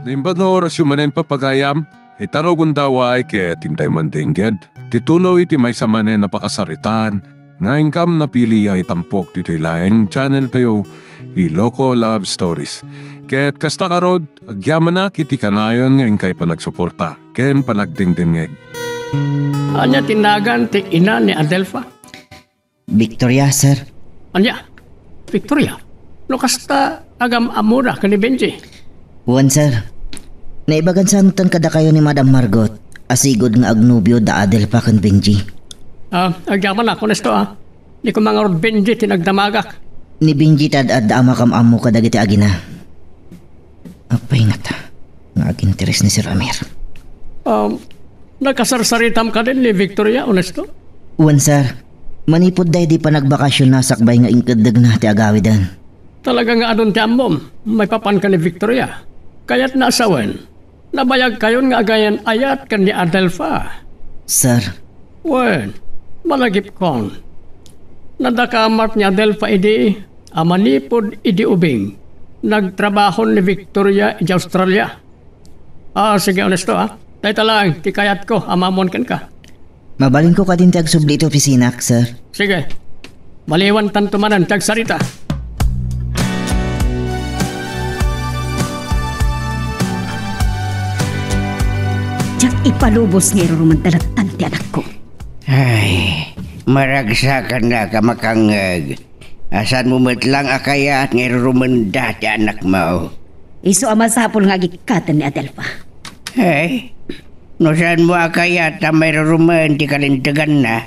Naimbad na oras yung manen papagayam, itarogon daw ay kaya tintay mandingged. Tituloy iti may sa manen napakasaritan, na income na pili ay tampok dito ilaing channel tayo, Iloko Love Stories. Kaya't kasta karod, agyaman na kiti kanayon ngayon kay panagsuporta, ken panagdingdingeg. Anya tinagan ti ina ni Adelfa? Victoria, sir. Anya? Victoria? No kasta agam amura ka ni Benji? Juan, sir. Naibagan sa anutan kada kayo ni Madam Margot. Asigod nga agnubyo da Adelfa kan Benji. Agyaman ako nesto Di ko mga rod Benji tinagdamagak. Ni Benji tad adda makam-amo kadagiti agina. Apay nga ta. Nga ag-interes ni Sir Amir. Nagkasarsaritam ka din ni Victoria, honesto? Juan, sir. Manipod dahi di pa nagbakasyon na sakbay nga ingkadag na ti agawidan. Talaga nga adon ti amom, may papan ka ni Victoria. Kaya't naasawan, nabayag kayon nga agayan ayat kan ni Adelfa. Sir. Wen, malagip kon. Nadakamat ni Adelfa idi, amanipod idi ubing. Nagtrabaho ni Victoria di Australia. Sige honesto Tay talang, tikayat ko, amamon ka. Mabalin ko ka din ti agsubli iti opisina, sir. Sige, maliwan tantumanan, tagsarita. Diyak ipalubos nga irurumandalatan ti anak ko. Ay, maragsakan na ka makangag. Asan mo matlang akayat nga irurumanda ti anak mo? Iso amasapol nga gikatan ni Adelfa. Ay, no saan mo akayat na may ruruman ti kalindagan na?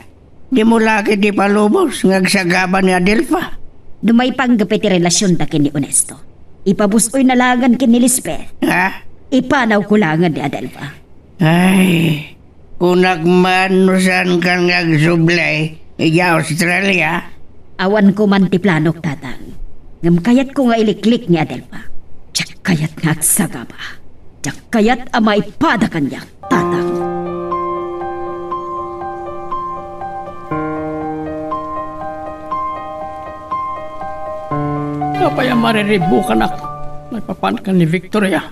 Di mo laki di palubos ngagsagaban ni Adelfa. Dumay panggapit ti relasyon da kini Honesto. Ipabusoy nalagan kini Lisbeth. Ha? Ipanaw kulangan ni Adelfa. Ay, kunagman no saan ka ngagsublay iya Australia? Awan ko man ti planok tatang. Ngam kayat ko nga iliklik ni Adelfa. Tsak kayat nga agsagaba. Tsak kayat ama ipada kanya tatang. Kapaya mariribukan ako. Nagpapan ka ni Victoria.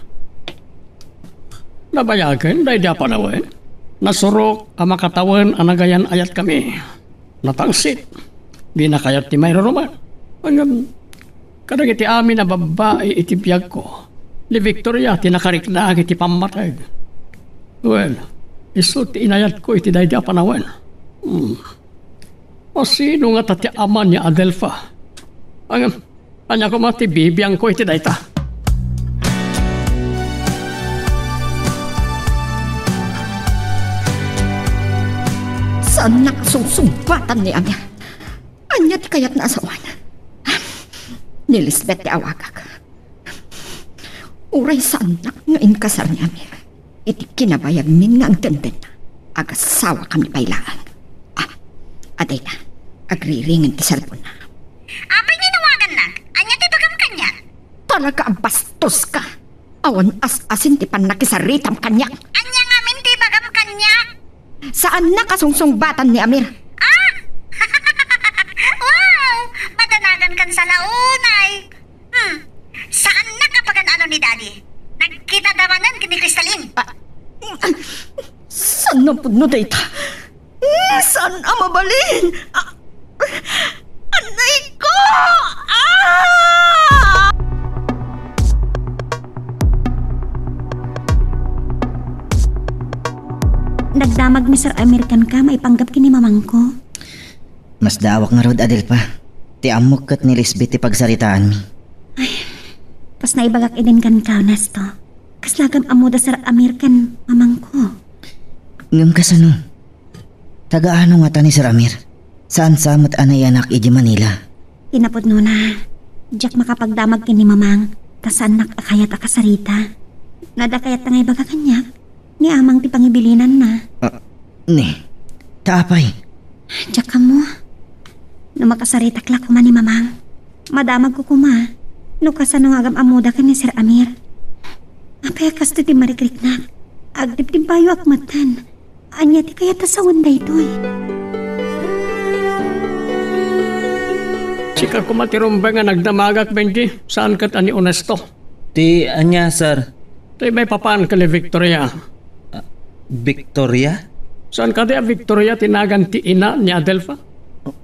Nabayagan, dahil di apanawan. Nasurok, amakatawan, anagayan ayat kami. Natangsit. Di na kayat ti mayro roman. Hanggang kadang iti amin na babae iti biyag ko. Ni Victoria, tinakariknaag iti pamatag. Well, iso ti inayat ko iti dahil di apanawan. O sino nga tati ama ni Adelfa? Hanggang anya ko mati bibiyang ko iti dayta. Saan nakasusumbatan ni Amir? Anya ti kayat na asawan? Ni Lisbeth ti awagak. Uray saan nak nga inkasal ni Amir? Iti kinabayag min nga ang tenden na. Agasawa kami pailaan. Aday na. Agriringin ti cellphone na. Apay ninawagan na. Anya ti bagam kanya. Talaga ang bastos ka. Awan as-asin ti panakisaritam kanya. Anya nga min ti bagam kanya. Saan nakasungsungbatan ni Amir? Wow! Madanagan kan sa launay. Saan nakapagan ano ni Daddy? Nagkita damanan kini Crystalline. Saan na po no data? Saan ang mabalin? Anay ko! Nagdamag ni Sir American ka, maipanggap kini mamang ko. Mas dawak nga rod, Adelfa. Ti amok kat ni Lisbeth ti pagsaritaan mi. Ay, pas naibagak idin kan ka, Honesto. Kaslagam amuda Sir American, mamang ko. Ngam kasano? Taga-ano nga ta ni Sir Amir? Saan samot anay anak iji Manila? Tinapod no na. Diyak makapagdamag kini mamang, tasan nakakayat akasarita. Nadakayat na ngaybaga kanya. Ni amang ti pangibilinan na. Taapay. Diyak ka mo. No makasarita klak kuma ni mamang. Madamag ko kuma. No kasano agam amuda ka ni Sir Amir. Apay kasto ti marikrik na. Agdip ti bayo akmatan. Anya ti kaya tasawan da ito'y. Sika kumatirumba nga nagdamagak, Benji. Saan kat ani Honesto? Ti anya, sir. Tay may papaan ka ni Victoria. Victoria? Saan ka di Victoria tinagan ti ina ni Adelfa?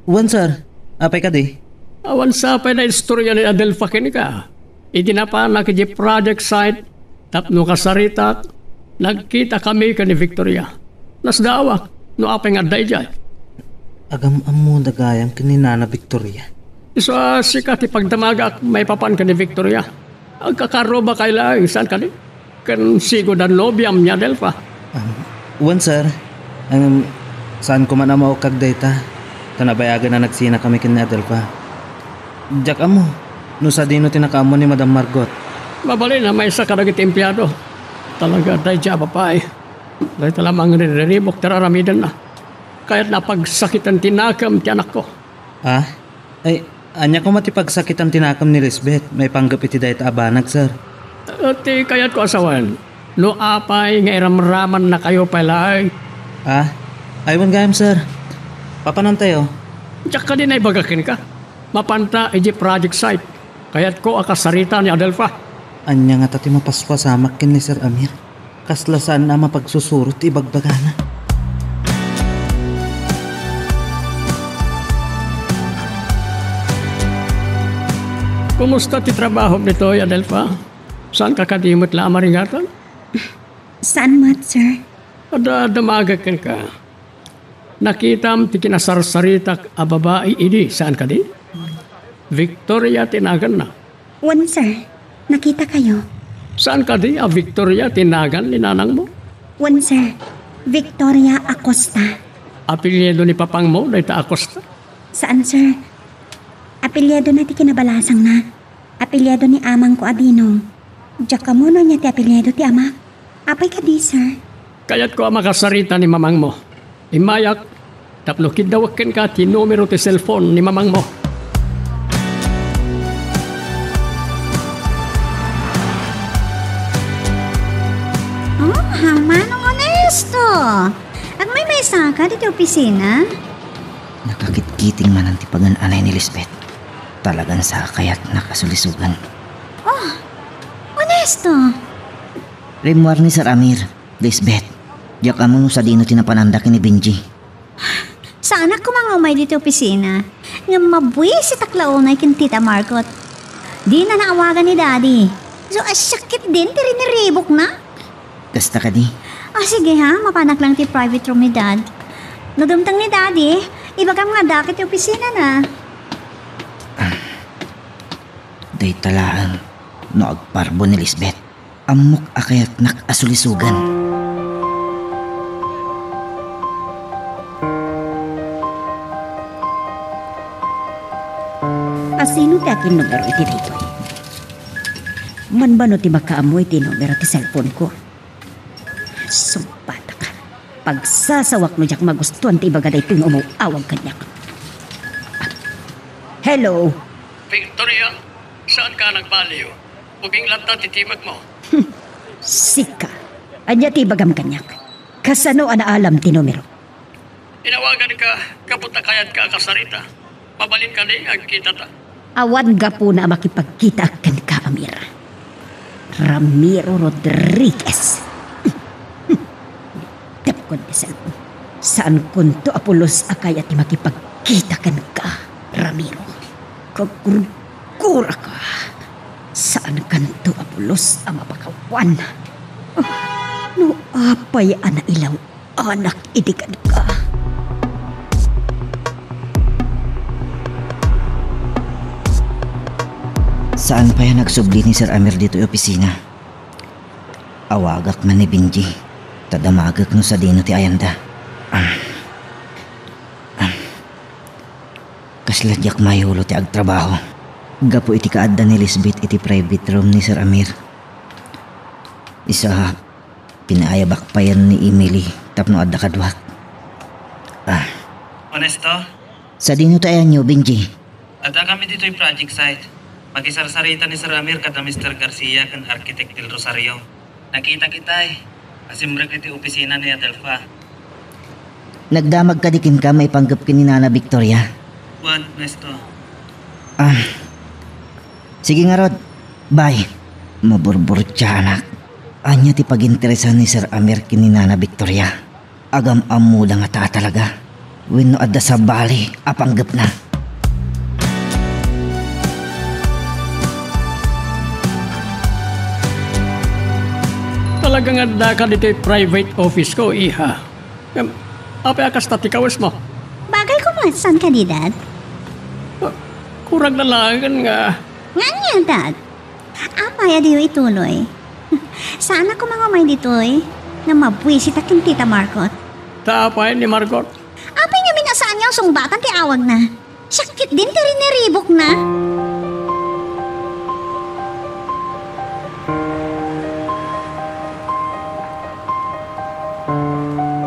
Wan, sir. Apay ka di? Awan sa pa na istorya ni Adelfa kini ka. Idinapa na kiji project site tapno kasarita nagkita kami ka ni Victoria. Nasdawak no apay nga dayjay. Agam amo dagayam kininana Victoria. So sikat ipagdamaga may papan ka ni Victoria. Ang kakaroba kailang saan ka di? Kan sigo dan lobiam ni Adelfa. Wan, sir. Saan ko man amaw kag data? Tanabayagan na nagsina kami kin Adelfa. Jak amo. No sa dino tinakamo ni Madam Margot. Mabali na may isa karagit empleyado. Talaga dayjay papay. Dahil talamang riniribok tararamidan na. Kaya't napagsakitan tinakam ti anak ko. Ah? Ay, anya ko matipagsakitan tinakam ni Lisbeth. May panggap iti dayta abanag, sir. At kaya't ko asawan. No apay nga iramraman na kayo palay. Ah? Aywan gayam, sir. Papanan tayo. Diyak ka din ay bagakin ka. Mapanta iji project site. Kaya't ko akasarita ni Adelfa. Anya nga tati mapaswasamak kin ni Sir Amir. Kaslasan na mapagsusurot ibagbagana. Kumusta ti trabaho nito, Adelfa? Saan ka kadimot la maringatan? Saan mat, sir? Ada damagakin ka. Nakitam ti kinasarsaritak a babae ini. Saan ka di? Victoria tinagan na. Wan, sir. Nakita kayo. Saan ka di? Victoria tinagan ni nanang mo? Wan, sir. Victoria Acosta. Apelyido ni papang mo, dahita Acosta. Saan, sir? Apelyado na ti kinabalasang na. Apelyado ni amang ko adinong. Diyak ka muna niya ti apelyado ti ama. Apay ka di, sir. Kaya't ko ang makasarita ni mamang mo. Imayak, tapno kidawakin ka ti numero ti cellphone ni mamang mo. Manong honesto. At may saka dito opisina. Nakakitkiting man ang tipagan anay ni Lisbeth. Talagang sa kaya't nakasulisugan. Honesto. Rimwar ni Sir Amir, Lisbeth. Diyak amo sa dino tinapananda ni Benji. Sana ko mga umay dito opisina. Nga mabuhi si taklaunay kin Tita Margot. Di na naawagan ni Daddy. So asyakit din ti riniribok na. Kasta ka di? Sige ha, mapanak lang ti private room ni Dad. Nadumtang ni Daddy, ibagam nga dakit ti opisina na. Day talaan, no agparbo ni Lisbeth. Amok akayat nakasulisugan. Asino ti akin numero iti dito? Man ba no ti makaamoy ti numero ti cellphone ko? Sumpata ka. Pagsasawak mo diyak magustuhan ti ibaga day ting umuawag kanyak. Hello? Victoria, saan ka nagbaliw? Ubing lanta titimag mo. Sika. Anya ti ibagam kanyak. Kasano anaalam ti numero? Inawagan ka, kaputa kayat ka kasarita. Mabalin ka ni ang kita ta. Awan ga po na makipagkita kan ka, Amir. Ramiro Rodriguez. Tapkon ti cellphone. Saan kunto apulos akaya ti makipagkita kan ka, Ramiro? Kagurgura ka. Saan kanto apulos ang mapakawan? No apay ana ilaw anak idikan ka. Saan pa yan nagsubli ni Sir Amir dito yung opisina? Awagak man ni Benji. Tadamagak no sa dino ti Ayanda. Kasladyak mayulo ti agtrabaho. Gapo iti kaadda ni Lisbeth iti private room ni Sir Amir. Isa pinaayabak pa yan ni Emily tapno adda kadwak. Honesto? Sa dino tayo nyo, Benji. Ada kami dito yung project site. Magisarsarita ni Sir Amir kada Mr. Garcia kan Architect del Rosario. Nakita kita Asimrek iti opisina ni Adelfa. Nagdamag kadikin ka may panggap kin ni Nana Victoria. Juan, Nesto. Sige nga Rod. Bye. Maburbur tiyanak. Anya ti paginteresan ni Sir Amir kini Nana Victoria. Agam amuda nga ta talaga. Wenno adda sa bali apanggap na. Talagang adda ka dito private office ko, iha. Apa akas tatikawas mo? Bagay ko mo, saan ka di, Dad? Kurang na lang nga. Nga niya, Dad. Apaya diyo ituloy. Sana ko mga may ditoy na mabwisit aking tita Marcot. Taapay ni Margot. Apay nga minasaan niya ang sungbatan ti awag na. Sakit din ti rin niribok na.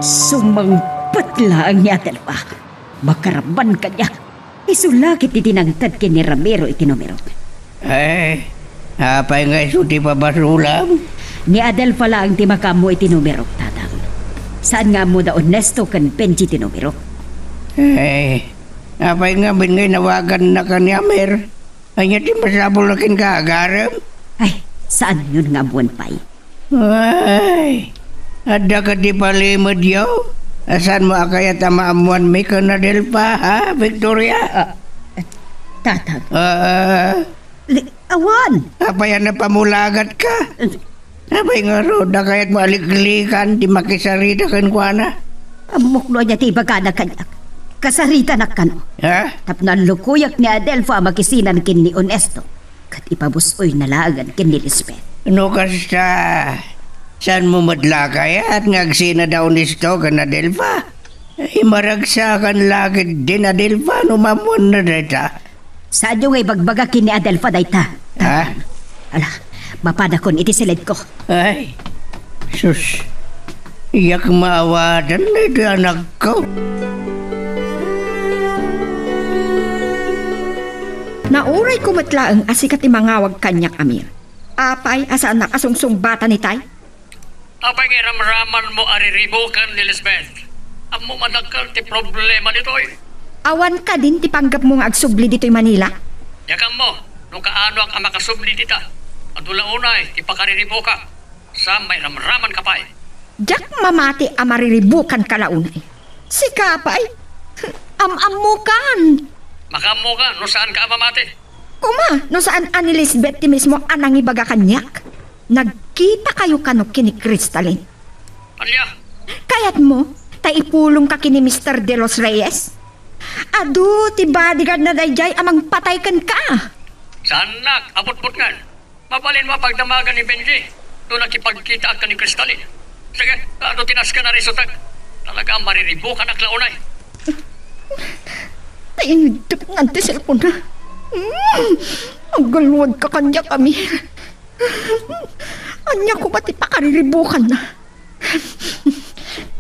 Sumangpat lang niya, Adelfa. Makaraban ka niya. Isulakit itinangtad kini Ramiro itinumero. Ay, apay nga isuti pa basulam? Ni Adelfa lang ti makamo itinumero, tatang. Saan nga mo da honesto kan penji tinumero? Ay, apay nga bin ngay nawagan na ka ni Amer. Anya ti masabol na kin kaagaram? Ay, saan yun nga buwan pa'y? Ay, ada ka di palimod yaw? Asan mo akaya tamaamuan may ka na Delpa, ha, Victoria? Tatang. Awan! Apay na pamulagat ka? Apay nga roda kaya't mo aliklikan di makisarita kan kwa na? Amuklo niya ti ibagana kanyak. Kasarita na kano. Ha? Tapnan lukuyak ni Adelfa makisinan kin ni Honesto. Kat ipabusoy na lagan kin ni Lisbeth. Ano kasta? Saan mo madlakay at ngagsina daw nisto ka na Adelfa? Imaragsakan lagid din Adelfa no mamon na data. Saan yung ibagbaga kin ni Adelfa dayta? Ha? Ala, mapadakon iti silid ko. Ay, sus. Iyak maawadan na ito anak ko. Nauray ko matlaang asikat imangawag kanyak, Amir. Apay, asaan nakasungsung bata ni Tay? Apay nga ramraman mo ariribukan ni Lisbeth. Amo madakal ti problema dito eh. Awan ka din ti panggap mong agsubli dito'y Manila. Yakam mo, nung kaano ang makasubli dita. At wala unay, ipakariribo ka. Sa may ramraman ka pa eh. Diyak mamati amariribukan kalaunay. Si Kapay, amukan. Makamo ka, no saan ka mamati? Kuma, no saan ani Lisbeth ti mismo anang ibaga kanyak. Nagkita kayo kanok kini Crystalline. Anya? Kayat mo, taipulong ka kini Mr. De Los Reyes. Adu, ti bodyguard na dayjay amang pataykan ka. Sanak, abot-bot nga. Mabalin mo pagdamagan ni Benji. Doon nakipagkita ka ni Crystalline. Sige, ano tinas ka na rin sutag. Talaga mariribo ka na klaunay. Taindip nga ti cellphone na. Ang galuwag ka kanya kami. Anya ko ba't ipakariribukan na?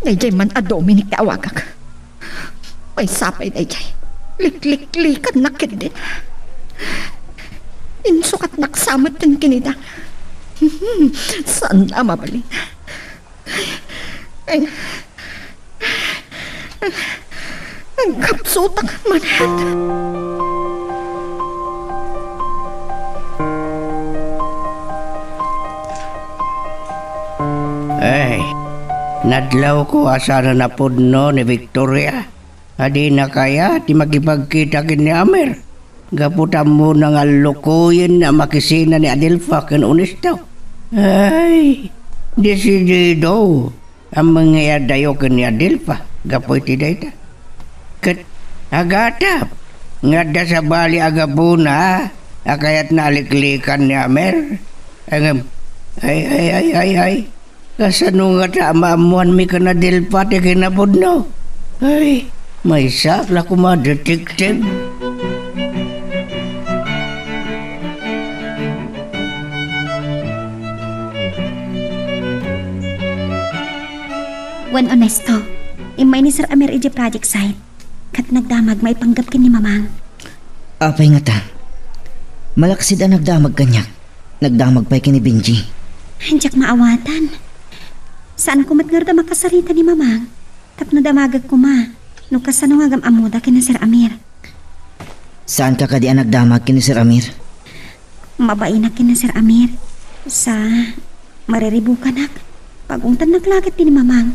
Dayjay man a Dominic ti awagag. May sapay dayjay. Liklik-likan na kin din. Insukat naksamat din kinida. Saan na mabalin? Ang kapsutak manat. Ay, nadlaw ko asana na pudno ni Victoria. Adi na kaya ti magipagkita kin ni Amer. Gaputan mo na nga lukuyin na makisina ni Adelfa kan Honesto. Ay, desidido ang mga dayo kan ni Adelfa. Gapoy ti dayta. Kat agatap nga da sa bali agabuna akayat naliklikan ni Amer. Angam, ay. Kasano nga ta maamuan mi ka na Adelfa ti kinapudno. Ay, may sakla ko ma-detective. Wan Honesto, imay ni Sir Amir iji project site. Kat nagdamag may panggap kin ni Mamang. Apay nga ta. Malaksid ang nagdamag kanyak. Nagdamag pa'y kini Benji. Handiyak maawatan. Saan ko matngarda makasarita ni Mamang? Tapno damagag ko ma. No kasano nga amuda kin ni Sir Amir. Saan ka kadi ang nagdamag kini Sir Amir? Mabain na kin ni Sir Amir. Sa Mariribu ka nak. Pagungtan naglakit din ni mamang.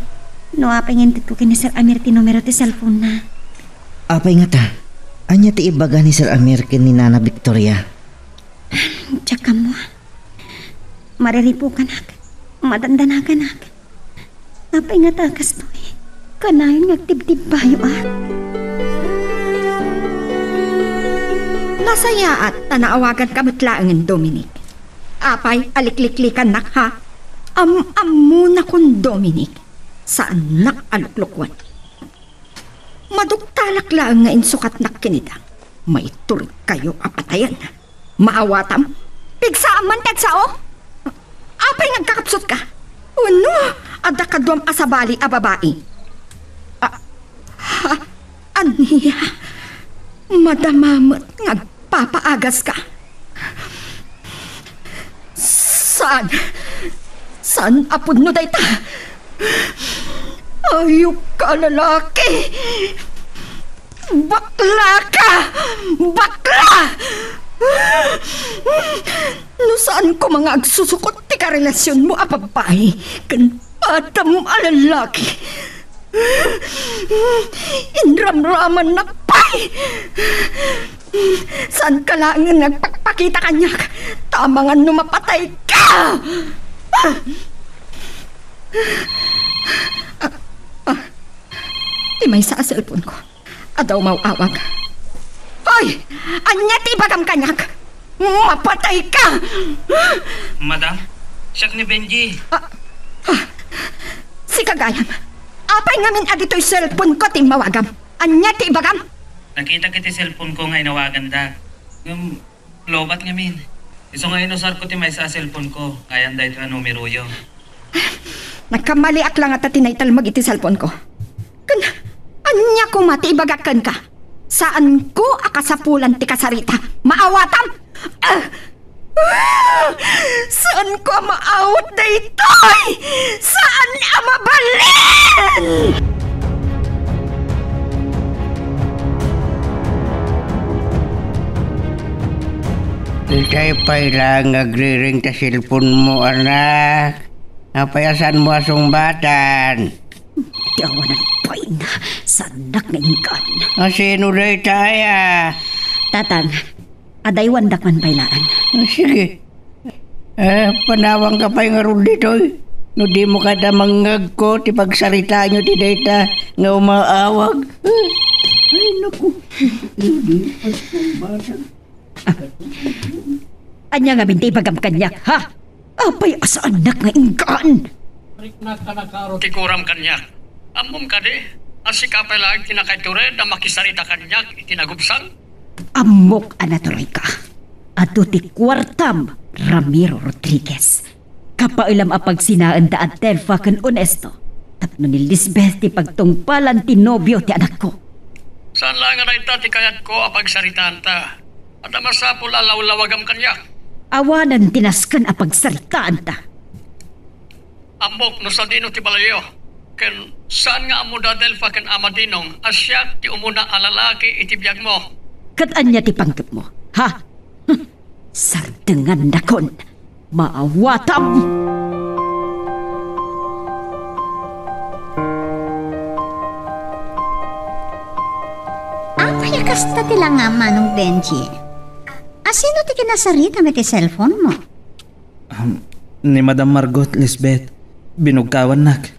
No apengin ko kini Sir Amir ti numero ti cellphone na. Apay nga ta. Anya ti ibaga ni Sir Amir ken ni Nana Victoria. Tsaka mo. Mariribu ka nak. Madandana ka nak. Apay nga takas to eh. Kanayon ngagtib-tib bayo ah. Nasaya at tanaawagan ka matlaangan, Dominic. Apay, alikliklikan nak ha. Muna kong Dominic. Saan nak aluklukwan? Madugtalak lang nga insukat nak kinita. May turig kayo apatayan. Maawatam. Pigsaan man tagsao. Apay nagkakapsot ka. Uno, ada kadwam asabali a babae. Aniya, madamamot ngagpapaagas ka. Saan apod no dayta? Ayok ka lalaki. Bakla ka! Bakla! No saan ko mga agsusukot ti ka relasyon mo a babae kan patam a lalaki? Inramraman na pay! Saan ka lang nagpakpakita kanya? Tamangan numapatay ka! Imay sa cellphone ko. Adaw mauawag. Hoy! Anya ti bagam kanyak! Mapatay ka! Madam, siyak ni Benji. Si Kagayam. Apay ngamin adito'y cellphone ko ti mawagam. Anya ti bagam? Nakita kita cellphone ko nga inawagan da. Yung lobat ngamin. Iso nga inusar ko ti may sa cellphone ko. Kayan da ito na numero yo. Nagkamaliak lang at tinaytal mag iti cellphone ko. Anya ko mati ibagakan ka. Saan ko akasapulan ti kasarita? Maawatam! Saan ko maawat na ito'y? Saan amabalin? Itay pa'y lang agriring ta cellphone mo, anak. Napayasan mo asong batan. Tiyawa ng pay na. Sanak na ingkan. Sino na itaya? Tatang, adaywan dakman pailaan. Sige. Panawang ka pa'y nga ron dito. No di mo kada mangag ko, ti pagsarita nyo ti data nga umaawag. Ay, naku. Anya nga binti bagam kanyak, ha? Apay asa anak nga ingkan. Riknak ka na karo ti kuram kanyak. Amom ka di. Asikapay lang tinakayture na makisarita kanyak itinagubsan. Amok anatuloy ka. Ato ti kwartam, Ramiro Rodriguez. Kapailam apag sinaan da at terfa kan honesto. Tapno ni Lisbeth ti pagtungpalan ti nobyo ti anak ko. Saan lang nga na ti kayat ko apag saritaan ta? At amasapul alaw-lawagam kanyak. Awanan tinaskan apag saritaan ta. Ambok no sa dino ti balayo. Ken saan nga amo dadelfa ken amadinong asyak ti umuna alalaki iti biyag mo. Kat anya ti panggap mo, ha? Sardengan nakon. Maawatam! Apay kasta tila nga manong Benji. Asino ti kinasarita may ti cellphone mo? Ni Madam Margot, Lisbeth. Binugkawan nak.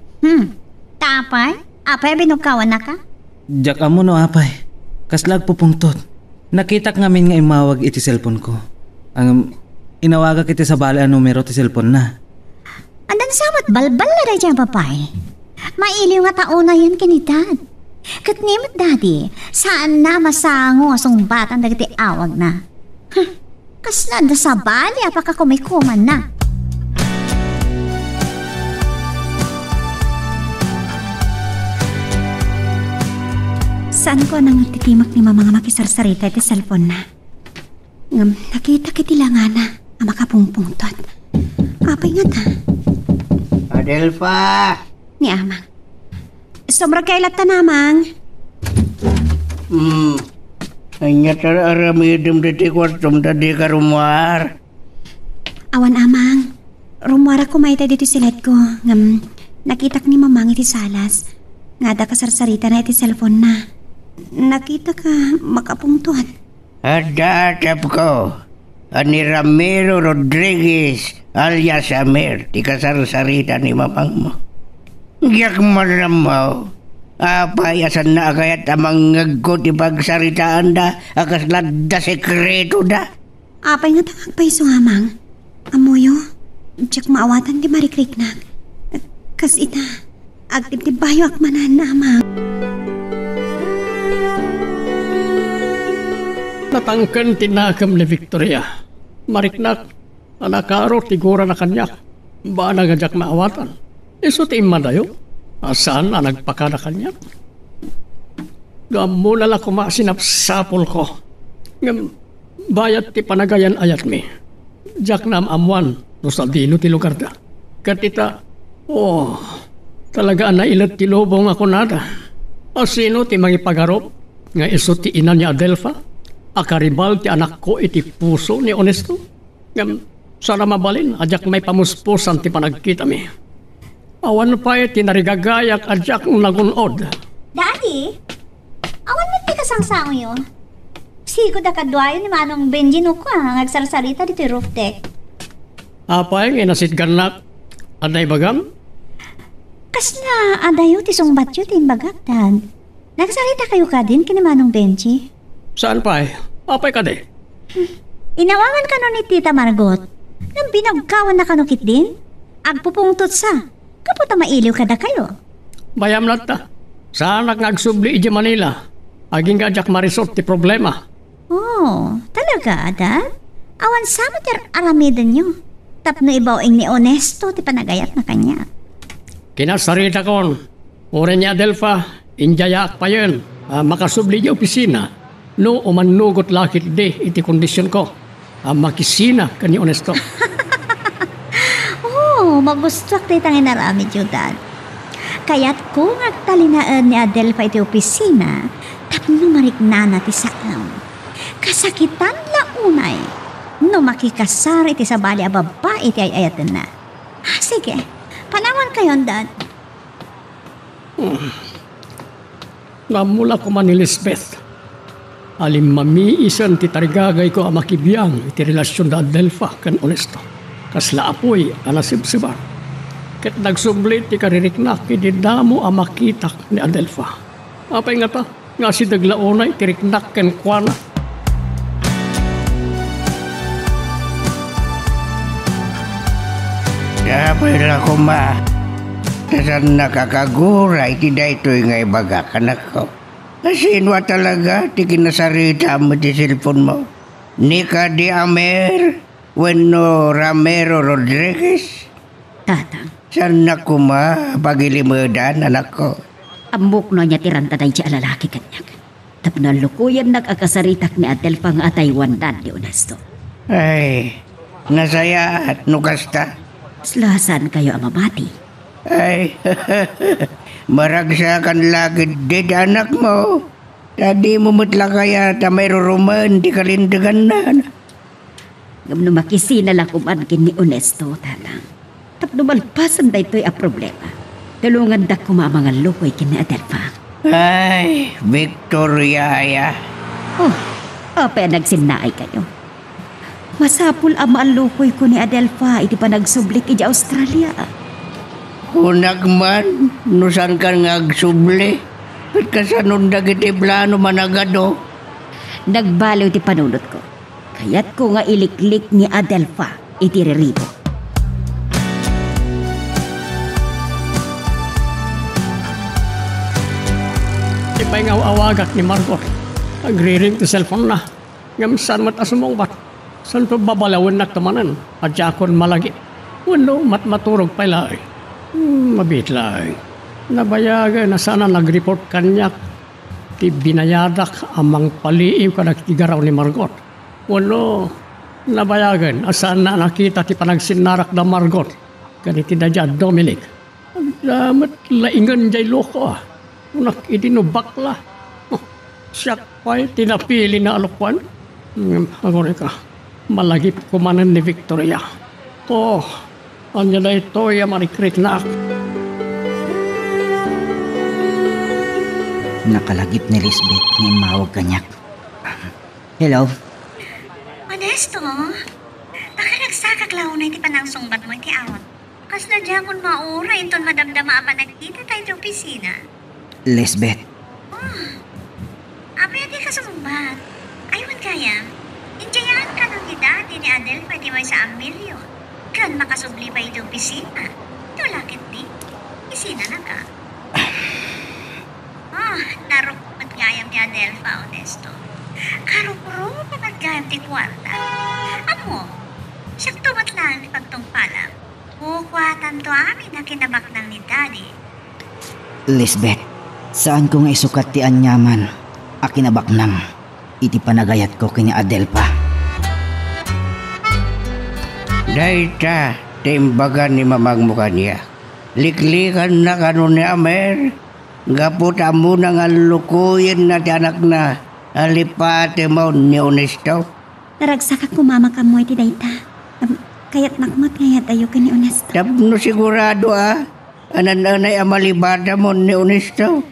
Tapay? Apay binugkawan na ka? Diyak amo no apay. Kaslag pupungtot. Nakita ngamin nga imawag iti cellphone ko. Ang inawaga kiti sa bala ang numero ti cellphone na. Andan samat balbal na rin dyan, papay. Mailiw nga tao na yan kinitad. Katnimot, daddy, saan na masango asong batang dagiti awag na? Kaslan da sa bali, apaka kumikuman na. Saan ko nang titimak ni mama nga makisarsarita iti cellphone na? Ngam, nakita kiti lang nga na, ang makapungpungtot. Apay nga ta. Adelfa! Ni amang. Sobrang kailat ta namang. Anya tara aramidem dati kwartom tadi karumar. Awan amang. rumara ko maita dito silad ko. Ngam, nakita ni mamang iti salas. Nga da kasarsarita na iti cellphone na. Nakita ka makapungtuan. Adatap ko. Ani Ramiro Rodriguez alias Amir. Di kasarsarita ni mamang mo. Giyak malam mo. Apay asan na kayat amang ngagkot ipagsaritaan da. Akas ladda sekreto da. Apay nga tangag pa iso amang. Amoyo, tiyak maawatan di marikrik na. Kas ita, agtip di bayo akmanan na amang. Natangkan tinakam ni Victoria. Mariknak, anakaro tigura na kanyak. Ba nagajak maawatan? Iso ti imadayo. Asan na nagpaka na kanyak? Gamula la kumasinapsapol ko. Ngam, bayat ti panagayan ayat mi. Jak nam amwan, no sa dino ti lugar da. Katita, talaga na ilat ti lobong ako nada. Asino ti mangipagarop, nga iso ti ina ni Adelfa, akaribal ti anak ko iti puso ni Honesto. Ngam, sana mabalin, ajak may pamuspusan ti panagkita mi. Awan pa ti narigagayak ajak nagunod. Daddy, awan mo ti kasangsang yun. Sigo da kadwayo ni Manong Benji no ko nagsarsarita dito roof deck. Apay, inasit ganak. Aday bagam? Kasla, adayo ti sungbat yun ti bagatan. Nagsarita kayo ka din kini Manong Benji. Saan pa Apay ka de? Inawangan ka nun ni Tita Margot. Nang binagkawan na kanukit din. Agpupungtot sa. Kaputa mailiw kada kayo. Bayam lang ta. Saan nagsubli iji Manila? Aging gajak marisot ti problema. Oh, talaga, Dad? Awan sama ti aramidan nyo. Tapno ibawing ni Honesto ti panagayat na kanya. Kinasarita kon. Ure ni Adelfa, injayak pa yun. Makasubli yung opisina. No, umanugot lakit de iti kondisyon ko. Makisina ka ni Honesto. Magustok ti tangin naramid yun, Dad. Kaya't kung agtalinaan ni Adelfa iti opisina, tapno mariknana ti sakam. Kasakitan la unay, no makikasar iti sa bali a babae iti ayayatan na. Sige, panawan kayon, Dad. Namula ko man ni Lisbeth. Alim mamiisan ti tarigagay ko makibiyang iti relasyon da Adelfa kan Honesto. Kasla apoy anasibsibar. Ket nagsublit ti kaririknak iti damo makitak ni Adelfa. Apay nga ta, nga si daglaonay ti riknak ken kuana. Apay la kuma. Kasan nakakaguray ti daytoy nga ibaga kanak ko. Kasinwa talaga ti kinasarita mo ti cellphone mo. Nika di Amer. Bueno, Ramiro Rodriguez. Tatang. Saan na kuma pagilimudan, anak ko? Ambok no niya tiranta tayo siya lalaki kanyak. Tapno lukuyan nag-akasaritak ni Adelfa nga atay wandan di Honesto. Ay, nasaya at nukasta. Slasan kayo ang mamati. Ay, maragsakan lagi did anak mo. Tadi mumutla kaya ta may ruruman di kalindagan na. Gamno makisina lang kumankin ni Honesto, Tatang. Tapno malpasan da ito'y a problema. Tulungan da mga lukoy kini Adelfa. Ay, Victoria ya. Apa nagsinaay kayo? Masapul ang maalukoy ko ni Adelfa iti pa nagsublik iti Australia. Hunag man, nusan ka ngagsubli. At kasanundag iti plano managado. Nagbaliw ti panunot ko. Kaya't ko nga iliklik ni Adelfa iti reribo. Ipay nga awagak ni Margot. Agriring ti cellphone na. Ngam saan mat asumong bat. Saan pa babalawin na tamanan. At yakon malagi. Wano maturog pa ilay. Mabit lang. Nabayagan na sana nag-report kanyak. Ti binayadak amang paliiw ka nagtigaraw ni Margot. Wano, nabayagan. Asan na nakita ti panagsinarak na Margot. Ganiti na dyan, Dominic. Damat laingan jay loko. Unak itinubakla. Siyak pa'y tinapili na alukwan. Agore ka, malagip kumanan ni Victoria. Anya na ito ay marikriknak. Nakalagip ni Lisbeth nga imawag kanyak. Hello? Modesto, nakanagsakak lao na iti panang sungbat mo iti awat. Kas na dyan kung maura, inton madamdama apa nagkita tayo sa opisina. Lisbeth, Apa yung di ka sumbat? Ayun kaya, injayan ka ng edad ni Adel pwede may sa Amelio. Kan makasubli pa ito opisina. Tulakit di, opisina na ka. Narupot gayam ni Adelfa, Honesto. Karupro gayam ti kwarta. Amo, siya tumatlan pagtungpalam. Bukwatan to amin na kinabak ng ni Daddy. Lisbeth, saan ko nga isukat ti anyaman? Akinabaknang, iti panagayat ko kini Adelpa. Dayta, timbagan ni mamang mo kanya. Liklikan na kanon ni Amer. Gaputa mo na nga lukuyin na ti anak na. Alipate mo ni Honesto. Naragsak ako mama ka mo iti dayta. Kaya't nakmat ngayat ayo ka ni Honesto. Tapno sigurado Anan-anay amalibada mo ni Honesto.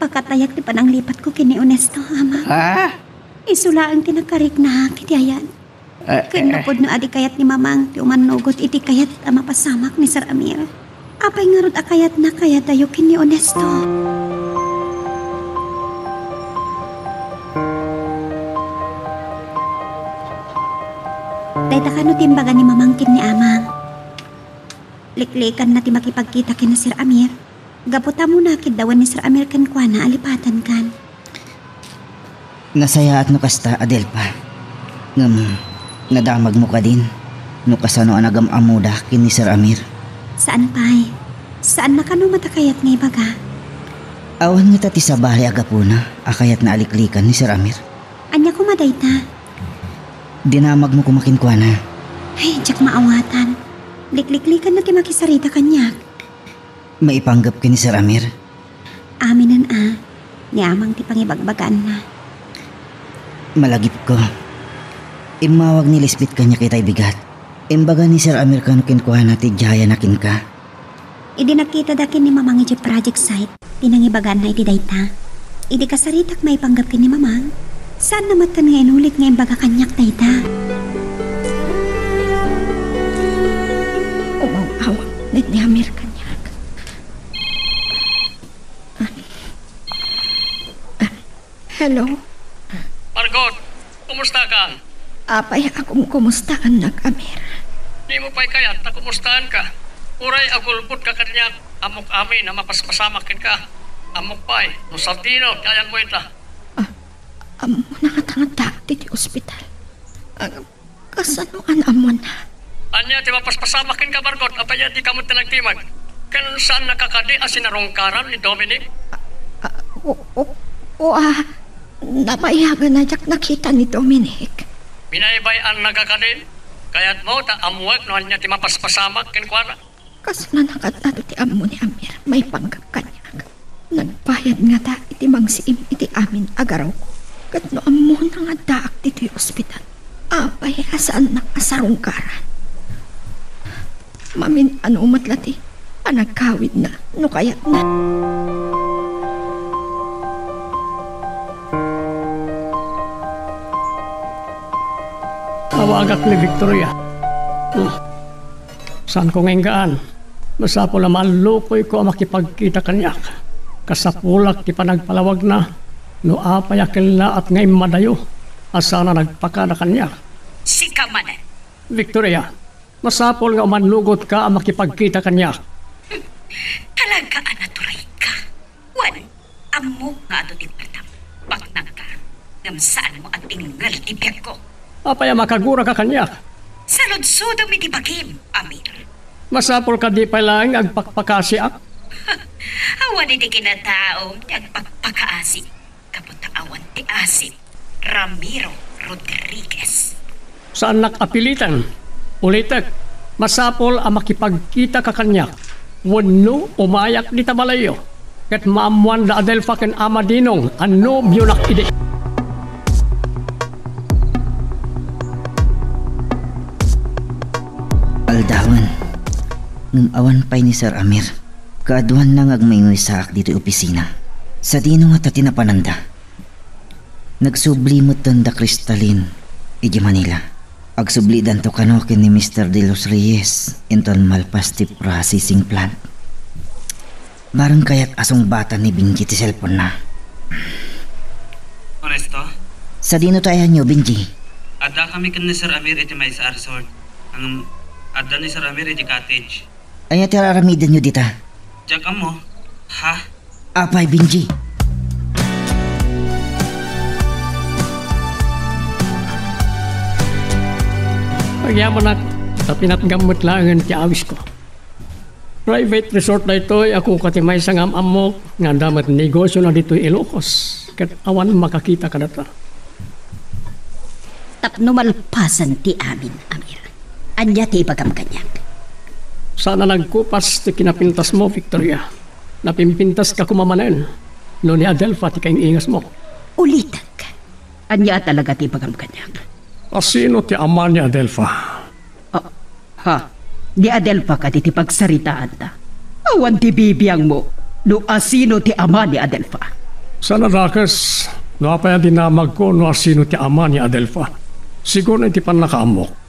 Pagkatayak ti pananglipat ko kini Honesto, ama. Ha? Isula ang tinakarik na kiti ayan. Kinupod na adi kayat ni mamang ti umanugot iti kayat ama pasamak ni Sir Amir. Apay nga rod akayat na kayat ayo kini Honesto. Dayta ka no timbaga ni mamangkin ni amang. Liklikan na ti makipagkita kina Sir Amir. Gaputa mo na kidawan ni Sir Amir kan kwa na alipatan kan. Nasaya at nukasta, Adelpa. Nadamag mo ka din. Nukasano anagam amuda kini Sir Amir. Saan pa'y? Saan na kanu matakayat nga ibaga? Awan nga tati sa bahay agapuna, akayat na aliklikan ni Sir Amir. Anya ko madayta. Dinamag mo kumakinkwa na. Ay, jak maawatan. Likliklikan na ti makisarita kanyak. Maipanggap kini Sir Amir. Aminan Niyamang ti pangibagbagaan na. Malagip ko. Imawag ni Lisbeth kanya kita'y bigat. Imbaga ni Sir Amir kanu kinkwa na ti jaya nakin ka. Idi nakita dakin ni mamang iti project site. Tinangibagaan na iti dayta. Idi kasaritak maipanggap kin ni mamang. Saan naman ka nga inulit nga imbaga kanyak dayta? Umaw-awang ni Amir kanyak. Hello? Margot, kumusta ka? Apay akong kumusta anak Amir? Di mo pa'y kayat na kumustahan ka. Uray agulbot ka kanyak. Amok amin na mapaspasamakin ka. Amok pa'y, no sardino, kayan mo ita. Amo nakatangata ti ospital. Kasanuan amo na? Anya, di mapaspasamakin ka, Margot. Apaya di ka mo tinagtimag. Kan saan nakakadi asinarongkaran ni Dominic? Napayagan na jak nakita ni Dominic. Binaybay ang nagakadin. Kaya't mo, ta amuwag no niya ti mapaspasamak kinkwana. Kas na nakatado ti amo ni Amir, may panggap kanya. Nagbayad nga ta iti mangsiim iti amin agaraw ko. Kat no amo na nga daak dito yung ospital. Apay asaan nakasarungkaran. Mamin ano umatlati, anagkawid na, no kayat na. Tawagak ni Victoria. Saan ko ngayon Masapo na malukoy ko makipagkita kanyak. Kasapulak ti panagpalawag na. No apayakil na at ngayon madayo. Asa na nagpaka na kanyak. Sika manan. Victoria, masapol nga umanlugot ka ang makipagkita kanyak. Talaga anaturay ka. Wan, amo nga ato di patam. Baknang ka. Ngamsaan mo at tingal ti biyak ko. Apaya makagura ka kanyak. Salod-sodong mi di bagim, Amir. Masapol ka di pa lang agpakpakasiak. Awan di kinataom nagpagpakaasip. Kaputaawan ti asip. Ramiro Rodriguez. Saan nakapilitan? Ulitek, masapol ang makipagkita ka kanyak. Wano umayak di tabalayo. Ket maamuan da Adelfa ken Amadinong ano biyunak ide. Aldawan, Ngumawan pa'y ni Sir Amir. Kaaduhan lang agmaingoy saak dito'y opisina. Sa dino nga tinapananda. Nagsublimot tanda kristalin, iji Manila. Agsublidan to kano kin ni Mr. De Los Reyes inton malpas ti processing plant. Barang kaya't asong bata ni Benji ti cellphone na. Onesto? Sa dino tayo nyo, Benji? Ada kami kan ni Sir Amir iti may sa resort. Ang ada ni Sir Amir iti cottage. Anya ti raramidan nyo dita? Diyak mo? Ha? Apay, Benji. Pagyaman na, tapinat gamot lang ang tiawis ko. Private resort na ito, ako katimay sa amok, nga damat negosyo na dito Ilocos. Kat awan makakita ka na ta. Tapno malpasan ti amin, Amir. Anya ti ibagam kanyak. Sana nagkupas ti kinapintas mo, Victoria. Napimpintas ka kumamanen. No ni Adelfa ti kaing ingas mo. Ulitag. Anya talaga ti ibagam kanyak. Asino ti ama ni Adelfa? Ha? Di Adelfa ka ti pagsaritaan ta. Awan ti bibiyang mo. No asino ti ama ni Adelfa. Sana rakas, no apaya dinamag ko no asino ti ama ni Adelfa. Siguro iti pan nakaamok.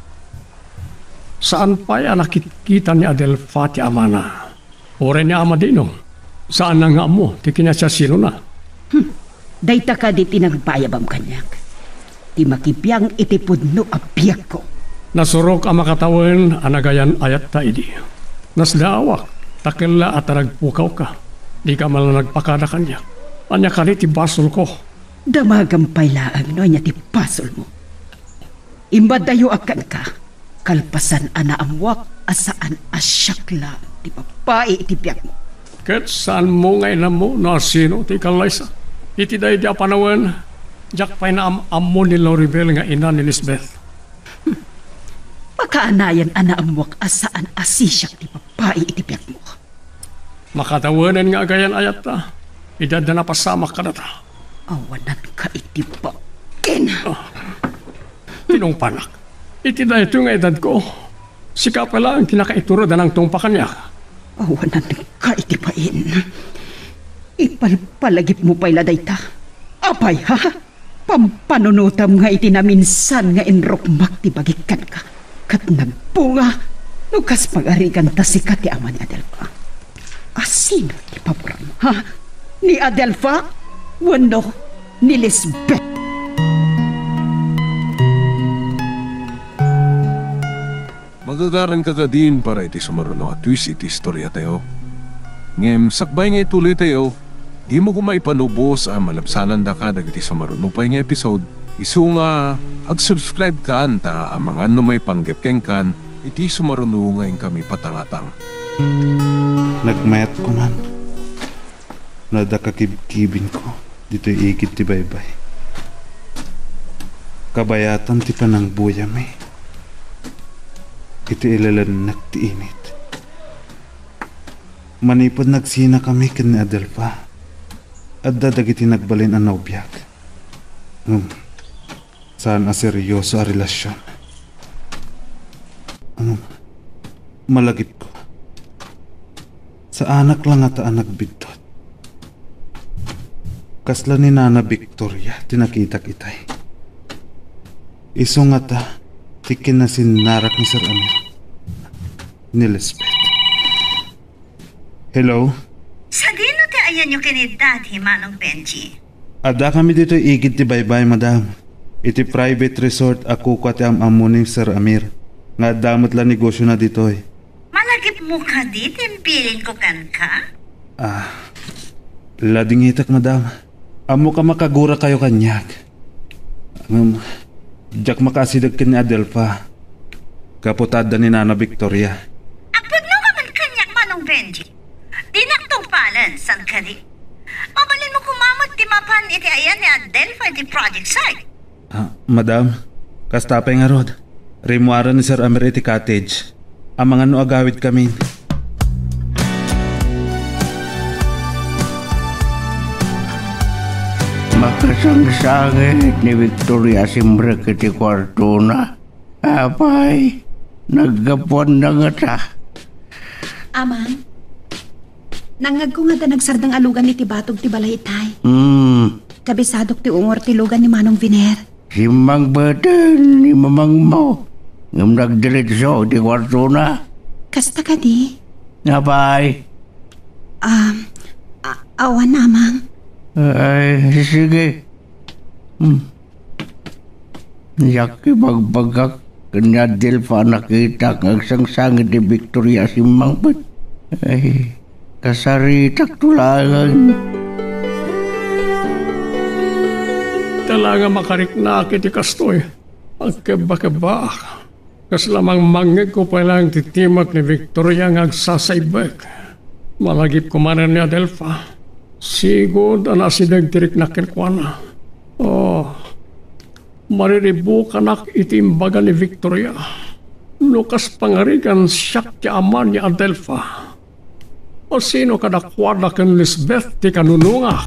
Saan pa ya nakikita ni Adelfa ti ama na? Ore ni ama dino. Saan na nga mo? Ti kinasya sino na? Dayta ka di tinagpayabam kanyak. Ti makipyang iti pudno abiyag ko. Nasurok ang makatawan anagayan ayat ta idi. Nasdaawak, takila at nagpukaw ka. Di ka malang nagpakada kanya. Anya ka rin ti basol ko. Damagampay laang no niya ti basol mo. Imbadayo akan ka. Kalpasan ana amwak asaan asyak lang ti babae iti biyak mo. Ket saan mo ngay na mo na sino ti kalaysa. Iti day di apanawan. Jak pa'y na amo ni Loribel nga ina ni Lisbeth. Makaanayan ana amwak asaan asisyak ti babae iti biyak mo. Makatawanan nga agayan ayat ta. Idad na napasamak ka na ta. Awanan ka iti bakin. Tinong panak. Iti na ito nga edad ko. Sika pala ang kinakaituro na ng tungpa kanya. Awanan ka iti pain. Ipalpalagip mo pa'y laday ta. Apay ha? Pampanunutam nga iti na minsan nga inrokmak ti bagikan ka. Kat nagbunga. Nukas pag-arigan ta si ti ama ni Adelfa. Asino ti paboram ha? Ni Adelfa? Wano ni Lisbeth? Magagaran ka ka din para iti sumaruno at twist iti istorya tayo. Ngem, sakbay nga ituloy tayo, di mo kumaipanubos ang malapsanan da ka dagiti sumaruno pa nga episode. Isu nga, ag-subscribe ka anta ang mga may panggepkeng kan, iti sumaruno ngayon kami patangatang. Nagmayat ko man. Nadakakibkibin ko. Dito'y igit ti baybay. Kabayatan ti panang buyam eh. Iti ilalanak ti init. Manipod nagsina kami kin ni Adelfa. At dadagiti nagbalin ang naubiyag. Saan a seryoso a relasyon. Malagip ko. Sa anak lang ata ang nagbidtot. Kasla ni Nana Victoria, tinakita kitay. Iso nga ta, tikin na sinarak ni Sir Amir. Ni Lisbeth. Hello? Sa dino ti ayan yung kinidad, Manong Benji. Ada kami dito igit ti baybay, madam. Iti private resort ako kwati amo ni Sir Amir. Nga damot la negosyo na ditoy. Malagip mo ka di, timpirin ko kan ka? Lading itak, madam. Amo ka makagura kayo kanyak. Diyak makasidag ka ni Adelfa. Kaputada ni Nana Victoria. Apod no ka man kanyak, Manong Benji. Dinaktong palan, san ka di? Mabalin mo kumamot ti mapan iti ayan ni Adelfa iti project site. Madam, kastapay nga rod. Rimuara ni Sir Amir iti cottage. Ang mga no agawid kami. Makasangsangit ni Victoria Simbrek iti kwarto na. Apay, naggapuan na nga ta. Amang, nangag ko nga da nagsardang alugan ni Tibatog ti Balaytay. Kabisadok ti ungor ti lugan ni Manong Viner. Si Mang Badan, ni Mamang mo. Ngam nagdiretso, di kwarto na. Kasta ka di? Napay. Awan, Amang. Ay, sige. Yaki magbagak kanya Delfa nakita ng sangsangit ni Victoria si Mang Bat. Ay, kasaritak tulangan. Talaga makarikna kiti kastoy. Ang keba-keba. Kas lamang mangig ko pa lang titimak ni Victoria ng agsasaybek. Malagip ko manan ni Adelfa. Sigod ang asidagtirik na kilkwana. Mariribu kanak itimbaga ni Victoria. Lukas pangarigan siyak ti aman ni Adelfa. O sino kadakwada kan Lisbeth ti kanununga?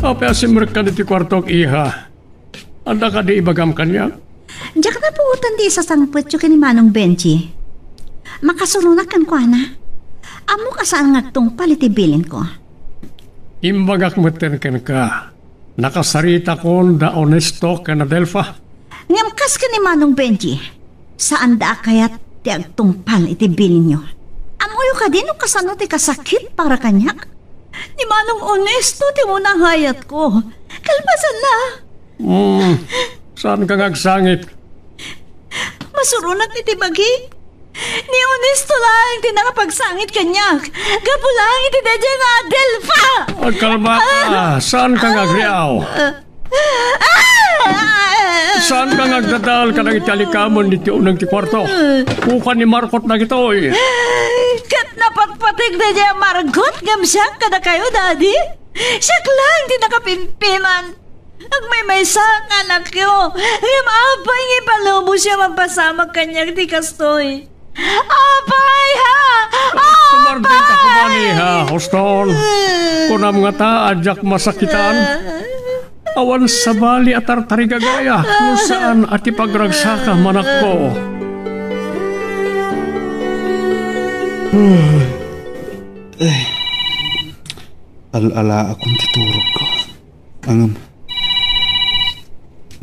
Apa asimrek ka di ti kwartok iha? Anda ka di ibagam kanya? Diyak na puutan di sa sangpet yung kinimanong Benji. Makasurunak kan ko, ana. Amo ka saan ngagtong palitibilin ko. Imbagak meten ken ka. Nakasarita kon da honesto ken Adelfa. Ngamkas ka ni Manong Benji. Saan da kayat ti agtungpal itibilin nyo? Amoyo ka din o kasano ti kasakit para kanyak? Ni Manong honesto ti munang hayat ko. Kalpasan na. Saan ka ngagsangit? Masurunak ni Tibagi. Ni honesto lang ti nakapagsangit kanyak. Gapo lang iti dadya nga Adelfa. Kalma ka. Saan ka ngagriaw? Saan ka ngagdadal ka ng italikamon niti unang ti kwarto? Kuka ni Marcot na gitoy. Kat napagpatig na niya Margot gamsyak ka na kayo, Daddy. Siyak lang di nakapinpinan. Ang may sang anak ko. Apay ipalubo siya mapasamag kanyang di kastoy. Apay ha! Sumardin ka kumani ha, Hoston. Kunam nga ta, adyak masakitan. Awan sa bali at tartarigagaya. Kung saan at ipagragsaka manak ko. Al-ala akong titurog ko.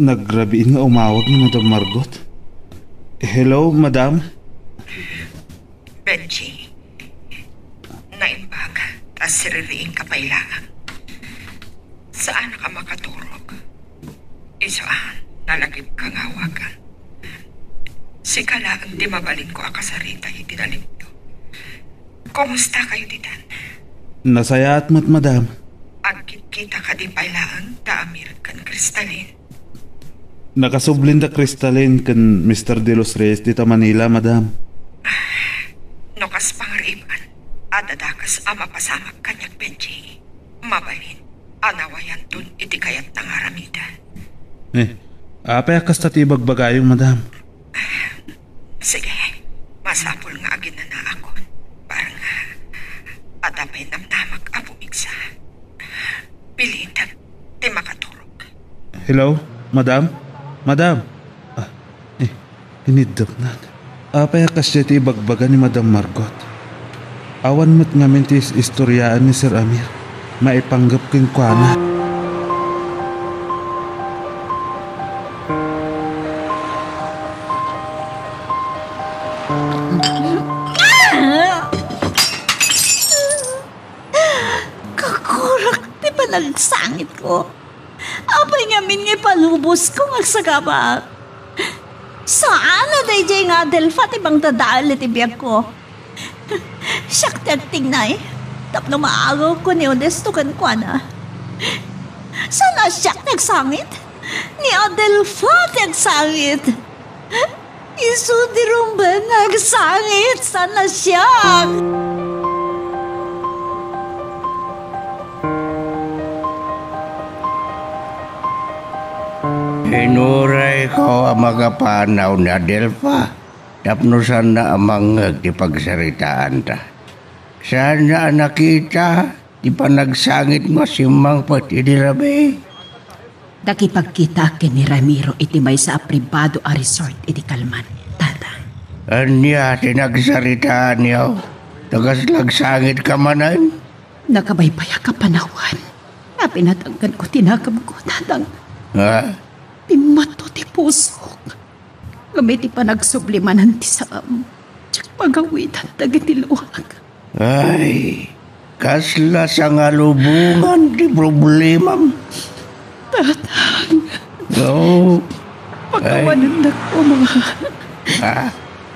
Nagrabiin nga umawag ni Madam Margot. Hello, Madam? Benji, naimbag, tas siririing kapailangan. Saan ka makaturog? Isaan, nalagip kang hawagan. Si Kalaang di mabalin ko akasarita yung dinalim ko. Kumusta kayo ditan? Nasaya at Madam. Agkit-kita ka di pailangan da Amir kan Kristalin. Nakasublin da Kristalin kan Mr. De Los Reyes dita Manila, Madam. Nokas pangariban, adadakas ama pasamag kanyak Benji. Mabalin, anawayan dun iti kayat ng aramidan. Apay akas tatibag bagayong, Madam. Sige, masapol nga agin na ako. Parang atapay namnamag apumigsa. Pilitan, di makaturog. Hello, Madam? Madam? Inidap na. Apay akas siya ti bagbaga ni Madam Margot. Awan mo't ngamin ti istoryaan ni Sir Amir. Maipanggap king kuana. Kakurak ti panagsangit ko. Apay ngamin nga palubos ko nga sagabak. Saan na day nga Adelfa ti bang tadaal iti biyag ko? Siyak ti agtingnay. Tapno maagaw ko ni Odesto kan kwa na. Sana siyak ti agsangit? Ni Adelfa ti agsangit. Isu di rumba nagsangit. Sana siyak. Inuray ko ang magapanaw ni Adelfa. Tapno sana amangag di pagsaritaan ta. Sana nakita di pa nagsangit mo si Mang Pati di Rabi. Nakipagkita ni Ramiro iti may sa pribado a resort iti Kalman. Tata. Anya, tinagsaritaan niyo. Nagaslagsangit ka manan. Nakabaybaya ka panawan. Napinatanggan ko tinagam ko, tatang. Ha? Timato ti pusok. Gamiti pa nagsublimanan ti saam. Tsak magawitan dagiti luwag. Ay, kasla sa nga lubungan di problemam. Tatang. No. Pagkawanan na ko mga... Ha?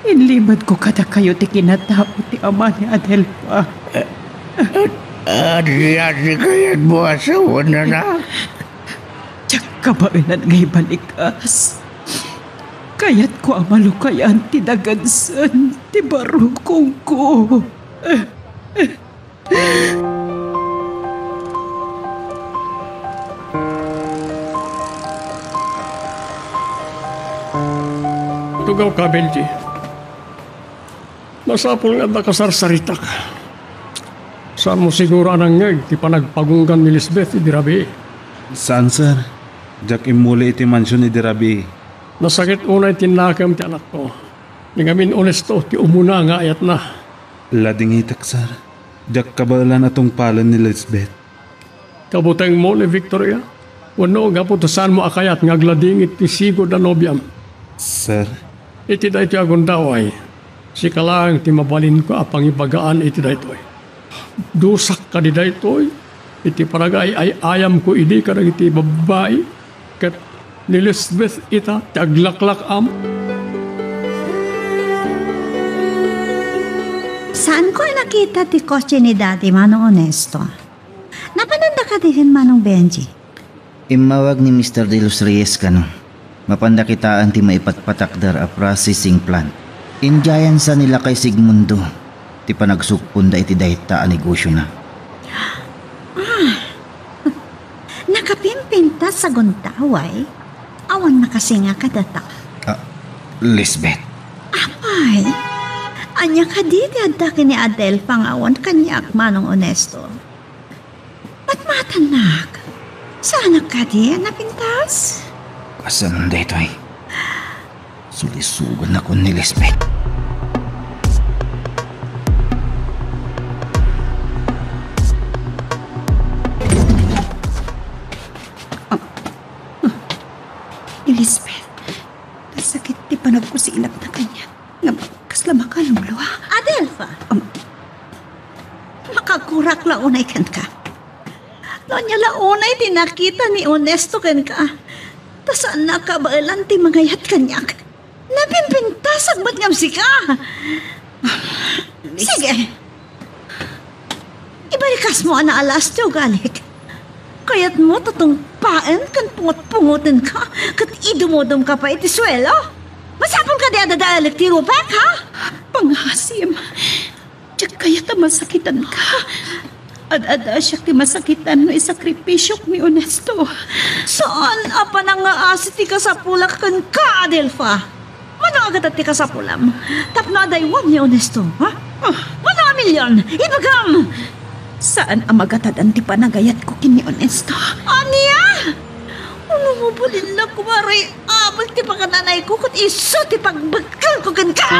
Inlimad ko kada kayo ti kinatao ti ama ni Adelfa. Adi kayan mo asawa na na. Tsak kabainan ngay balikas. Kaya't ko ang malukayan ti dagansan ti barukong ko. Tugaw ka, Benji. Masapol nga nakasarsarita ka. Saan mo siguro anang ngag ti panagpagunggan ni Lisbeth di Rabi? Saan, sir? Jak imuli iti mansyon ni Dirabi. Nasakit unay tinakam ti anak ko. Ningamin honesto ti umuna nga ayat na. Lading itak, sir. Jak kabalan atong palan ni Lisbeth. Kabuteng mo ni Victoria. Wano nga po saan mo akayat nga gladingit ti sigo da nobyam. Sir? Iti da iti agundaway. Si kalang ti mabalin ko apang ibagaan iti da ito'y. Dusak ka di da ito'y. Iti paragay ay ayam ko idi ka iti babae. Kat ni Lisbeth ita ti aglaklak am. Saan ko nakita ti kotse ni Daddy, Manong Honesto? Napananda ka din, Manong Benji? Imawag ni Mr. De Los Reyes kano. Mapandakitaan ti maipatpatakdar a processing plant. Indiayan sa nila kay Sigmundo. Ti panagsukpunda iti dayta a negosyo na. Nakapimpinta sa guntaway? Awan nakasinga ka data. Lisbeth. Apay, anya ka di adaki ni Adel pangawan kanyak, Manong Honesto. Ba't matanak? Sana ka di napintas? Kasan dito ay sulisugan ako ni Lisbeth. Elizabeth, nasakit ti panagkusilap na kanya. Nga kasla makalumluwa. Adelfa, makakurak launay kan ka. Nonya launay tinakita ni Honesto kan ka. Tasaan na kabailan ti magayat kanyak. Napimpintasag ba't ngam si ka? Sige. Ibalikas mo na alas tiyo galik. Kaya't mo tutumpaan kan pungot-pungutin ka. Kat idumudum ka pa iti swelo. Masapon ka di adadalik ti rupek ha? Panghasim. Tiyak kaya't masakitan ka. Ad-ada siya ti masakitan no isakripisyok ni Honesto. Saan apa nang aasit ti kasapulak kan ka, Adelfa? Mano agad at ti kasapulam? Tapno adaywag ni Honesto, ha? Mano a milyon? Ibagam! Saan ang magatadan ti panagayat ko kini Honesto? Aniya! Umumubulin lang kumari. Abal ti pagkananay ko kut iso ti pagbagkal ko kan ka!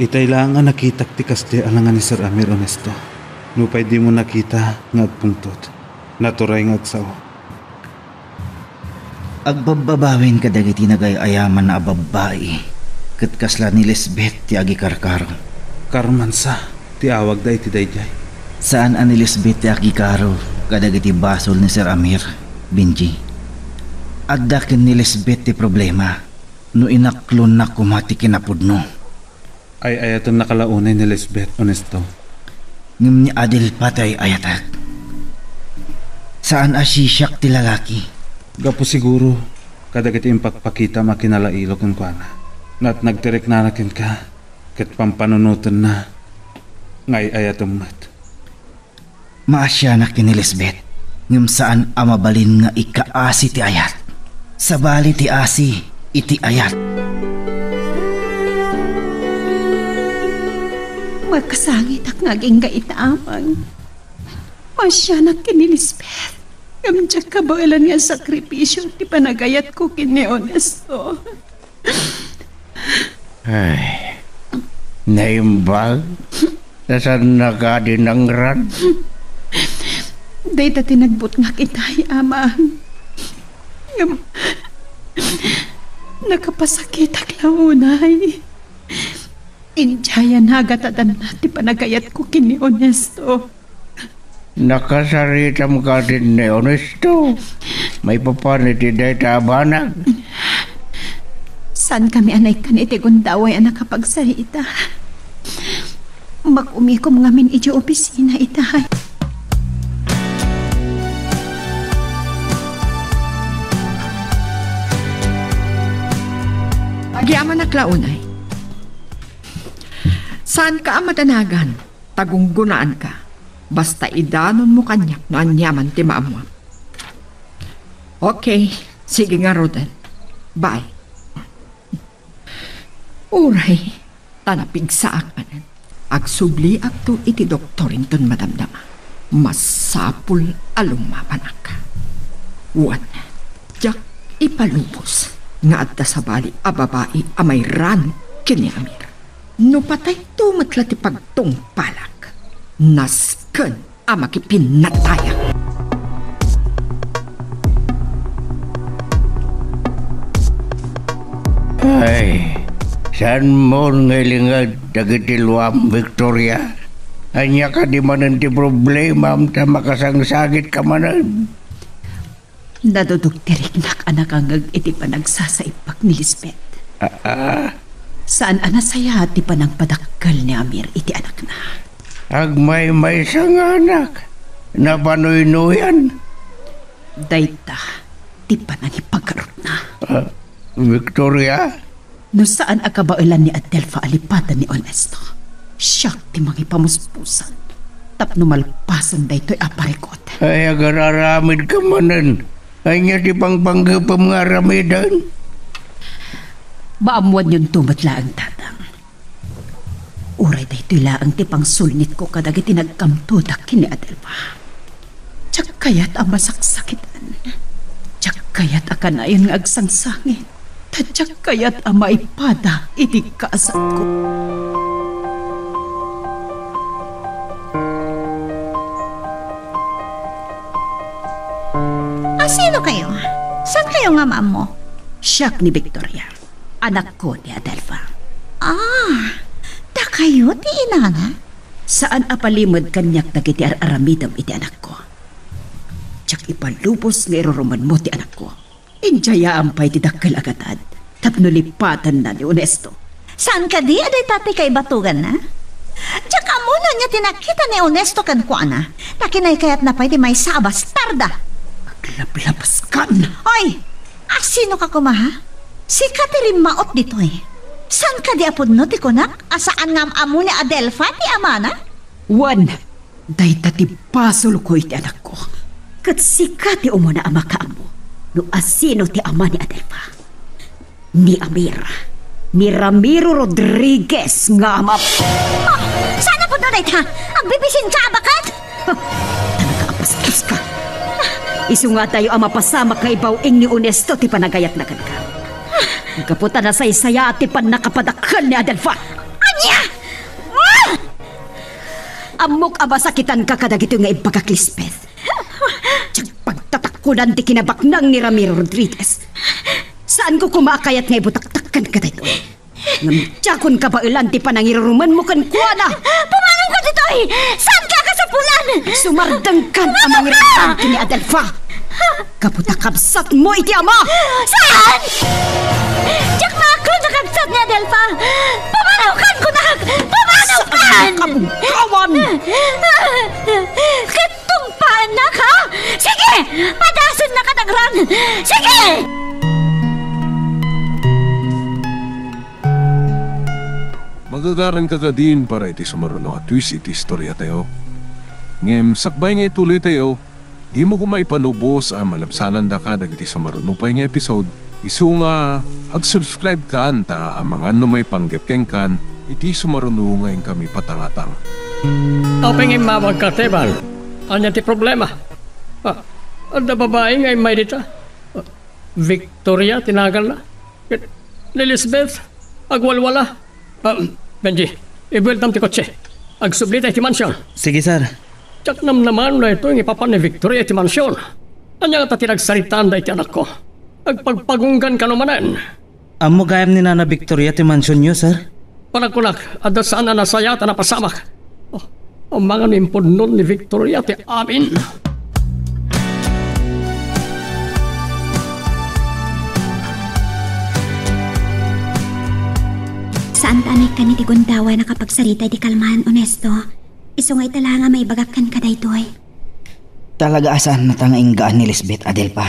Itay lang nga nakitak ti kasdi alangan ni Sir Amir Honesto. Nupay di mo nakita nga agpungtot. Naturay nga agsaw. Agbababawin ka dagiti nagayayaman na babae. Kat kasla ni Lisbeth ti agi karkaro. Karmansa, ti awag da iti dayjay. Saan ani Lisbeth ti agi karo kadagiti basol ni Sir Amir, Benji? Addakin ni Lisbeth ti problema. No inaklon na kumati kinapudno. Ay ayatan nakalaunay ni Lisbeth Honesto. Ngim ni Adel patay ayatak. Saan asisyak ti lalaki? Gapo siguro, kadagiti impakpakita makinalailo kung kuana. Nat nagtirik na nakin ka, kat pampanunutan na, ngay ayatan mat. Maasya na kini Lisbeth, ngim saan amabalin nga ikaasi ti ayat. Sabali ti asi, iti ayat. Agkasangit ak naging gaitamang. Masyanak kini Lisbeth. Gamdyak kabailan nga sakripisyo ti panagayat ko kini Honesto. Ay, naimbag? Nasaan na ka din ang ran? Day ta tinagbot nga kitay, ama. Nakapasakit ang launay. Injayan hagatadan na ti panagayat ko kini Honesto. Nakasaritam ka din ni Honesto. May papanit day tabanag. Saan kami anay ka ni Tigundaway ang nakapagsarita? Mag-umikom ngamin iti opisina itahay. Agyaman na klaunay. Saan ka madanagan? Tagunggunaan ka. Basta idanon mo kanyak na anyaman ti maamwa. Okay, sige nga Roden. Bye. Uray, tanapig sa akanan. Agsubli akto iti doktorinton madamdama. Masapul alumapanak ka. Wan, jak ipalubos. Nga adda sa bali a babae a may ran kini Amir. No patay tumatla ti pagtong palak. Nasken a makipinataya. Ay, saan mo ngilingad dagitiluam, Victoria? Anya ka di manan ti problema ta makasangsagit ka manan. Nadudugtiriknak anak ang iti panagsasaipak ni Lisbeth. Saan anasaya ti panagpadakkel ni Amir iti anak na? Agmay-may sang anak. Napanoy-nuyan. Dayta, ti panangipagkarot na. Victoria? No saan akabailan ni Adelfa alipatan ni Honesto? Siyak ti mangipamuspusan. Tapno malpasan daytoy aparikot. Ay agararamid ka manan. Anya di pangpanggapam nga ramidan. Baamuan yun tumatla ang tatang. Uray daytoy laang ti pangsulnit ko kadag iti nagkamtutak kini Adelfa. Tsak kayat ang masaksakitan. Tsak kayat akanayan nga agsangsangit. Tsak kayat ang maipada iti kaasat ko. Sino kayo? Saan kayo nga maam mo? Siyak ni Victoria. Anak ko ni Adelfa. Da kayo ti inana? Saan apalimod kanyak nagiti aramidam iti anak ko? Tsak ipalubos nga iruruman mo ti anak ko. Injayaan pa'y ti dakkel agatad. Tapno lipatan na ni Honesto. Saan ka di? Aday tatay kay batugan na? Tsaka muna niya tinakita ni Honesto kan ko ana. Nakinay kayat na pa'y di may sabas tarda. Lablabas kan. Oy! Sino ka kumaha? Si Catherine Maot dito eh. San ka di apod no ti kunak? Asaan nga amo ni Adelfa ti amana? Wan! Dayta ti pasol ko iti anak ko. Kat si Kati umuna ama ka amo. No asino ti ama ni Adelfa? Ni Amir. Ni Ramiro Rodriguez nga ama. Sana po doon ha? Agbibisin ka bakat? Tanagaapas-pas ka. Isu nga tayo ang mapasamak nga ibawing ni Honesto ti panagayat na kanka. Kaputa na say-saya at ti panakapadakal ni Adelfa. Anya! Amok abasakitan ka kadagito nga ipagkaklispeth. Tiyag pagtatakunan ti kinabaknang ni Ramiro Rodriguez. Saan ko kumakayat nga ibutaktakan ka dito? Ngamtiyakon ka ba ilan ti panangiruruman mo kan kuwana? Pumanong ka dito eh! Saan ka kasapulan? Sumardangkan ang mga rinanti ni Adelfa. Kaputakabsat mo iti ama! Saan? Diyak na ako nakabsat ni Adelfa! Pumanaw ko na! Pumanaw kan! Kabukawan! Katumpaan na ka! Sige! Padasan na katagran! Sige! Magagaran ka ka din para iti sumaruno at twist iti istorya tayo. Ngem, sakbay nga ituloy tayo, di mo kumaipanubos ang malabsanan da ka dagiti sumaruno pa yung episode. Isu nga, ag-subscribe ka ta ang mga may panggepkeng kan, iti sumarunungayin kami patangatang. Apengin mawag ka, Teban. Anya ti problema? Ang babae ngay may dita. Victoria, tinagal na. Elizabeth, agwalwala. Benji, ibueltam ti kotse. Agsubli tayo ti mansyon. Sige, sir. Tsak naman na ito yung ipapan ni Victoria ti mansyon. Anya nga ta tinagsaritaan da iti anak ko. Agpagpagunggan ka numanan. Amo gayam ni Nana Victoria ti mansyon nyo, sir? Panagkunak, at saan na nasayata na pasamak. Ang mga nimpod nun ni Victoria ti amin. Saan tanay ka ni ti Gundaway na kapag sarita di kalmahan honesto? Isungay tala nga may bagakan ka daytoy. Talaga asaan na tangaing gaan ni Lisbeth Adelpa.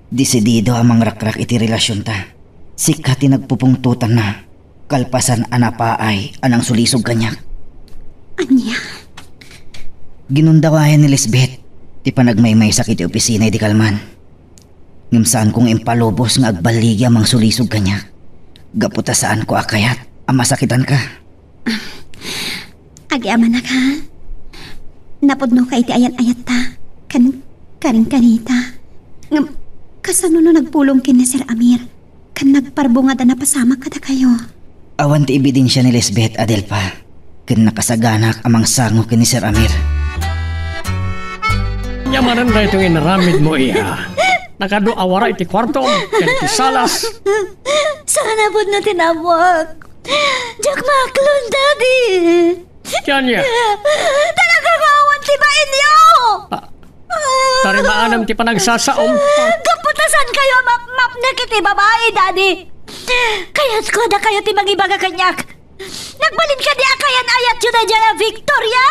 Desidido amang rakrak iti relasyon ta. Sikati nagpupungtutan na. Kalpasan anapaay anang sulisog kanyak. Anya? Ginundawayan ni Lisbeth. Ti panagmaymay sakit iti opisina di kalman. Ngimsaan kong impalubos nga agbaligi amang sulisog kanyak. Gaputa saan ko akayat ang masakitan ka. Agiaman na ka. Napodno ka iti ayat-ayat ta. Karing kanita. Kasano no nagpulong kin ni Sir Amir. Kan nagparbungad na pasama kada kayo. Awan ti ebidensya ni Lisbeth Adelpa. Kan nakasaganak amang sango kin ni Sir Amir. Yamanan na itong inaramid mo iya. Nakado awara iti kwarto, iti salas. Sana po na tinawag. Jack Macklon, Daddy. Kanya. Talaga kawan ti ba inyo? Tarimaanam ti panagsasaom. Kaputasan kayo map na kiti babae, Daddy. Kaya't ko na kayo ti magibaga kanyak. Nagbalin ka di akayan ayat yun na dyan, Victoria?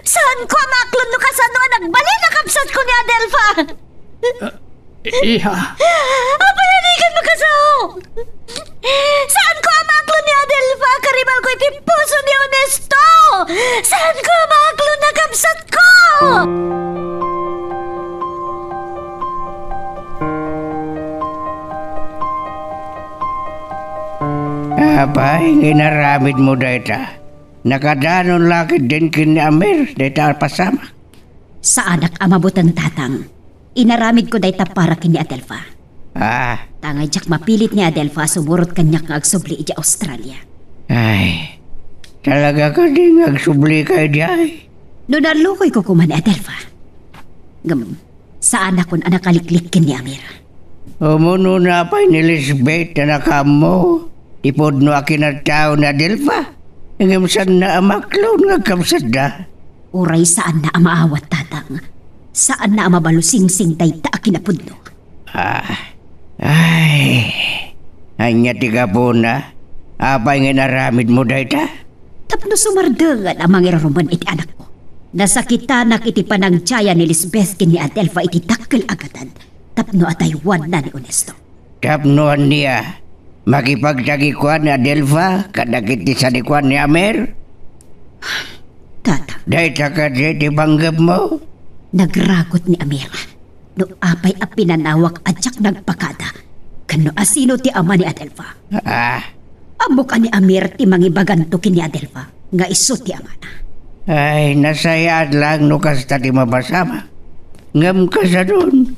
Saan ko maklon no kasano nagbalin na kapsat ko ni Adelpha? Iha. Apa yanikan mo kasaw? Saan ko maklon ni Adelpha? Karimal ko iti puso ni Honesto. Saan ko maklon na kapsat ko? Apay, ginaramid mo dayta. Nakadanon lakit din kini Amir, dayta pasama. Sa anak amabutan tatang, inaramid ko dayta para kini Adelpha. Tangay jak mapilit ni Adelpha sumurot kanyak nga agsubli iti Australia. Ay, talaga ka din agsubli kayo di ay. Doon nalukoy ko kuman ni Adelpha. Sa anak kon anak kaliklik kini Amir. Umuno na pa'y ni Lisbeth na nakamo. Tipod no akin na tao na Adelpha. Ngamsan na amaklon nga kamsad na. Uray saan na amaawat tatang. Saan na amabalusing-sing dayta akinapudno. Ay, anya tiga po na. Apay nga naramid mo dayta? Tapno sumardangan amang iraruman iti anak ko. Nasakitanak iti panagtsaya ni Lisbeth kini Adelpha iti takkel agatan. Tapno ataywan na ni Honesto. Tapnoan niya. Makipagtagikuan ni Adelpha kadagit ti sadikuan ni Amir? Tata. Dayta ka di banggap mo? Nagragot ni Amir. No apay a pinanawak at siyak nagpakada. Kano asino ti ama ni Adelpha? Amok ni Amir ti mangibaganto kini Adelpha. Nga iso ti ama na. Ay, nasayad lang no kasta ti mabasama. Ngam ka sa doon.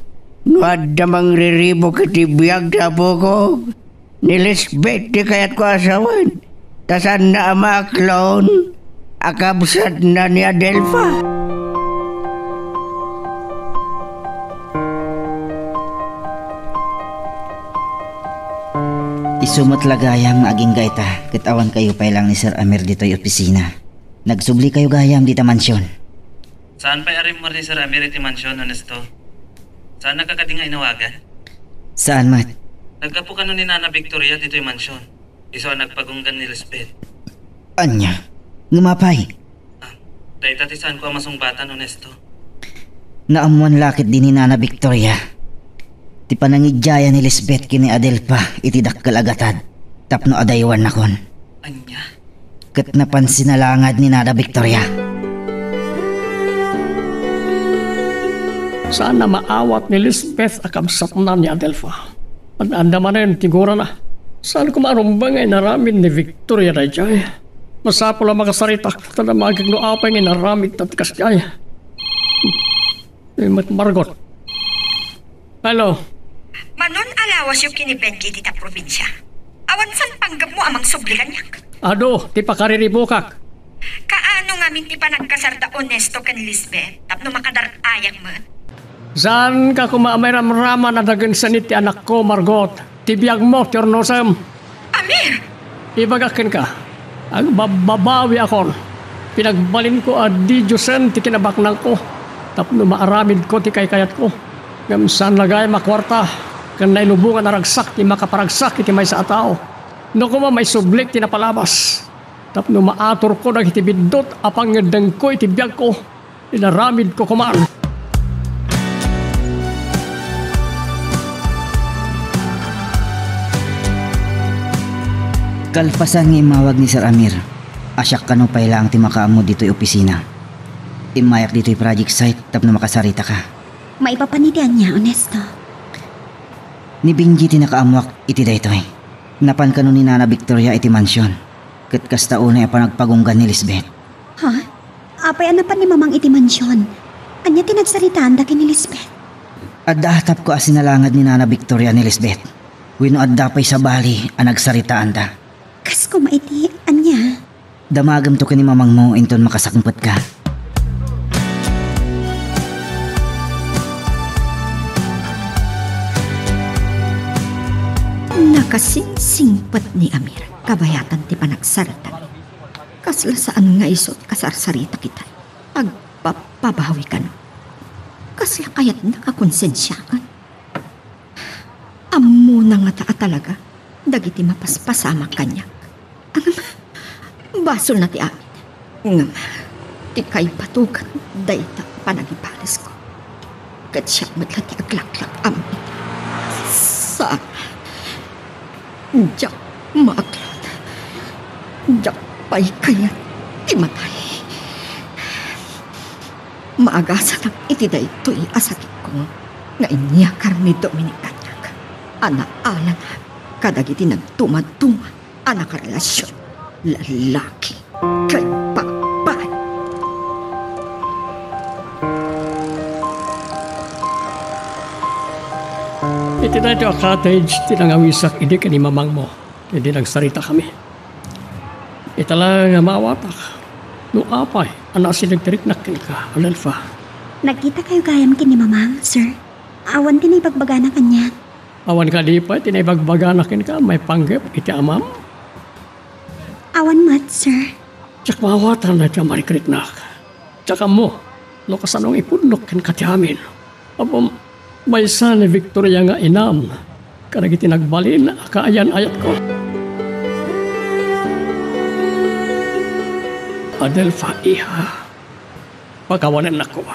No adda mang riribo kiti biyag na po ko. Ni Lisbeth di kayat ko asawan. Tasan na amaklon. Akabsat na ni Adelpha. Isumot lagayam aging gaita. Kitawan kayo pa lang ni Sir Amir dito'y opisina. Nagsubli kayo gayam dita mansyon. Saan pa arim mo ni Sir Amir iti mansyon, Honesto? Saan nakakadinga inawagan? Saan, Mat? Nagkapo ka ni Nana Victoria dito yung mansyon. Iso ang nagpagunggan ni Lisbeth. Anya? Ngumapay? Dahil tati saan ko ang masungbatan, Honesto? Naamuan lakit din ni Nana Victoria. Ti panangidjaya ni Lisbeth kini Adelpha iti dakkel agatad. Tapno adaywan nakon. Anya? Ket napansin na langad ni Nana Victoria. Saan na maawat ni Lisbeth akamsat na ni Adelpha. Anda man na yun, tigura na. Saan ko maarumbang ay naramid ni Victoria na jay? Masapo lang makasarita ka na magigno apay ngay naramid na tikas jay. Margot. Hello. Manon alawas yung kini Benji dita probinsya. Awan san panggap mo amang sublikan yak. Ado, ti pakariribukak. Kaano ngamin ti pa nagkasarda honesto kan Lisbeth tapno makadarayang mo? Saan ka kumaamay ramrama na dagansanit ti anak ko, Margot? Tibiyag mo, Tiernosem. Amir! Ibagakin ka. Ang babawi ako. Pinagbalin ko di Diyosen ti kinabaknang ko. Tapno maaramid ko ti kaykayat ko. Gamsan lagay makwarta. Kan nailubungan na ragsak ti makaparagsak iti may sa tao. No kuma may sublik ti napalabas. Tapno maator ko iti bindot apang ngedeng ko iti biyag ko. Inaramid ko kumaan. Kalpasan nga imawag ni Sir Amir. Asyak ka no pailang ti makaamod dito'y opisina. Imayak dito'y project site tapno makasarita ka. Maipapanitian niya, honesto. Ni Benji ti nakaamuak iti daytoy. Napan ka no ni Nana Victoria iti mansyon. Kat kasta unay panagpagunggan ni Lisbeth. Ha? Apay ano pa ni mamang iti mansyon? Anya tinagsaritaan da ni Lisbeth? Adda atap ko asinalangad ni Nana Victoria ni Lisbeth. Wino adda pa'y sa bali ang nagsaritaan da. Kas ko maiti, anya? Damagam to ka ni mamang mo inton makasakmpot ka. Nakasingsingpat ni Amir, kabayatan ti panagsaritan. Kasla saan nga isot kasarsarita kita. Pagpapabawi ka no. Kasla kaya't nakakonsensyakan. Amo na nga taa talaga. Dagiti mapaspasama kanya. Basol na ti amin. Ngam, ti kay patukan dayta panagipares ko. Kat siya matla ti aglaklak amin. Saan? Diyak maaklat. Diyak pa'y kaya ti matay. Maagasan ang itiday to'y asakit ko nga inyakar ni Dominic Kanyak. Ana-ala na kadagiti nagtumad-tumad anak relasyon. Lalaki kay papay. Iti na ito a cottage, tinangawisak, hindi ka ni mamang mo. Hindi nagsarita kami. Itala nga maawatak. No apay, anak sinagtiriknak ka, Adelfa. Nagkita kayo gayam kini mamang, sir. Awan din ibagbaga na kanya. Awan ka di pa, tinaibagbaganakin ka, may panggap, iti amam. Awan mat, sir. Tsak maawatan na siya marikriknak. Tsaka mo, no kasanong ipudlok ken kati amin. Abom, may sa ni Victoria nga inam. Karagi tinagbalin, kaayan-ayat ko. Adelfa, iha. Pagkawanan ako.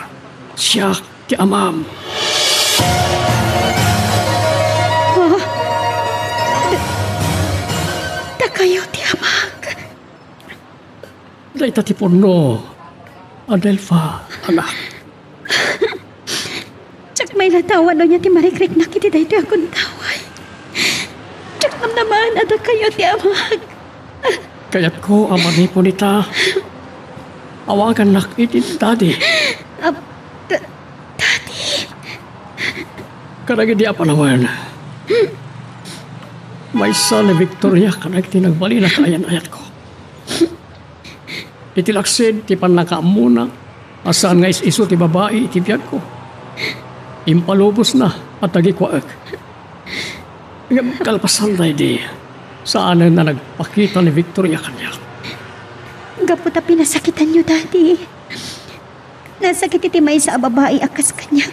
Siya, ti amam. Kayo ti amag. Dahil tatipon no, Adelfa, anak. Tsak may latawan no niya ti marikrik na kiti dahil ti akong taway. Tsak naman ada kayo ti amag. Kaya't ko ang manipon ita. Awagan nak iti daddy. Daddy? Karagi di apa naman. May sa ni Victoria kanag tinagbali na kaayan-ayat ko. Itilaksid, ti panakaamuna, asaan nga iso ti babae, iti biyag ko. Impalubos na at nagikwaag. Kalpasan na di, saan na nagpakita ni Victoria kanya. Gaputa pinasakitan niyo, Daddy. Nasakit iti may sa babae akas kanya.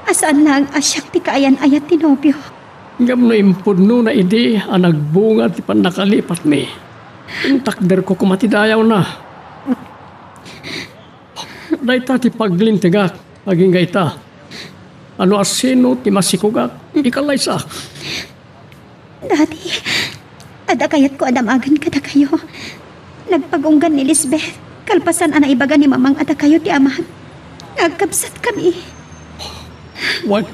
Asaan lang asyak ti kaayan-ayat ti nobyo. Ngam no impudno na idi ang nagbunga ti panakalipat mi. Ang takder ko kumatidayaw na. Dayta ti paglintigak, aging gayta. Ano asino ti masikugak, ikalaysa. Daddy, ada kayat ko adamagan kada kayo. Nagpagunggan ni Lisbeth. Kalpasan ana ibaga ni mamang ada kayo ti amahan. Nagkabsat kami. Wan,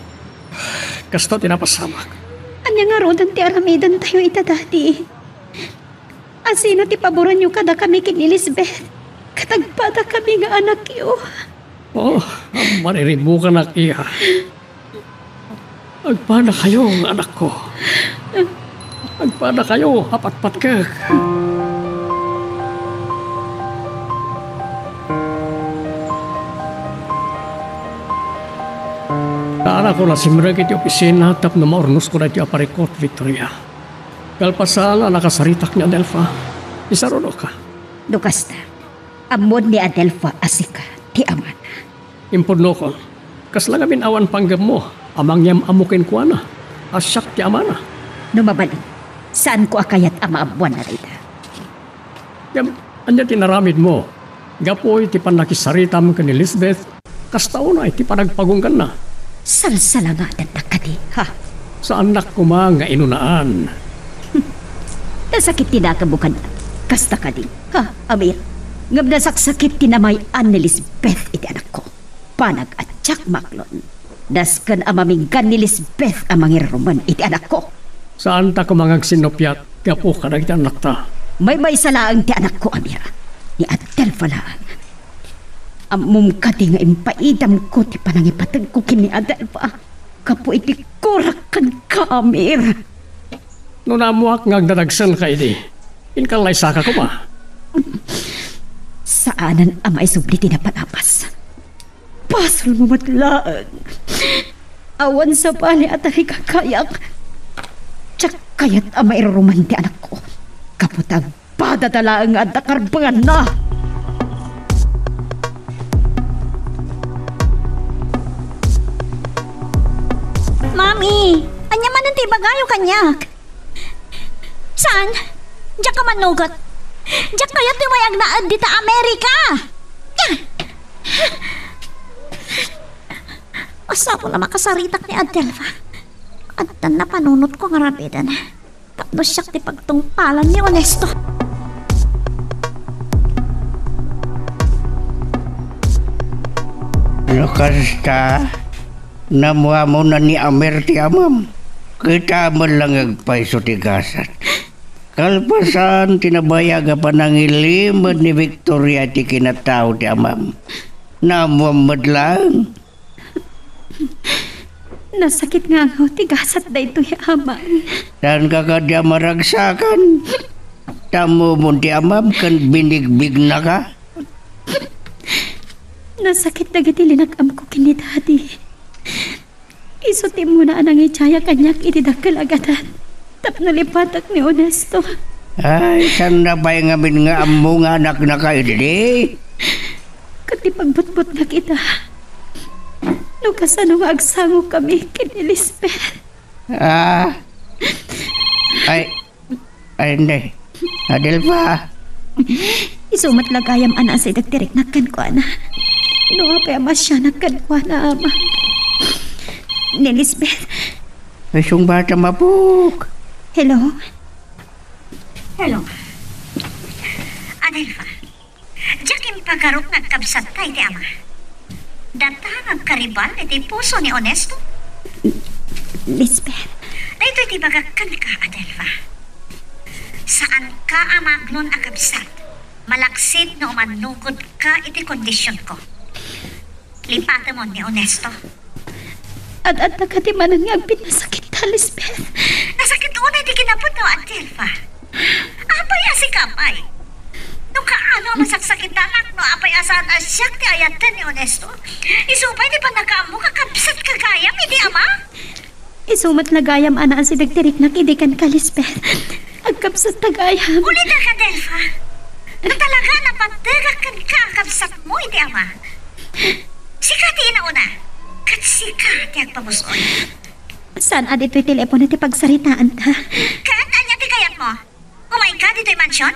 kasta tinapasamak. Anya nga rodan ti aramidan tayo itadati. Asino ti paboran nyo kada kami kin Elizabeth? Katagpada kami nga anak yo. Oh, mariribo ka na iya. Agpana kayo, anak ko. Agpana kayo, apat-pat ka. Taara ko na simrag iti opisina tap na maurnos ko na iti aparikot, Victoria. Kalpasala nakasaritak ni Adelfa. Isaruno ka. Dukasta, amod ni Adelfa asika ti amana. Impudno ko. Kaslagamin awan panggam mo. Amang yam amukin ko na. Asyak ti amana. Numabalik, saan ko akayat amaabuan na rita? Yam, anya tinaramid mo. Gapoy ti panakisaritam ka ni Elizabeth. Kastao na iti panagpagunggan na. Salsalangatan na kadi, ha? Sa anak ko nga inunaan. Nasakit tinakabukan na. Kasta kadi, ha, Amir? Ngam nasaksakit tinamayan ni Lisbeth iti anak ko. Panag at Jack Macklon. Daskan amaminggan ni Lisbeth amang iruman iti anak ko. Saan ta kumangag sinopyat? Gapo ka na iti anak ta. May salaang ti anak ko, Amir. Ni Adelfa lang. Amum kati nga impaidam ko ti panangipatag ko kini Adelfa. Kapo iti kurakan ka, Amir. Nunamuak ngagdadagsan ka iti. Inkalay saka ko ba? Saanan amay subliti na panapas. Pasol mo matlaan. Awan sa pali at ari kakayak. Tsak kayat amay romanti anak ko. Kaputag padadala ang adakarbangan na. Mami, anya man ang tibagayo kanyak. Saan? Diyak ka manugot. Diyak kayo timayag na dita Amerika. Asa ko na makasaritak ni Adelfa. Adtan na panunot ko nga rabidan. Tapos siyak ti pagtungpalan ni Honesto. Nakasta, namuha mo na ni Amer ti amam. Kita mo lang agpaiso ti gasat. Kalpasan, tinabayaga pa ng ilimad ni Victoria ti kinatao ti amam. Namuamad lang. Nasakit nga ako, tigasat na ito ya amang. Dan kakadya maragsakan. Tamo mo ti amam kan binigbig na ka. Nasakit na gitilinagam ko kini daddy. Isutim mo na anang itsaya kanyak itidakal agatan. Tap nalipatak ni Honesto. Ay, saan na ba yung amin nga amo nga anak na kayo di? Kati pagbutbut na kita. Nukas ano nga agsango kami kin Elizabeth. Ay, hindi. Adelfa. Isumat lagayam ana sa idagtirik nakan ko ana. Inuha pa yamas siya nakan ko ana ama. Ni Elizabeth. Isong bata mapuk. Hello? Hello. Adelfa, diyakin pagarok nagkabsat tayo ti ama. Data nagkaribal iti puso ni Honesto. Lisbeth. Dahito iti bagakan ka, Adelfa. Saan ka amaglon akabsat? Malaksid no manugod ka iti kondisyon ko. Lipata mo ni Honesto. At nakatimanan nga ang pinasakit ta, Lisbeth. Nasakit una di kinapot no, Adelfa. Apay asi kapay. Nung kaano masaksakit anak no, apay asahan asyak ti ayatan ni Honesto. Isupay di pa nakaamo kakabsat kagayam, hindi ama? Isumat lagayam ana ang sidagtirik na kidikan ka, Lisbeth. Agkabsat tagayam. Ulit ka, Adelfa. Na talaga napatagakan ka kakabsat mo, hindi ama? Sikati na una. Kat sikati agpamusoy. Saan adito yung telepono ti pagsaritaan ta? Kat, anya ti kayat mo? Umay ka dito yung mansyon?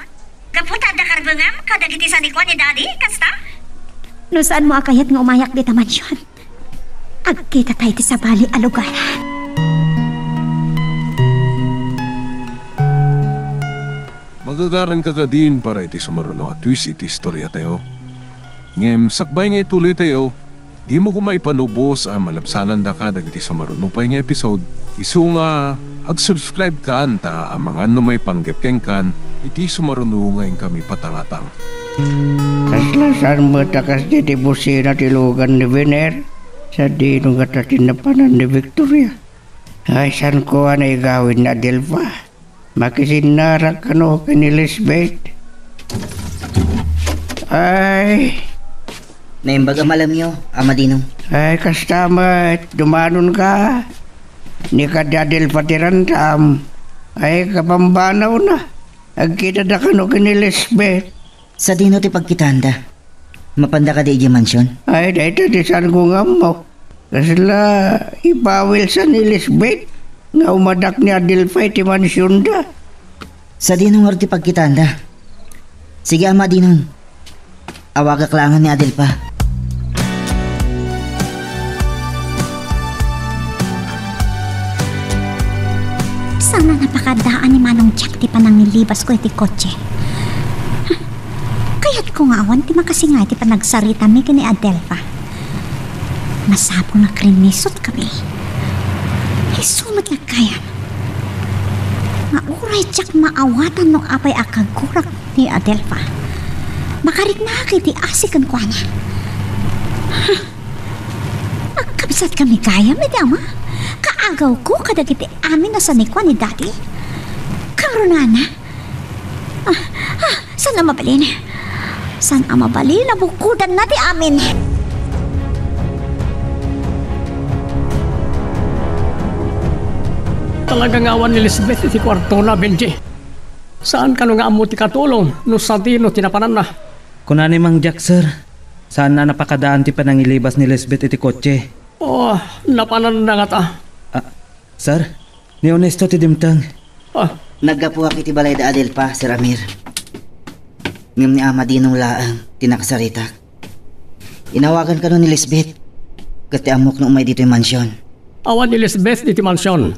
Gaputa da karbungam kadagiti sa nikwa ni daddy, kasta? No saan mo akayat nga umayak dita mansyon? Agkita tayo ti sa bali a lugar. Magagaran ka din para iti sumaruno at twist iti istorya tayo. Ngem, sakbay nga ituloy tayo. Di mo ko maipanubos ang malabsanan da ka dagiti sa marunupay nga episode. Isu nga, ag-subscribe ka ta ang mga may panggapkeng kan, iti sumarunungay kami patangatang. Kaslasan mo takas di busina tilugan ni Vener sa dinong at tinapanan ni Victoria. Ay, san ko na igawin na Adelfa? Makisinarak ka no ni Lisbeth. Ay... Naimbaga malam nyo, Ama Dinong. Ay, kastamat, dumanon ka. Ni ka dadil patirantam. Ay, kapambanaw na. Agkita da ka no kini Lisbeth. Sa dino ti pagkitanda. Mapanda ka di mansyon? Ay, dahito di saan ko nga mo. Kasla, ipawil sa ni Lisbeth. Nga umadak ni Adelfa iti mansyon da. Sa dino nga ti pagkitanda. Sige, Ama Dinong. Awagak langan ni Adelfa. Sana napakadaan ni Manong Jack ti panang nilibas ko iti kotse. Kaya't ko nga awan ti makasingay ti panagsarita mi kini Adelfa. Masabo na krinisot kami. Isumat nga kaya. Nga uray Jack maawatan no apay akagurak ni Adelfa. Makarik na ti asikan ko na. Magkabisat kami kaya, medama. Kaagaw ko kadagiti amin na sanikwa ni Daddy. Karunana. Saan na mabalin? Saan ang mabalin na bukudan na di amin? Talagang awan ni Lisbeth iti kwarto na, Benji. Saan ka nga amo ti katulong no sa dino tinapanan na? Kunani Mang Jack, sir. Saan na napakadaan ti panangilibas ni Lisbeth iti kotse? Oh, napanan na nga ta. Sir, ni Honesto ti dimtang. Naggapuhak iti balay da Adelfa, Sir Amir. Ngam ni Ama Dinong laang, tinakasarita. Inawagan ka nun ni Lisbeth. Kati amok na umay dito yung mansyon. Awan ni Lisbeth dito mansyon.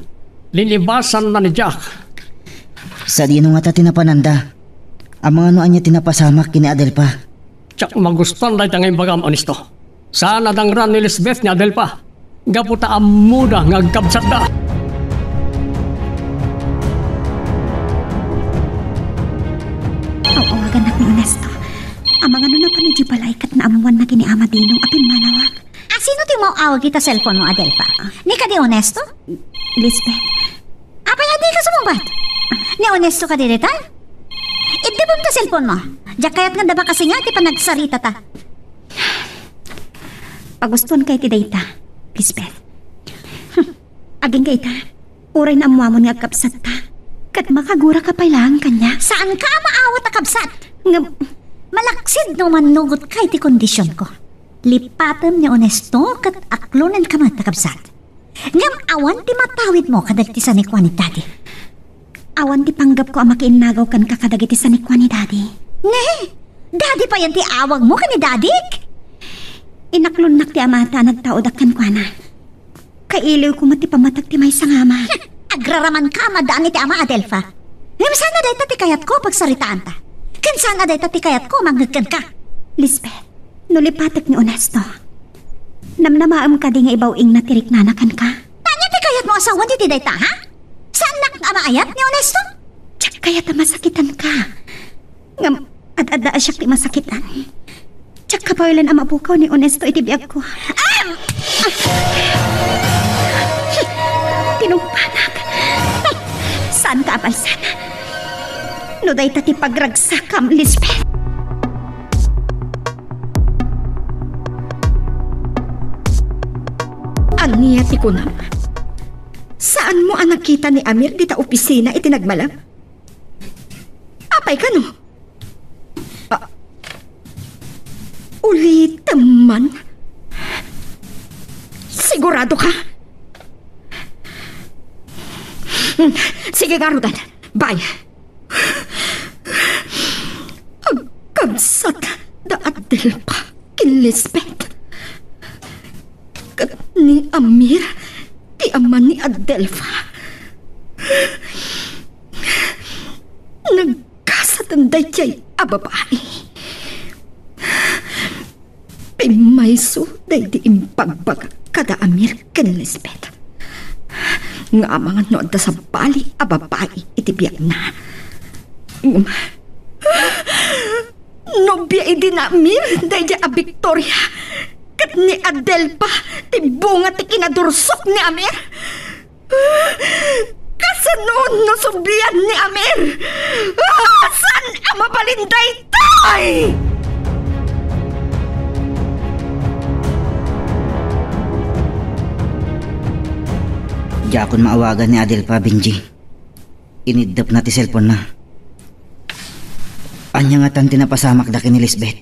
Linibasan na ni Jack. Sa dino nga ta tinapananda. Ang mga noan niya tinapasamak kini Adelfa. Jack magustan na itang imbagam Honesto. Sana dangran ni Lisbeth ni Adelfa. Gaputa amuda ngagkabsat da. Awagan nak ni Honesto. Amang ano na pa ni Jibalay kat na amuan na kini Ama Dinong apin manawag. Sino ti mo awag kita cellphone mo, Adelfa? Ni ka di Honesto? Lisbeth. Apay hindi ka sumumbat? Ni Honesto ka di dita? Idibom ta cellphone mo. Diyak kayat nga daba kasi nga ti panagsarita ta. Paguston kay ti data, Lisbeth. Aging kay ta, uray na amuamon nga kapsat ta. Kat makagura ka pa lang kanya. Saan ka maawat na kapsat? Malaksid no manugot kay ti kondisyon ko. Lipatam ni Honesto kat aklunan ka matakabsat. Ngam awan ti matawid mo kadagiti sa nikwa ni Daddy. Awan ti panggap ko ang makiinagaw kan kakadagiti sa nikwa ni Daddy. Ne, Daddy pa yan ti awag mo ka ni Daddy? Inaklunak ti amata nagtaodak kan kwa na. Kailiw ko mati pamatag ti may sangama. Agraraman ka madaan ti Ama Adelfa. Ngam sana day ti kayat ko pagsaritaan ta. Kan sana day ti kayat ko manggagkan ka. Lisbeth, nulipatek ni Honesto. Namnamaam ka di nga ibawing natirik nanakan ka. Tanya ti kayat mo asawan di day ta, ha? Saan nak amaayat ni Honesto? Tsak kaya ta masakitan ka. Ngam, ad-ada asyak ti masakitan. Tsak kapawilan ang mabukaw ni Honesto itibiyag ko. Tinumpanak. Saan ka abalsan? Nuday tati pagragsakam, Lisbeth. Aniya ti kunam. Saan mo ang nakita ni Amir dita opisina itinagmalam? Apay ka no? Ulit man. Sigurado ka? Sige nga, Rodan. Bye. Agkabsat da Adelfa kin Lisbeth. Kat ni Amir, ti ama ni Adelfa. Nagkasatanday tiya'y ababae. Pimay Mayso, day di impagbaga kada Amir ken Lisbeth. Nga mga nood da sa bali a babae iti biyak na. Nobya idi na Amir, day di a Victoria. Kat ni Adelpa, ti bunga ti kinadursok ni Amir. Kasanoon no sublian ni Amir. Saan ang mapalinday tay? Di akon maawagan ni Adelpa, Benji. Inidap na ti cellphone na. Anya nga tan tinapasamak daki ni Lisbeth.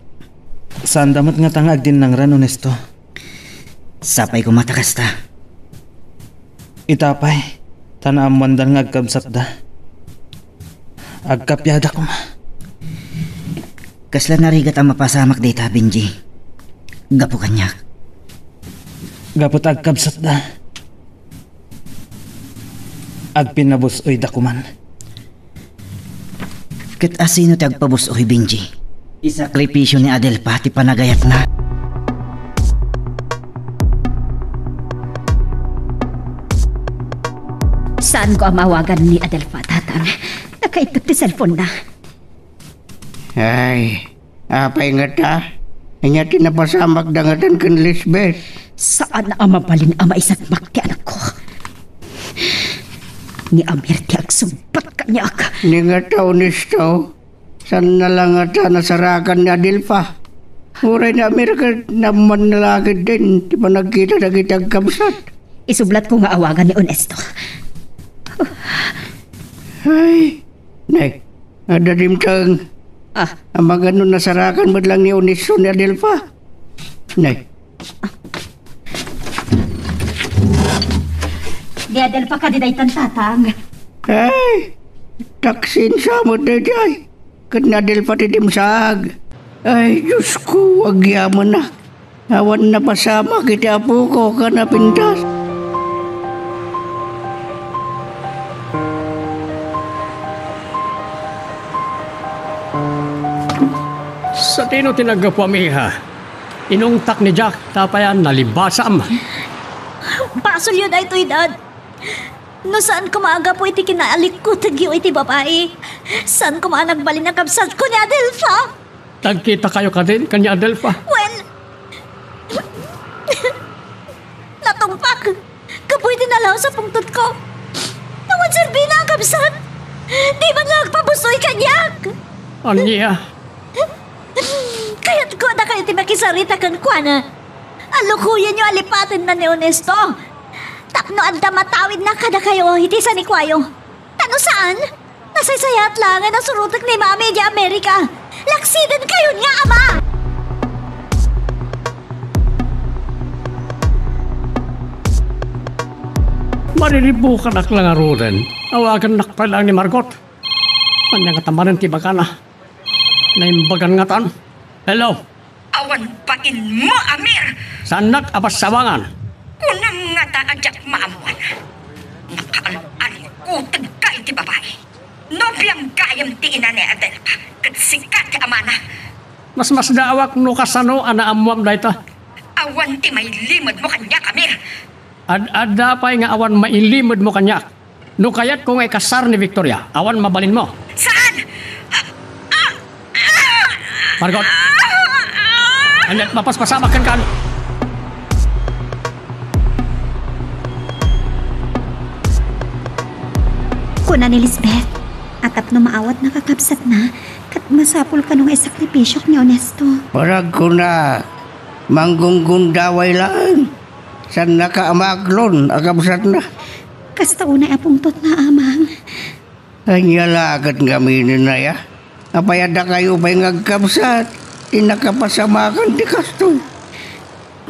Saan damot nga tangag din ng ran, honesto? Sapay ko matakas ta. Itapay, tanaam dan nga agkabsat da. Agkapyada ko ma. Kasla narigat ang mapasamak data, Benji. Gapo kanyak. Gapot agkabsat da. Agpinabos oy dakuman. Kat asino ti agpabus oy, Benji. Isakripisyo ni Adelpa ti panagayat na. Saan ko ang mawagan ni Adelpa, tatang? Nakaitap ti cellphone na. Ay, apay nga ta. Inya tinapasamak dangatan kan Lisbeth. Saan na ang mabalin ang maisatmak ti anak ko? Ni Amir ti agsumpat kanyak. Ni nga tao nisto. San na lang ata nasarakan ni Adelpa. Uray na Amir ka naman nalagid din. Di ba nagkita na kitang kamsat? Isublat ko nga awagan ni Honesto. Ay, nay, ada rimtang. Ang mga ganun nasarakan mo lang ni Honesto ni Adelpa. Nay. Di Adelpa ka didaytan, tatang. Ay, taksin sa mo daday. Kat na Adelpa tidimsag. Ay, Diyos ko, wag yaman na. Awan na pasama kita po ko ka na pintas. Sa tino tinaggapo amiha, inungtak ni Jack tapayan nalibasam. Pasol yun ay to'y dad. No saan ko maaga po iti kinaalikot agyo iti babae. Saan ko maanagbalin ang kabsat ko ni Adelfa? Tagkita kayo ka din kanya Adelpa. Well, natungpak. Kapoy dinalaw sa pungtot ko. Nawan serbi na ang kabsat. Di ba nagpabusoy kanyak? Anya? Kaya't ko na kayo timakisarita kan kwa na. Alukuyan nyo alipatin na ni Honesto. Tapno anda matawid na kada kayo iti sa ni Kwayo. Tano saan? Nasaysayat lang ang nasurutak ni Mami di Amerika. Laksiden kayo nga, ama! Mariribukan ak lang arudan. Awagan nak pa lang ni Margot. Kanya nga tamarin ti bakana. Naimbagan nga tan. Hello? Awan pain mo, Amir! Sanak abas sawangan. Kunang nga taadyak maamuan. Nakaalaan ko tagka iti babae. Nobyang gayam ti ina ni Adelpa. Kat sikat ti amana. Mas daawak no kasano ana amuam dayta. Awan ti may limod mo kanya, Amir. Ada pa'y nga awan mailimod mo kanyak. No kayat kung ay kasar ni Victoria, awan mabalin mo. Saan? Margot! Anyat mapaspasamakan kan. Kuna ni Lisbeth, atap no maawat nakakabsat na, kat masapul ka nung isakripisyo ni Honesto. Parag ko na, manggunggundaway lang. San nakaamaglon, agabsat na. Kasta unay apungtot na amang. Anyala agad gaminin na ya. Apayada kayo pa'y ngagkabsat. Tinakapasamakan di kastoy.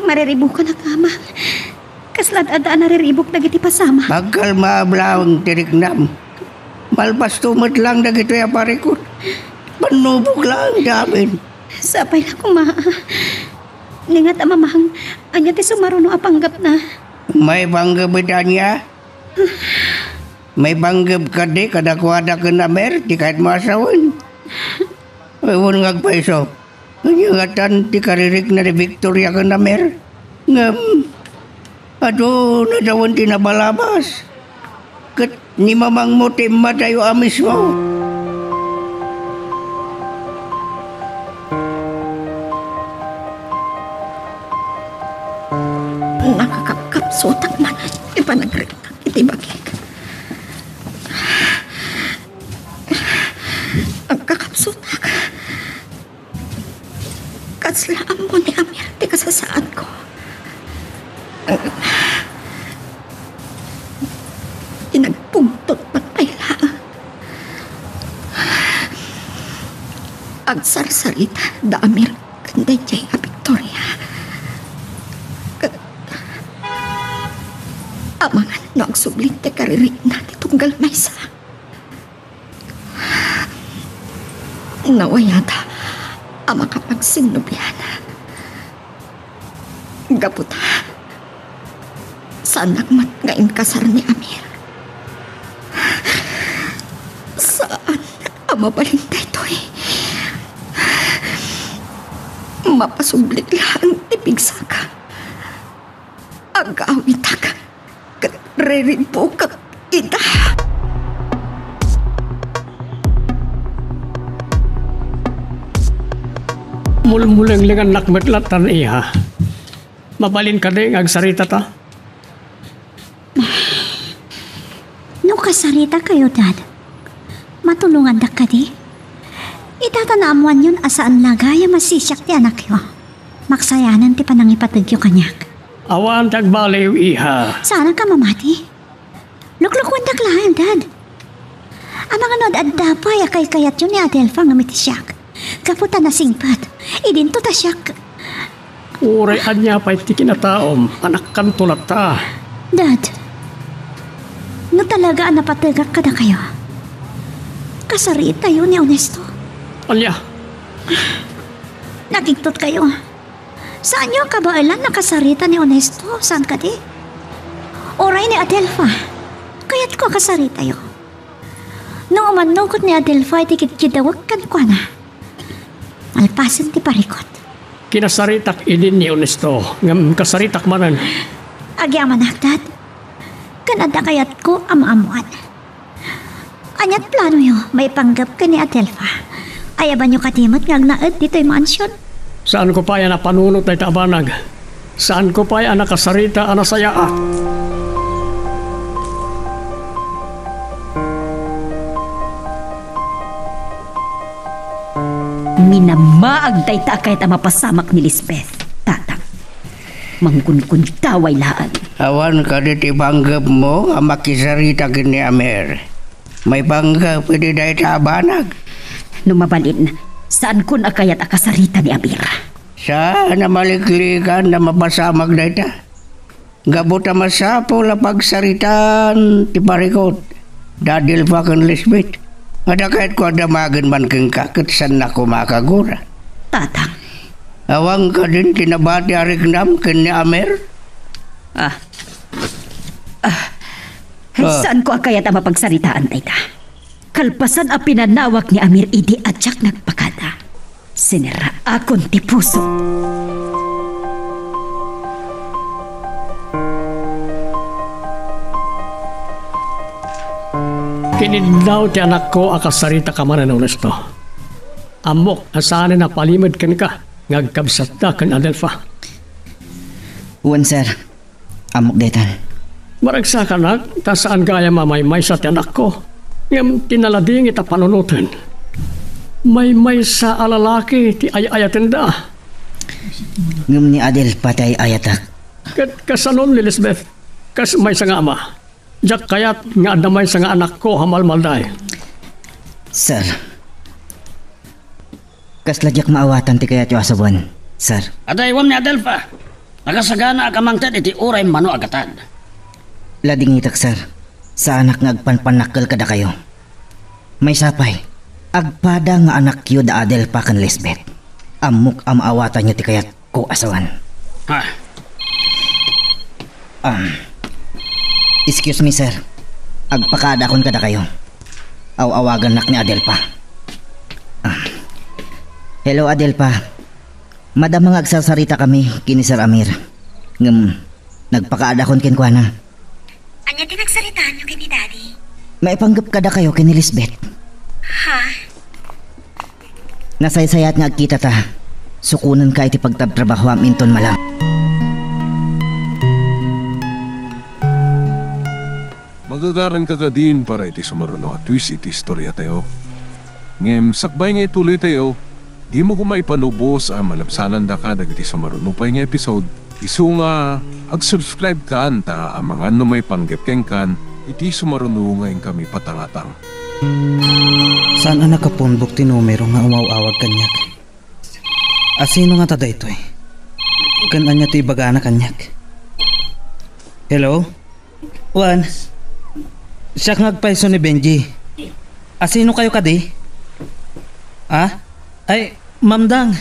Mariribukan na kamang. Kasladadaan nariribok dagiti pasama. Pagkalma blawang tiriknam. Malpas tumat lang dagito ya parikot. Panubok lang damin. Sapay na kumaa. Ningat amamahang, anya ti sumaruno apanggap na. May banggab niya. May banggab ka di kadakwada ka na mer, di kahit masawan. Ewan ngagpaiso. Ngangatan ti karirik na ni Victoria ka na mer. Ngam, ato nadawan ti nabalabas. Kat ni mamang mo ti matayo amis mo. Nakakapsutak man, ipanagrik itibagik. Ang kakapsutak. Kaslaan mo ni Amir, di kasasaan ko. Inagpungtot patayla. Ang sarsarita da Amir, kanday jay a Victoria. Amangan no ang sublit te karirik na titunggal maysa. Nawayata ang makapagsinubyan. Gaputa, saan nagmat ngayon kasar ni Amir? Saan ang mabalintay to'y? Mapasublik lang ipigsaka. Agawitak, katreribukat ita. Mulmulang lingan nakmetlatan iha. Mabalin ka din ang sarita ta. No kasarita kayo, Dad. Matulungan da ka di. Itatanaamuan yun asaan lagaya masisyak ti anak yo. Maksayanan ti panangipatagyo kanyak. Awan tagbaliw iha. Sana ka mamati. Luklukwan taklahan, Dad. Ang mga nod at dapay akay kayat yun ni Adelfa nga mitisyak. Kaputa na singpat. Idinto ta siyak. Uray anya pa iti kinataom. Anak kan tulat ta. Dad, no talaga ang napatagak ka na kayo. Kasarita yun ni Honesto. Anya? Nagigtot kayo. Saan nyo kabailan nakasarita ni Honesto? Saan ka di? Oray ni Adelfa. Kaya't ko kasarita yun. Nung umanukot ni Adelfa, tikit-kidawag kan kwa na. Alpasan ti parikot. Kinasaritak idin ni Honesto. Ngam kasaritak manan. Agya managdad. Kanada kayat ko amamuan. Anyat plano yo, may panggap ka ni Adelfa. Ayaban nyo katimot ngag naed dito'y mansyon. Saan ko pa yan napanunot na itabanag? Saan ko pa yan nakasarita anasaya? Minamaag dayta kahit ang mapasamak ni Lisbeth. Tatang, mangkunkun taway laan. Awan ka diti banggap mo ang makisarita kini Amir. May banggap pwede dahi tabanag. Numabalin, saan kun akayat akasarita ni Amir? Saan na maliklikan na mapasamag dayta? Gabuta masapo la pagsaritan ti parikot. Dadil pa kan Lisbeth. Ada kahit ko adamagan man kang kakit saan na kumakagura. Tatang. Awang ka din tinabati ariknam kini Amir? Saan ko akayat ang mapagsaritaan dayta? Kalpasan a pinanawak ni Amir idi atsak nagpakada. Sinira akon ti puso. Kinidlaw ti anak ko akasarita ka man ng Honesto. Amok asanin na palimod kan ka. Ngagkabsat na kan Adelfa. Uwan, sir. Amok detan. Maragsa ka na, ta saan kaya mamay sa ti anak ko. Ngam tinalading ita panunutin. May sa alalaki ti ayayatin da. Ngam ni Adel patay ayatak. Kasanon ni Lisbeth. Kas may sa nga ama. Jak kayat nga adamay sa nga anak ko hamalmalday. Sir. Kasladyak maawatan ti kayat yung asabuan, sir. Adaywam ni Adelfa. Nagasagana akamangtad iti uray mano agatan. Lading itak, sir. Sa anak nga agpanpanakal kada kayo. May sapay. Agpada nga anak yu da Adel pa kan Lisbeth. Amok amaawatan nyo ti kayat ko asawan. Ha? Excuse me, sir. Agpakadakon kada kayo. Awagan nak ni Adelpa. Hello, Adelpa. Madamang agsasarita kami kini Sir Amir. Nagpakaadakon kin ko na. Anya din nagsaritaan nyo kini Daddy? Maipanggap kada kayo kini Lisbeth. Ha? Nasaysayat nga agkita ta. Sukunan ka iti pagtabtrabaho am inton malang. Magagaran ka din para iti sumaruno at twist iti istorya tayo. Ngem, sakbay nga ituloy tayo, di mo kumaipanubos ang malapsanan da ka dagiti sumaruno pa nga episode. Isu nga, ag-subscribe ka anta ang mga may panggepkeng kan, iti sumaruno ngayon kami patangatang. Saan ang nakapunbok ti numero nga umawawag kanyak? Asino nga tada ito eh? Kanda niya ti baga na kanyak. Hello? Juan? Siya ngagpaiso ni Benji. Asino kayo kadi? Ah? Ay, Mamdang.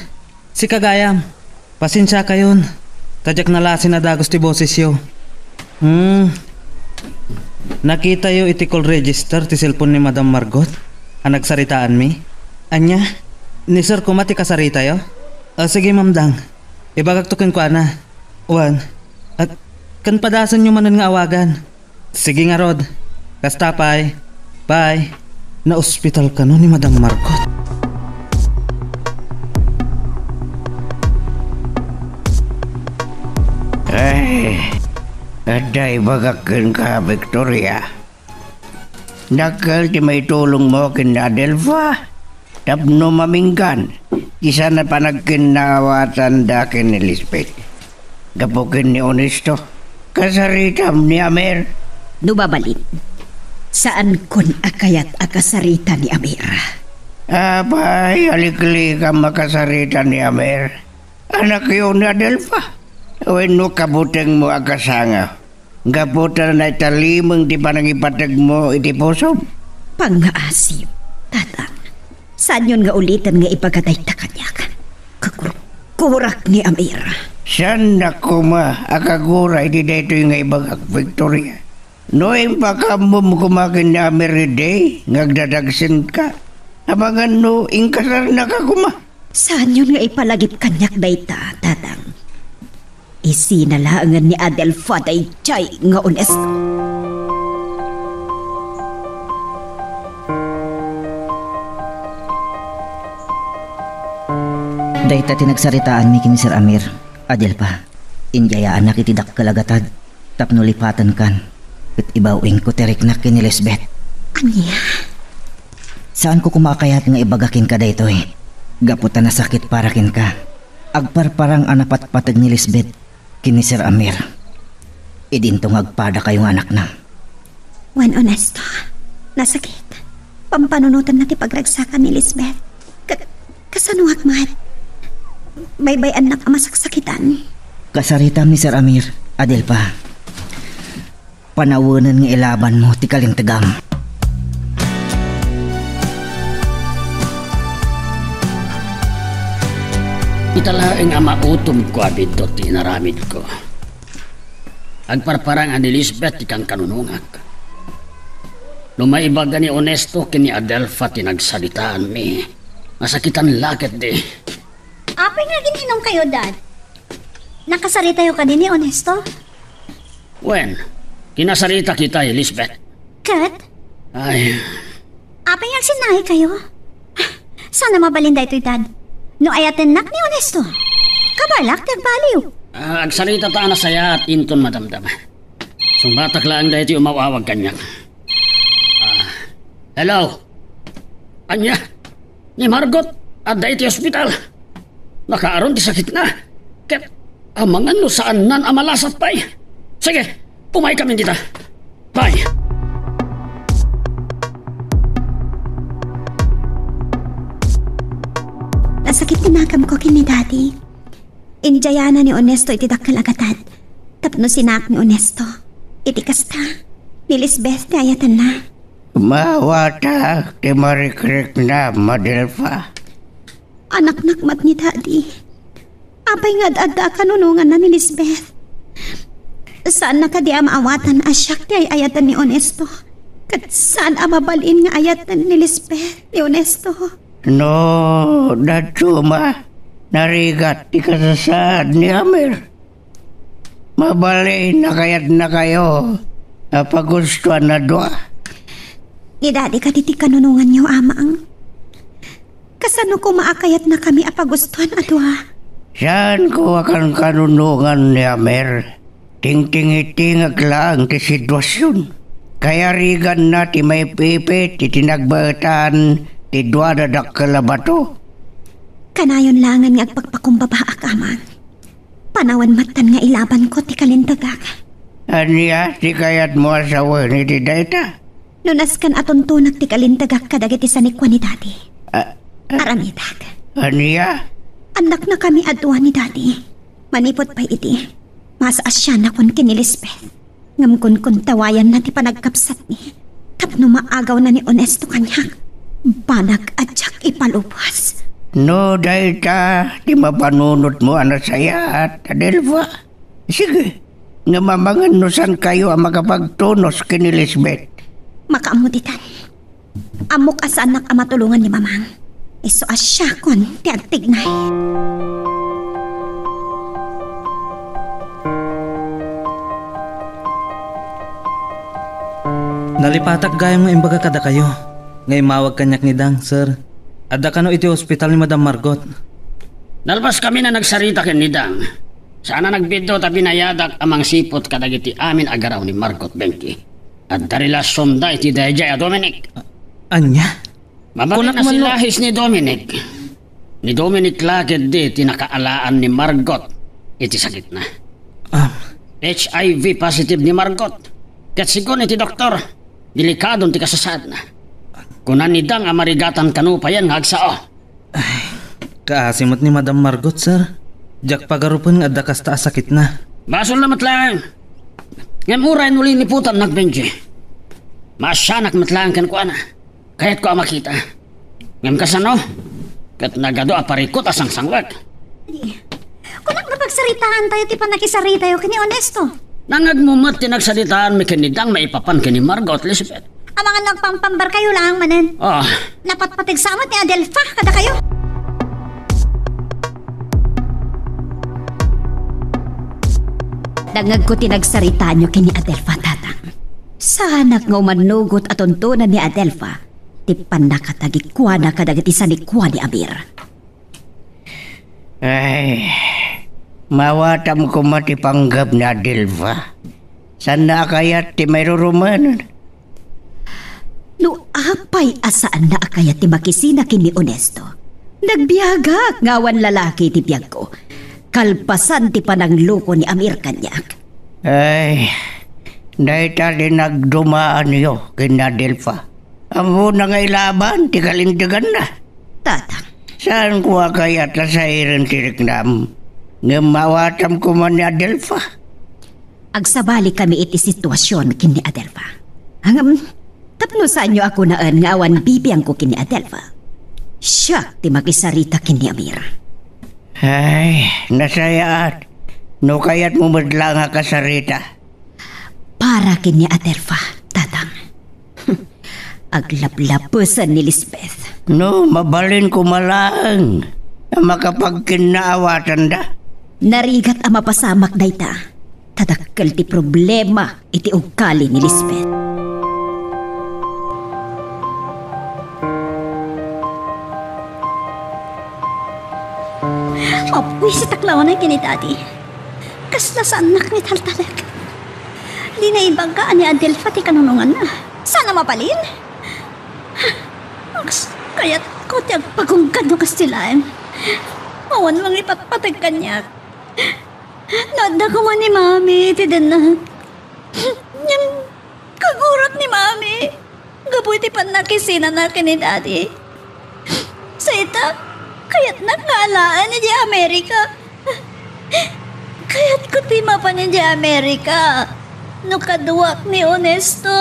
Si Kagayam. Pasensya kayon. Tadyak nalasin na dagos ti boses yo. Nakita yo iti call register ti cellphone ni Madam Margot. Ang nagsaritaan mi. Anya? Ni Sir kumati kasarita yo? Sige Mamdang. Ibagagtukin ko na. Juan. At kan padasan nyo manan nga awagan. Sige nga Rod. Kastapay. Bye. Na-hospital ka no ni Madam Margot. Ay, aday bagakin ka, Victoria. Nakal ti may tulong mo kin Adelfa. Tapno maminggan. Isa na panagkinawatan da kin ni Lisbeth. Gapukin ni Honesto. Kasaritam ni Amer. Nubabalik. Saan kun akayat akasarita ni Amer? Abay, alikli ka makasarita ni Amer. Anak yun ni Adelfa. Weno kabuteng mo akasanga. Gaputan na italimang di panangipatag mo iti puso. Pangaasim, tatang. Saan yun nga ulitan nga ipagkatay ta kanyak? Kurak ni Amer. Saan na kuma akaguray di dito yung ibagak Victoria. Noeng pa ka mo kumakin ni Amer day, ngagdadagsin ka. Abangan no, ingkasar na ka kuma. Saan yun nga ipalagip kanyak dayta, tatang? Isinalaangan ni Adelfa day chay nga unes. Dayta tinagsaritaan mi kini Sir Amir. Adelfa, injayaan na kitidak kalagatad. Tapno lipatan kan. At ibawing ko terik na kini Lisbeth. Anya? Saan ko kumakayat nga ibagakin ka dayto eh? Gaputan na sakit para kin ka. Agparparang anapat-patag ni Lisbeth kini Sir Amir. Idintong agpada kayong anak na. Juan Honesto, nasakit. Pampanunutan natin pagragsakan ni Lisbeth. Kasanuhag mat. Baybay anak ang masaksakitan. Kasaritam ni Sir Amir, Adelfa. Panawanan nga ilaban mo ti kalintagam. Italaing ang mautom ko abito tinaramid ko. Agparparang ani Lisbeth ikang kanunungag. Lumaibaga ni Honesto kini Adelfa tinagsalitaan mi. Masakitan lakit di. Apay nga gininom kayo, Dad? Nakasarita yung kanini, Honesto? Wen, kinasarita kita, Lisbeth. Kat? Ay. Apay nga sinahi kayo? Sana mabalinda ito'y, Dad. No ayaten nak ni Honesto. Kabalak, tagbaliw. Agsalita ta na saya at inton madamdam. Sumbatak lang dahil iti umawawag kanya. Hello? Anya? Ni Margot at dahil iti hospital. Nakaaron ti sakit na. Ket, amangan no saan nan amalasat pa'y. Sige, pumay kami dita. Bye. Nasakit tinakam ko kini Daddy. Injayana ni Honesto iti dakkel agatad. Tapno sinak ni Honesto. Iti kasta. Ni Lisbeth ti ayatan na. Mawata ti marikrik na Madelfa. Anak nakmat ni Daddy. Apay nga adda kanunungan na ni Lisbeth. Saan na kadi maawatan asyak ti ayatan ni Honesto. Kat saan mabalin nga ayatan ni Lisbeth ni Honesto. No, daduma. Narigat ti kasasad ni Amir. Mabalay na kaya't na kayo. Napagustuhan na doa. Ni Daddy ka titi kanunungan niyo, amang. Kasano ko maakayat na kami apagustuhan adwa? Saan ko akan kanunungan ni Amir? Ting-tingitingag lang ti sitwasyon. Kaya rigan na ti may pipit, ti tinagbatan, ti duwadadak kalabato. Kanayon langan nga agpagpakumbaba amang. Panawan matan nga ilaban ko ti kalintagak. Anya, ti kayat mo asawa ni ti dayta? Nunas kan atuntunak ti kalintagak kadagiti sanikwa ni Daddy. Aramidag. Anya? Anak na kami adwa ni Daddy. Manipot pa iti. Masaas siya na kun kini Lisbeth. Ngam kun tawayan na ti panagkapsat ni. Tapno maagaw na ni Onesto kanyak. Banag adyak ipalubas. No, dayta, di mapanunot mo anak saya at Adelfa. Sige, nga mamangan no san kayo ang makapagtunos kini Lisbeth. Makaamuditan. Amok as anak ang matulungan ni Mamang. Iso asya kon ti agtignay. Nalipatak gayam nga imbaga kada kayo. Ngay mawag kanyak ni Dang, sir. Adda kano iti ospital ni Madam Margot. Nalpas kami na nagsarita ken ni Dang. Sana nagbidto ta binayadak amang sipot kadagiti amin agaraw ni Margot Benki. At darilasyon da iti dayjay a Dominic. Anya? Mabalin na silahis ni Dominic. Ni Dominic lagid di tinakaalaan ni Margot. Iti sakit na. HIV positive ni Margot. Kat sigon iti doktor. Delikadon ti kasasad na. Kunan ni Dang amarigatan kanu pa yan ngagsao. Kaasimot ni Madam Margot, sir. Jak pagarupon nga adda kasta sakit na. Basol na matlang. Ngam uray nuli ni putan nagbenji. Masyanak matlang kan kuana. Kahit ko ang makita. Ngam kasano? Kat nagado aparikot asang sangwag. Kung nagpapagsaritaan tayo, ti pa nakisarita tayo kini Onesto. Nangagmumat tinagsalitaan mi kinidang maipapan kini Margot Elizabeth. Ang mga nagpampambar kayo lang manen. Oh. Napatpatig samot ni Adelfa, kada kayo. Dangag ko tinagsarita nyo kini Adelfa, tatang. Sanak nga umanugot at tuntunan ni Adelfa. Tipan nakatagikwa na kadagiti sanikwa ni Amir. Ay, mawatam ko matipanggap ni Adelfa. Sana kayat ti may rurumanan. No apay asaan na akayat ti makisina kini Onesto. Nagbiyaga ngawan lalaki ti biyag ko. Kalpasan ti panangluko ni Amir kanyak. Ay, dahita din nagdumaan niyo kina Adelfa. Amo na nga ilaban, ti kalintigan na. Tatang. Saan ko kayat na sa irin tiriknam? Nga mawatam ko man ni Adelfa. Agsabali kami iti sitwasyon kini Adelfa. Hangam, tapno saan nyo ako naan nga awan bibiyang ko kini Adelfa. Siya ti makisarita kini Amir. Ay, nasayaat. No kayat mo madla nga kasarita. Para kini Adelfa, tatang. Aglap-lapusan ni Lisbeth. No, mabalin ko malang. Makapagkinaawatan da. Narigat ang mapasamak dayta. Tadakkel ti problema iti ugkali ni Lisbeth. Apoy si taklawan ay kinitati. Kasla sa anak ni Taltalag. Di na ibaga ni Adelfa ti kanunungan na. Sana mapalin? Kaya't ko ti agpagungkad no kastilaan. Awan mang ipatpatag kanyak. Nada ko man ni Mami, ti danag. Yang kagurat ni Mami. Gaboy ti panakisina na ni Daddy. Sa ita, kaya't nakalaan ni di Amerika. Kaya't ko ti mapa ni di Amerika. No kaduwak ni Onesto.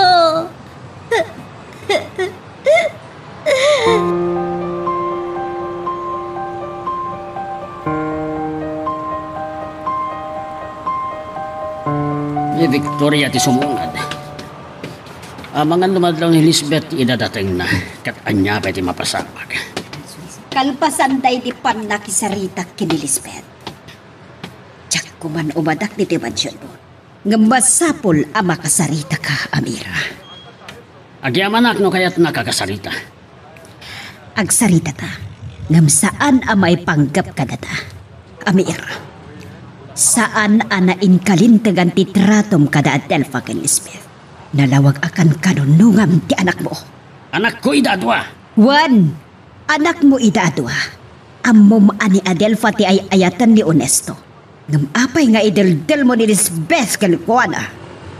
Ni Victoria ti sumungad. Amangan lumadlaw ni Lisbeth idadating na kat anya pa ti mapasapag. Kalpasan day di pan nakisarita kini Lisbeth. Tsak kuman umadak ni dimansyon mo. Ngamasapol ang makasarita ka, Amira. Agyaman no kaya't nakakasarita. Agsarita ta. Ngam saan ang may panggap ka data, Amira? Saan ang nainkalintagan ti tratom kada Adelfa ken Lisbeth? Nalawag akan kanunungam ti anak mo. Anak ko idadwa. Juan, anak mo idadwa. Amom ani Adelfa ti ay ayatan ni Onesto. Ngam apay nga idel-del mo ni Lisbeth kalikuana.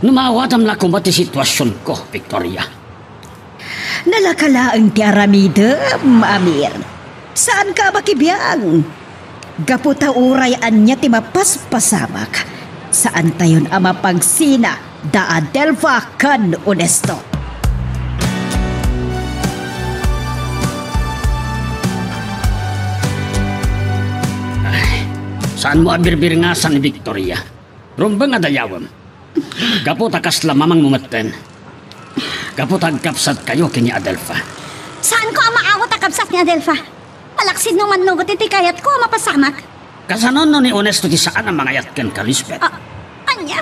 Numawatam na kumati sitwasyon ko, Victoria. Nalakalaang ti aramidem, Amir. Saan ka makibiyang? Gaputa uray anya ti mapaspasamak. Saan tayon ama pagsina da Adelfa kan Onesto? Saan mo abirbirngasan ni Victoria? Rumbang adayawam. Gaputa kasla mamang mumaten. Gaputa agkapsat kayo kini Adelfa. Saan ko ang maawat akabsat ni Adelfa? Malaksid nung manlugot iti kayat ko mapasamak. Kasanon no ni Onesto ti saan ang mga yatken ka, Lisbeth? Anya,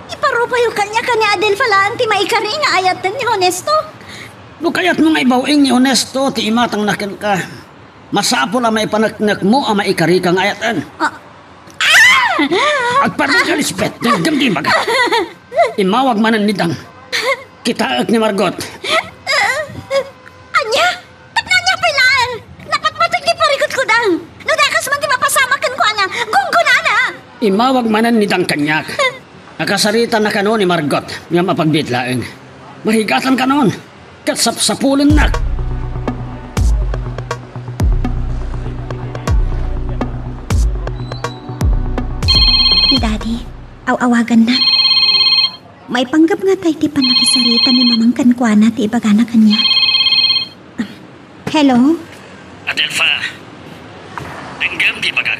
iparupayo kanya ka ni Adelfa laan ti maikari nga ayatan ni Honesto. No kayat mo nga ibawing ni Onesto ti imatang naken ka. Masapol ang maipanaknak mo ang maikari kang ayatan. Agparang ka, Lisbeth, nagam di baga. Imawag manan ni Dang. Kitaak ni Margot. Anya, tapnan niya pilaan. Napatmatag di parikot ko Dang. Nudakas man di mapasamakan ko ana. Gunggunana. Imawag manan ni Dang kanyak. Nakasarita na kanon ni Margot. Nga mapagbitlaeng. Mahigatan kanon. Kasapsapulan na. Daddy, awagan na. May panggap nga tayo ti panakisarita ni Mamang Kankwana ti ibagana kanya. Hello? Adelfa, nanggam di bagag.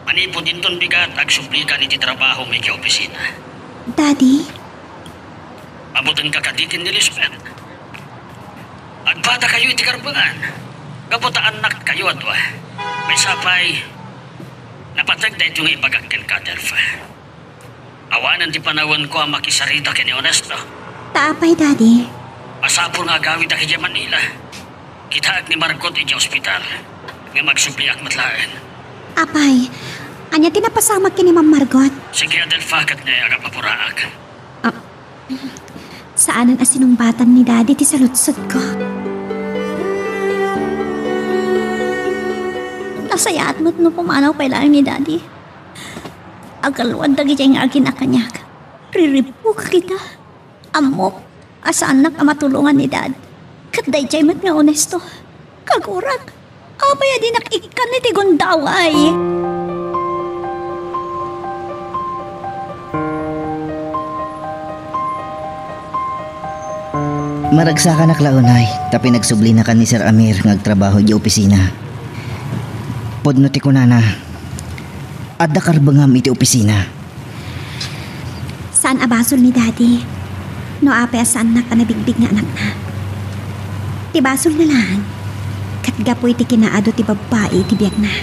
Manipo din ton bigat ag suplika ni ti trabaho may opisina. Daddy? Abutan ka kadikin ni Lisbeth. Agbata kayo iti karbangan. Kaputa anak kayo adwa. May sapay. Napatag na itong ibagagkan ka, Adelfa. Awanan ti panawan ko ang makisarita kini Onesto. Taapay, Daddy. Masapol nga gawid na kaya Manila. Kitaag ni Margot iti ospital. Nga magsubliak matlaan. Apay, anya tinapasamak kini Ma'am Margot. Sige, Adelfa, kat na agapapuraag. Saan ang asinumbatan ni Daddy ti salutsod ko? Nasayaat mo't no pumanaw pailaan ni Daddy. Agalwan dagi diyang agin akanyak. Riripo ka kita. Amo, asaan na ka matulungan ni Dad. Katday jay mat nga Onesto. Kagurak. Abaya di nakikan ni Tigundaway. Maragsa ka na klaunay, tapi nagsubli na ka ni Sir Amir ngagtrabaho di opisina. Podno ti kunana, adda karbangam iti opisina. Saan abasol ni Daddy? No apay asaan na ka nabigbig nga anak na. Ti basol na lang. Katgapoy ti kinaado ti babae ti biyak na.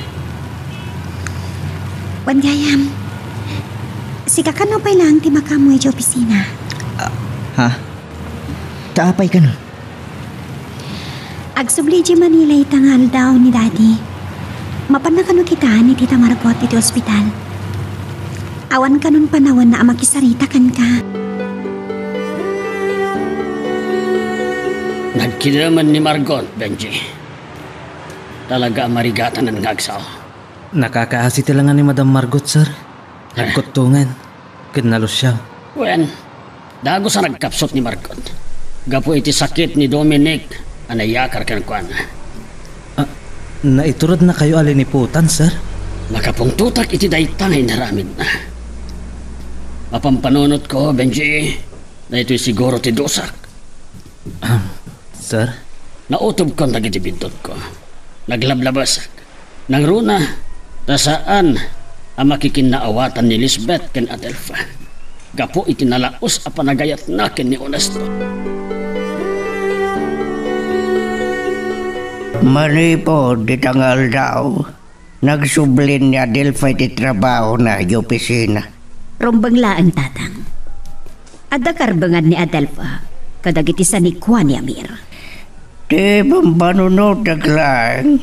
Wan gayam, sika ka no pay lang ti makamoy di opisina. Ha? Taapay ka no? Agsubli di Manila itangal daw ni Daddy. Mapanakano kita ni Tita Margot iti ospital. Awan ka nun panawan na makisarita kan ka. Nagkinaman ni Margot, Benji. Talaga marigatan ng ngagsaw. Nakakaasi tilangan ni Madam Margot, sir. Nagkutungan. Kinalos siya. Wen, dago sa nagkapsot ni Margot. Gapo iti sakit ni Dominic, anayakar kan kuan. Naiturod na kayo aliniputan, sir? Makapungtutak iti daytangay naramid na. Mapampanunot ko, Benji, na ito'y siguro ti dosak. Sir? Nautob ko nagiti bindot ko. Naglablabasak. Nang runa, tasaan ang makikinaawatan ni Lisbeth ken Adelfa. Gapo itinalaos a panagayat nakin ni Onesto. Manipod, di tangal daw. Nagsublin ni Adelfa iti trabaho na yung opisina. Rumbang laang tatang. Adda karbangan ni Adelfa, kadagiti sa ni Juan ni Amir. Di pampanunod lang.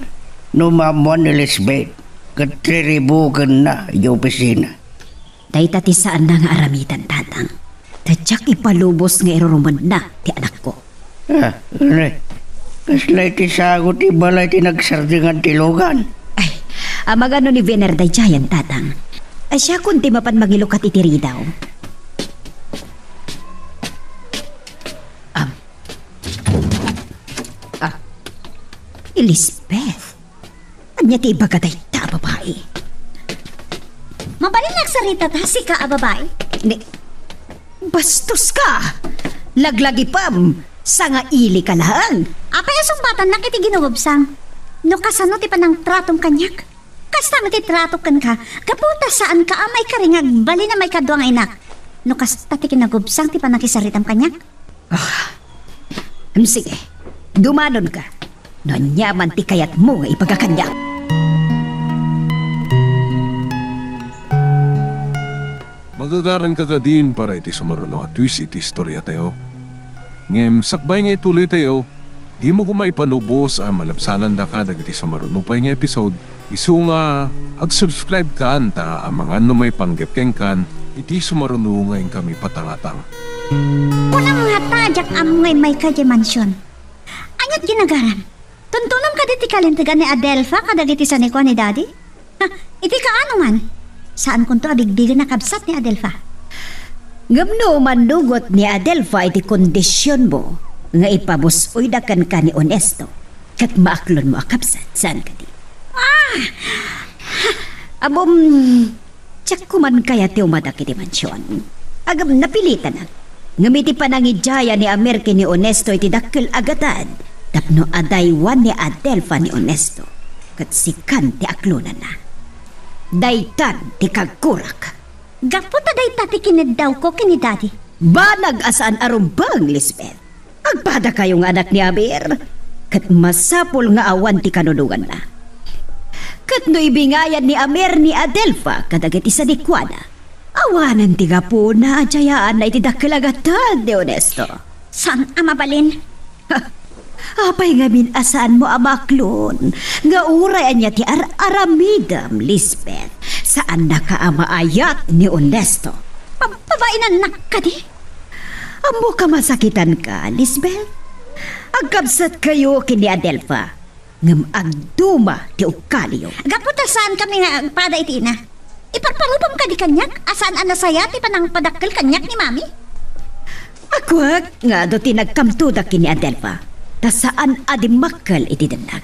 Numamuan ni Lisbeth, katriribugan na yung opisina. Day tati saan na nga aramitan tatang. Tadyak ipalubos nga irurumad na ti anak ko. Kaslay ti sagot ibalay ti nagsardingan tilugan. Amagano ni Vener day Giant tatang. Siya kunti mapan magilukat itiri daw. Elizabeth. Anya ti bagaday ta babae. Mabalin nagsarita ta si ka babae. Bastos ka. Laglagi pam. Sanga ili ka lang. Apay asumbatan na kiti ginugubsang. No kasano ti panang tratong kanyak. Kasta ti trato kan ka. Kaputa saan ka amay karingag bali na may kaduang inak. No kasta ti kinagubsang ti panang kisaritam kanyak. Sige. Dumanon ka. No nyaman ti kayat mo nga ipagakanyak. Magagaran ka din para iti sumaruno at twist iti istorya tayo. Ngem, sakbay nga ituloy tayo, di mo kumaipanubos ang malapsanan da ka dagiti sumaruno pa nga episode. Isu nga, ag-subscribe ka anta ang mga ano may panggepkeng kan, iti sumaruno ngayon kami patangatang. Unang nga tajak amay may kaya mansyon. Anyat ginagaran. Tuntunom ka diti kalintigan ni Adelfa kadagiti sa niko ni Daddy? Iti ka ano man? Saan kunto abigbigan na kabsat ni Adelfa? Ngamno manugot ni Adelfa iti kondisyon mo nga ipabusoy dakan ka ni Honesto kat maaklon mo akabsat. Saan ka di? Abom, tsak kuman kaya ti umadak iti mansyon. Agam napilitan na. Ngamiti panangidjaya ni Amerke ni Honesto iti dakkel agatan. Tapno adaywan ni Adelfa ni Honesto kat sikan ti aklunan na. Daytan ti kagkurak. Gaputa dayta ti kinid daw ko kini Daddy. Banag asaan arumbang, Lisbeth. Agpada kayong anak ni Amir. Kat masapol nga awan ti kanunungan na. Kat no ibingayan ni Amir ni Adelfa kadagiti sa dikwana. Awanan ti gapo na adjayaan na iti dakkelagatan ni Honesto. San amabalin? Apay nga minasaan mo amaklon. Nga uray anya ti aramidam, Lisbeth. Saan nakaamaayat ni Honesto? Pabainan nak ka di? Amo ka masakitan ka, Lisbeth? Agkabsat kayo kini Adelfa. Ngam agduma ti ukalyo. Gaputa saan kami nga pada iti ina? Iparparupam ka di kanyak? Asaan anasaya ti panang padakkel kanyak ni Mami? Agwag nga do ti nagkamtuda kini Adelfa. Ta saan adimakal iti danag.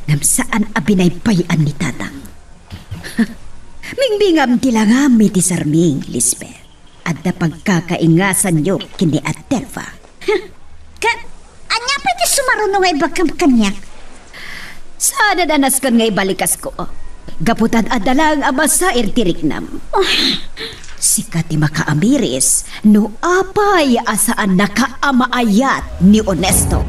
Ngam saan abinaypayan ni tatang. Mingbingam tilangami ti sarming, Lisbeth. At na pagkakaingasan nyo kini Adelfa. Anya pa iti sumaruno nga ibagkam kanyak? Sana danas kan nga ibalikas ko. Gaputan adalang amasa irtiriknam. Sikat ti makaamiris no apay asaan nakaamaayat ni Honesto.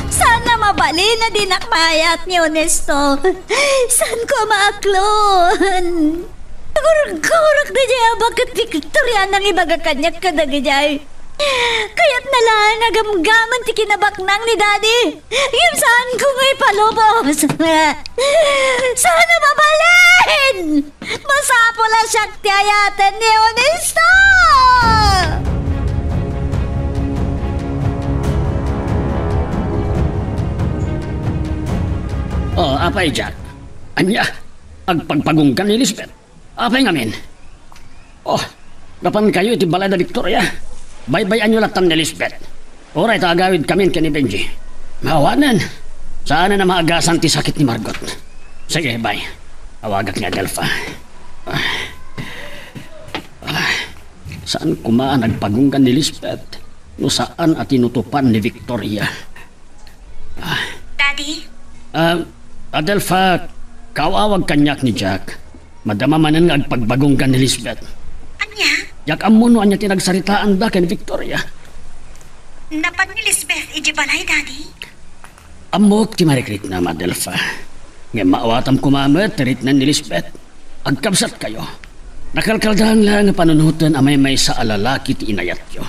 Sana mabali na din akmayat ni Honesto. Saan ko maaklon? Kurak na dyan bakit Victoria nang ibagakanyak ka na ganyan. Kaya't nalang nagamgaman ti kinabaknang ni Daddy. Yung saan ko nga ipalubos. Sana mabalin! Masapula siya ti ayatan ni Honesto! Oh, apay, Jack. Anya, agpagpagungkan ni Lisbeth. Apay ngamin. Oh, dapan kayo iti balay na Victoria. Baybayan nyo latan ni Lisbeth. Oray, taagawid kami kini Benji. Maawanan. Saan na maagasan ti sakit ni Margot. Sige, bye. Awagak ni Adelfa. Saan kumaan nagpagungkan ni Lisbeth? No saan at inutupan ni Victoria? Daddy? Adelfa, kawawag kanyak ni Jack. Madama manan nga agpagbagong ka ni Lisbeth. Anya? yak amo no anya tinagsaritaan da ken Victoria. Napan ni Lisbeth ijibalay, Daddy. Amok ti marikrit na Madelfa. Nga maawatam kumamet, tirit na ni Lisbeth. Agkabsat kayo. Nakalkaldahan lang nga panunutan amay may sa alalaki ti inayat yo.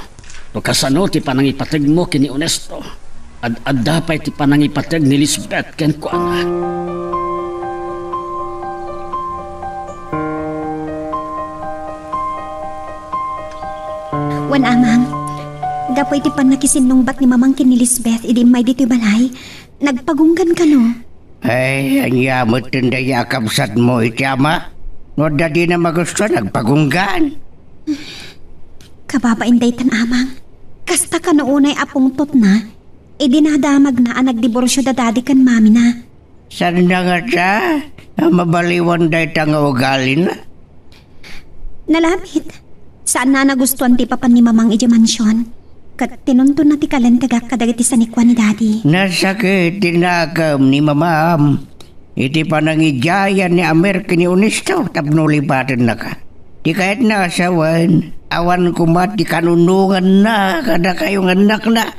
No kasano ti panangipateg mo kini Onesto. Ad dapay ti panangipateg ni Lisbeth ken kuana. Wan amang, gapoy ti pan nakisinungbat ni mamang kin ni Lisbeth, idi may dito balay, nagpagunggan ka no? Ay, anyamot tinda yakabsat mo iti ama. No dadi na magusto nagpagunggan. Kababain day tan amang, kasta ka noonay apong tot na, idi nadamag na ang nagdiborsyo da dadi kan mami na. San na nga siya? Mabaliwan day tanga ugali na. Nalamit, saan na nagustuhan ti papan ni mamang iji mansyon? Kat tinuntun na ti kalentagak kadagiti sanikwa ni daddy. Nasakit tinagam ni mamam. Iti panangijayan ni Amer kini Onesto tapnulibatan na ka. Di kahit na asawan, awan kumat di kanunungan na kada kayong anak na.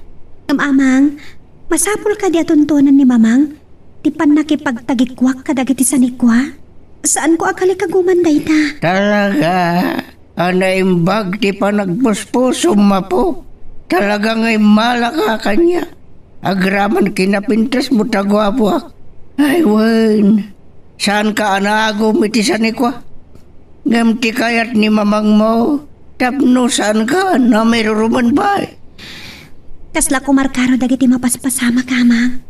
Amang, masapul ka di atuntunan ni mamang, ti pan nakipagtagikwak kadagiti sanikwa? Saan ko akali kagumanday ta? Talaga, anaimbag ti panagpuspusum mapo. Talaga ngay malaka kanya. Agraman kinapintas mo tagwapo. Ay, wan. Saan ka anagom iti sanikwa? Ngamti kayat ni mamang mo. Tapno saan ka na mayroon ba? Kasla kumarkaro dagiti mapaspasama ka, amang.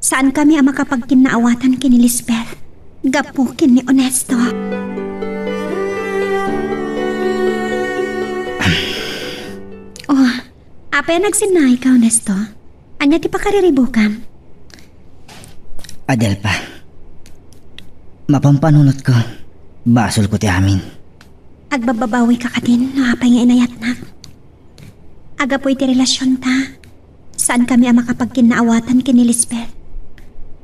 Saan kami ang makapagkinaawatan kini Lisbeth? Gapo kini Onesto. Oh, apay nagsinay ka, Onesto? Anya ti pakariribukam? Adelpa, mapampanunot ko, basol ko ti amin. Agbababawi ka din, no apay nga inayat na. Aga po iti relasyon ta. Saan kami ang makapagkinaawatan kini Lisbeth?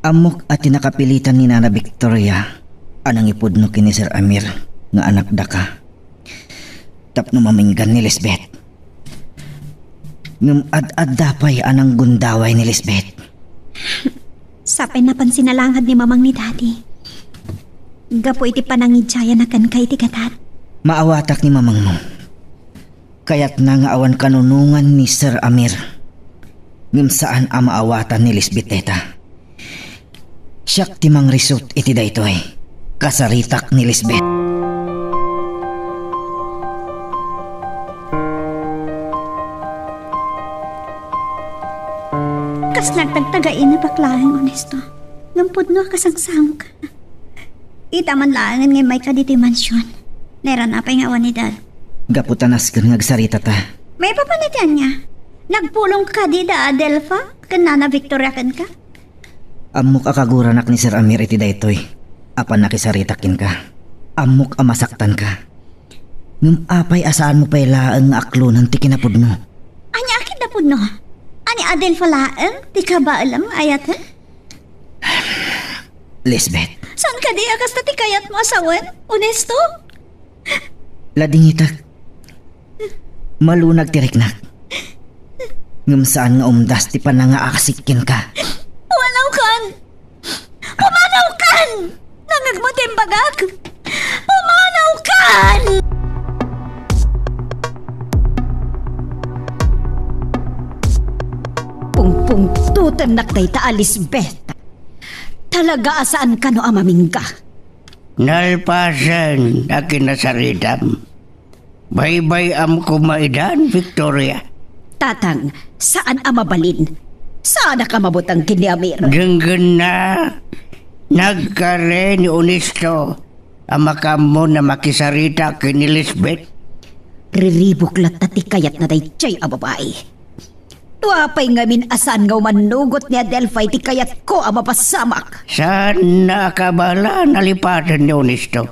Amok at tinakapilitan ni Nana Victoria, anang ipudno kini Sir Amir, nga anak da ka. Tapno maminggan ni Lisbeth. Ngam ad dapay anang gundaway ni Lisbeth. Sapay napansin na langad ni mamang ni daddy. Gapo iti panangidjaya na kan kay iti katat. Maawatak ni mamang mo. Kaya't na nga awan kanunungan ni Sir Amir. Ngam saan ang maawatan ni Lisbeth teta. Siyak timang risot iti daytoy. Kasaritak ni Lisbeth. Kas nagtagtagain na baklaeng Onesto. Ngampod no kasangsang ka. Itaman langan ngay may kaditi mansyon. Neran apay nga wanidad. Gaputanas kan ngagsarita ta. May papanitian niya. Nagpulong ka di da Adelfa? Kan Nana Victoria kan ka? Amok akaguranak ni Sir Amir iti daytoy. Apan nakisaritakin ka. Amok amasaktan ka. Ngum apay asaan mo pa'y laang aklunan ti kinapudno. Anya akit na pudno? Ani Adelfa laang? Di ka ba alam ayat? Lisbeth. Saan ka di akas na ti kayat mo asawan? Onesto? Ladingitak. Malunag tiriknak. Ngum saan nga umdas ti panangaaksikin ka. Pumanaw kan! Pumanaw kan! Nangagmatimbagak! Pumanaw kan! Pungpung tutem naktay ta Lisbeth. Talaga asaan ka no amamingga? Nalpasan akin na saridam. Baybay am kumaidan, Victoria. Tatang, saan amabalin? Saan ka mabutang kini Amir? Denggan na. Nagkare ni Onesto. Amakam mo na makisarita kini Lisbeth. Riribok latati kayat na day chay a babae. Tuapay ngamin asan nga manugot ni Adelfa iti kayat ko ang mapasamak. Saan nakabala nalipatan ni Onesto?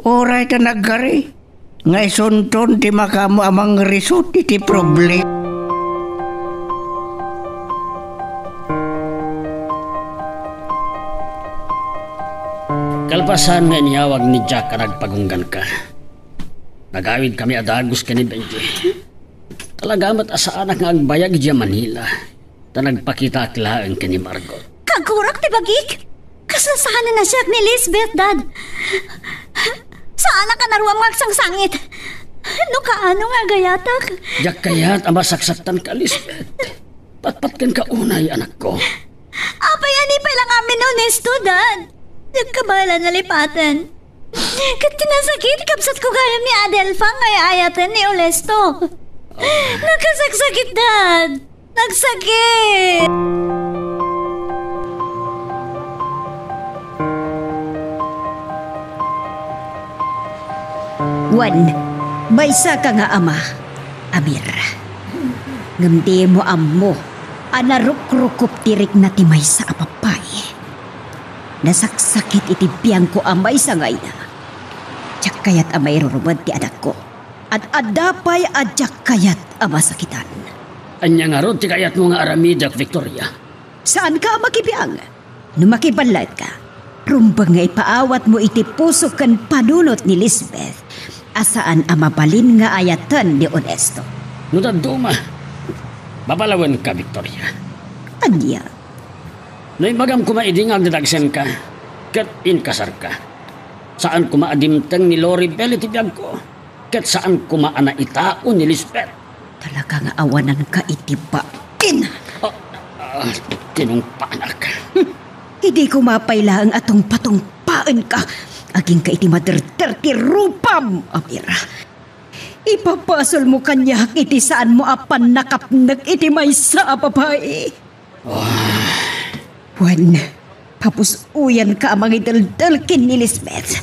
Oray ka nagkare. Ngay sunton ti makamo amang risot iti problem. Kalpasan nga niyawag ni Jack ka nagpagunggan ka. Nagawid kami adagos kani Benji. Talaga mat asa anak nga agbayag diya Manila. Ta nagpakita kilaan kani Margot. Kagurak ti bagik. Kasasahanan na siya ni Lisbeth, Dad. Saan ka naruang magsangsangit? No kaano nga gayatak? Diyak kayat ang masaksaktan ka, Lisbeth. Patpatkan ka unay, anak ko. Apay ani pa lang amin honesto, Dad. Nagkabala na lipatan. Kat tinasakit, kapsat ko gayam ni Adelfa ngay ayatan ni Olesto. Nagkasaksakit, Dad. Nagsakit. Wan, baysa ka nga ama, Amir. Ngamdi mo ammo, anaruk-rukup tirik na timay sa apapay. Nasaksakit iti biyang ko amay sa ngay na. Tsak kayat amay rurumad ti anak ko. At adapay adyak kayat amasakitan. Anya nga ron, ti kayat mo nga aramidak, Victoria. Saan ka makibiyang? Numakibalat ka. Rumbang nga ipaawat mo iti puso kan panunot ni Lisbeth. Asaan ang mabalin nga ayatan ni Onesto. Nudaduma, babalawan ka, Victoria. Anya? Noy magam kumaiding ang dadagsen ka, kat inkasar ka. Saan kumaadimtang ni Lori Bell itibiyag ko, kat saan kumaana itao ni Lisbeth. Talaga nga awanan ka itibain. Tinungpanak. Hindi ko mapayla ang atong patungpaan ka. Aging ka iti maderter ti rupam, Amira. Ipapasol mo kanya iti saan mo apan nakapnag iti may sa babae. Juan, papusuyan ka amang idaldalkin ni Lisbeth.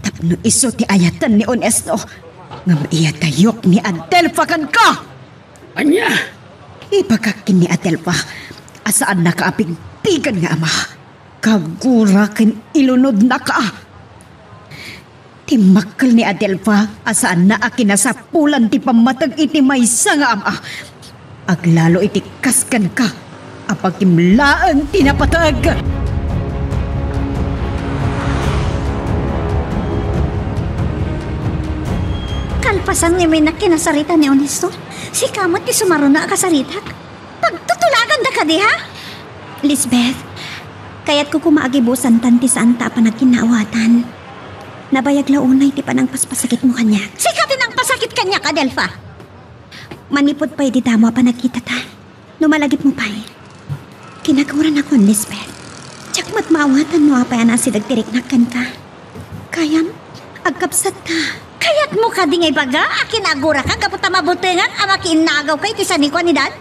Tapno iso ti ayatan ni Onesto. Ngam iya tayok ni Adelfa kan ka. Anya? Ipakakin ni Adelfa. Asaan nakaapigpigan nga ama. Kagurakin ilunod na ka. Timakal ni Adelfa asaan na akinasapulan ti pamatag iti maysa nga ama. Aglalo iti kaskan ka apag timlaan tinapatag. Kalpasan ni may nakinasarita ni Onesto. Si kamot ti sumaro na akasaritak. Pagtutulagan da ka di ha? Lisbeth, kaya't ko kumaagibusan tanti saan ta pa nagkinaawatan. Nabayag launay ti panang paspasakit mo kanya. Sikatin ang pasakit kanya, Adelfa. Manipod pa iti damo pa nagkita ta. Numalagip mo pa Kinagawaran ako, Lisbeth. Tsak mat maawatan mo apay anasi dagtiriknakan ka. Kayam, agkapsat ta. Kayat mo ka di ngay baga, akinagura ka, kaputa mabutingan, ama kinagaw kay tisaniko ni Dad.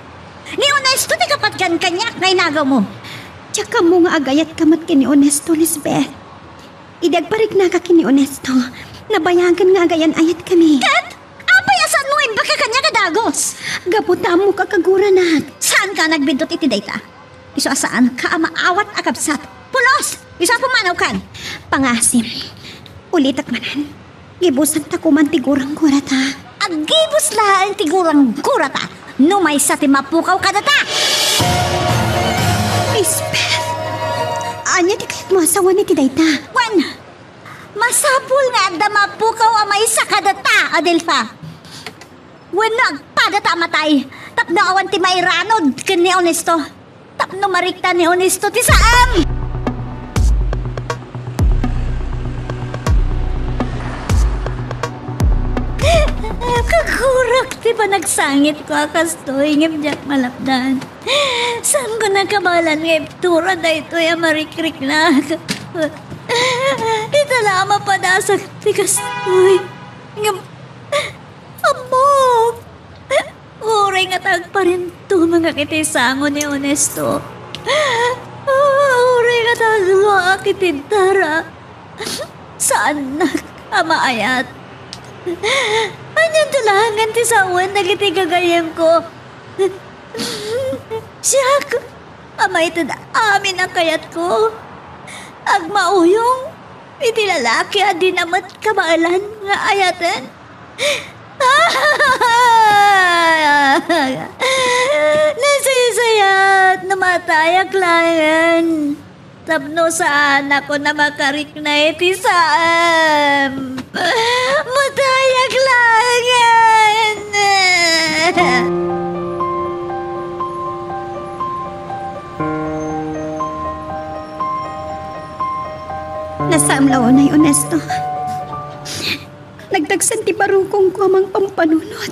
Ni Onesto, di kapatgan kanya, ngay nagaw mo. Tsaka mo nga agayat kamat kini Onesto, Lisbeth. Idagparik na ka kini Onesto. Nabayagan nga agayan ayat kami. Kat! Apay asan mo baka kanya kadagos? Gaputa mo kakagura na. Saan ka nagbindot iti dayta? Iso asaan ka amaawat akabsat. Pulos! Isa pumanaw kan. Pangasim. Ulitak manan. Gibusan ta kuman tigurang gurata. Agibus lahat tigurang gurata. Numay sa timapukaw kadata. Lisbeth! Anya di kahit masawa ni Tidayta. Wan! Masapul nga da mapukaw amay sa kadata, Adelfa. Wan nagpadata matay. Tapno awan ti mairanod ken ni Onesto. Tapno marikta ni Onesto ti saam. Kakurak ti pa nagsangit ko akastoy ngip jak malapdan. Saan ko nakabalan ngip tura da ito ya marikrik na. Ito lama pa dasak ti kastoy. Ngip amok. Uray nga tagparinto mga kitisango ni Onesto. Uray nga tagluwa kitintara. Saan nagkamaayat? Anyan tulangan ti sawan nagitigagayam ko. Siyak, amay ito na amin ang kayat ko. Agmauyong, iti lalaki adi namat kabalan nga ayatan. Nasisayat, namatayak langan. Tapno saan ako na makarik na iti saan. Matayag langan! Nasaam laon ay honesto. Nagtagsan ti barukong ko amang pampanunot.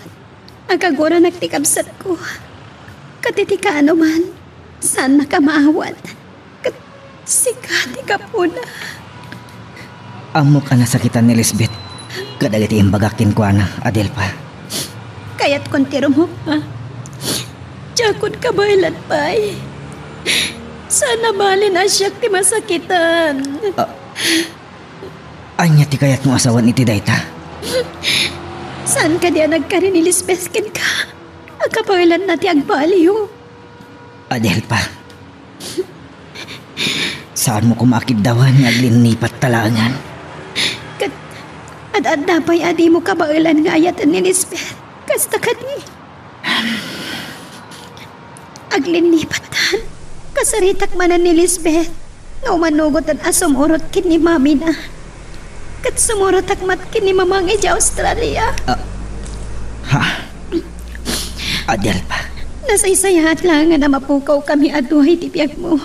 Agagora nagtikabsat ko. Katitika ano man, saan nakamaawat. Sikati ka po na. Amok ang nasakitan ni Lisbeth. Kadagiti imbagakin ko na, Adelpa. Kaya't kontiro mo pa. Tiyakot ka ba ilan pa'y? Sana malin asyak ti masakitan. Anya ti kayat mo asawan iti dayta? Saan ka diya nagkarin ni Lisbeth ka? Agkapagilan na ti agbaliw. Adelpa. Saan mo kumakibdawan nga aglinipat talangan? At dapay adi mo kabailan nga ayatan ni Lisbeth. Kasta ka di. Aglinipatan. Kasaritak manan ni Lisbeth. Nga umanugot ang asumurot kin ni mami na. Kat sumurot akmat kin ni mamang ija Australia. Adelpa. Nasaysayahat lang nga na mapukaw kami aduhay ti biyag mo.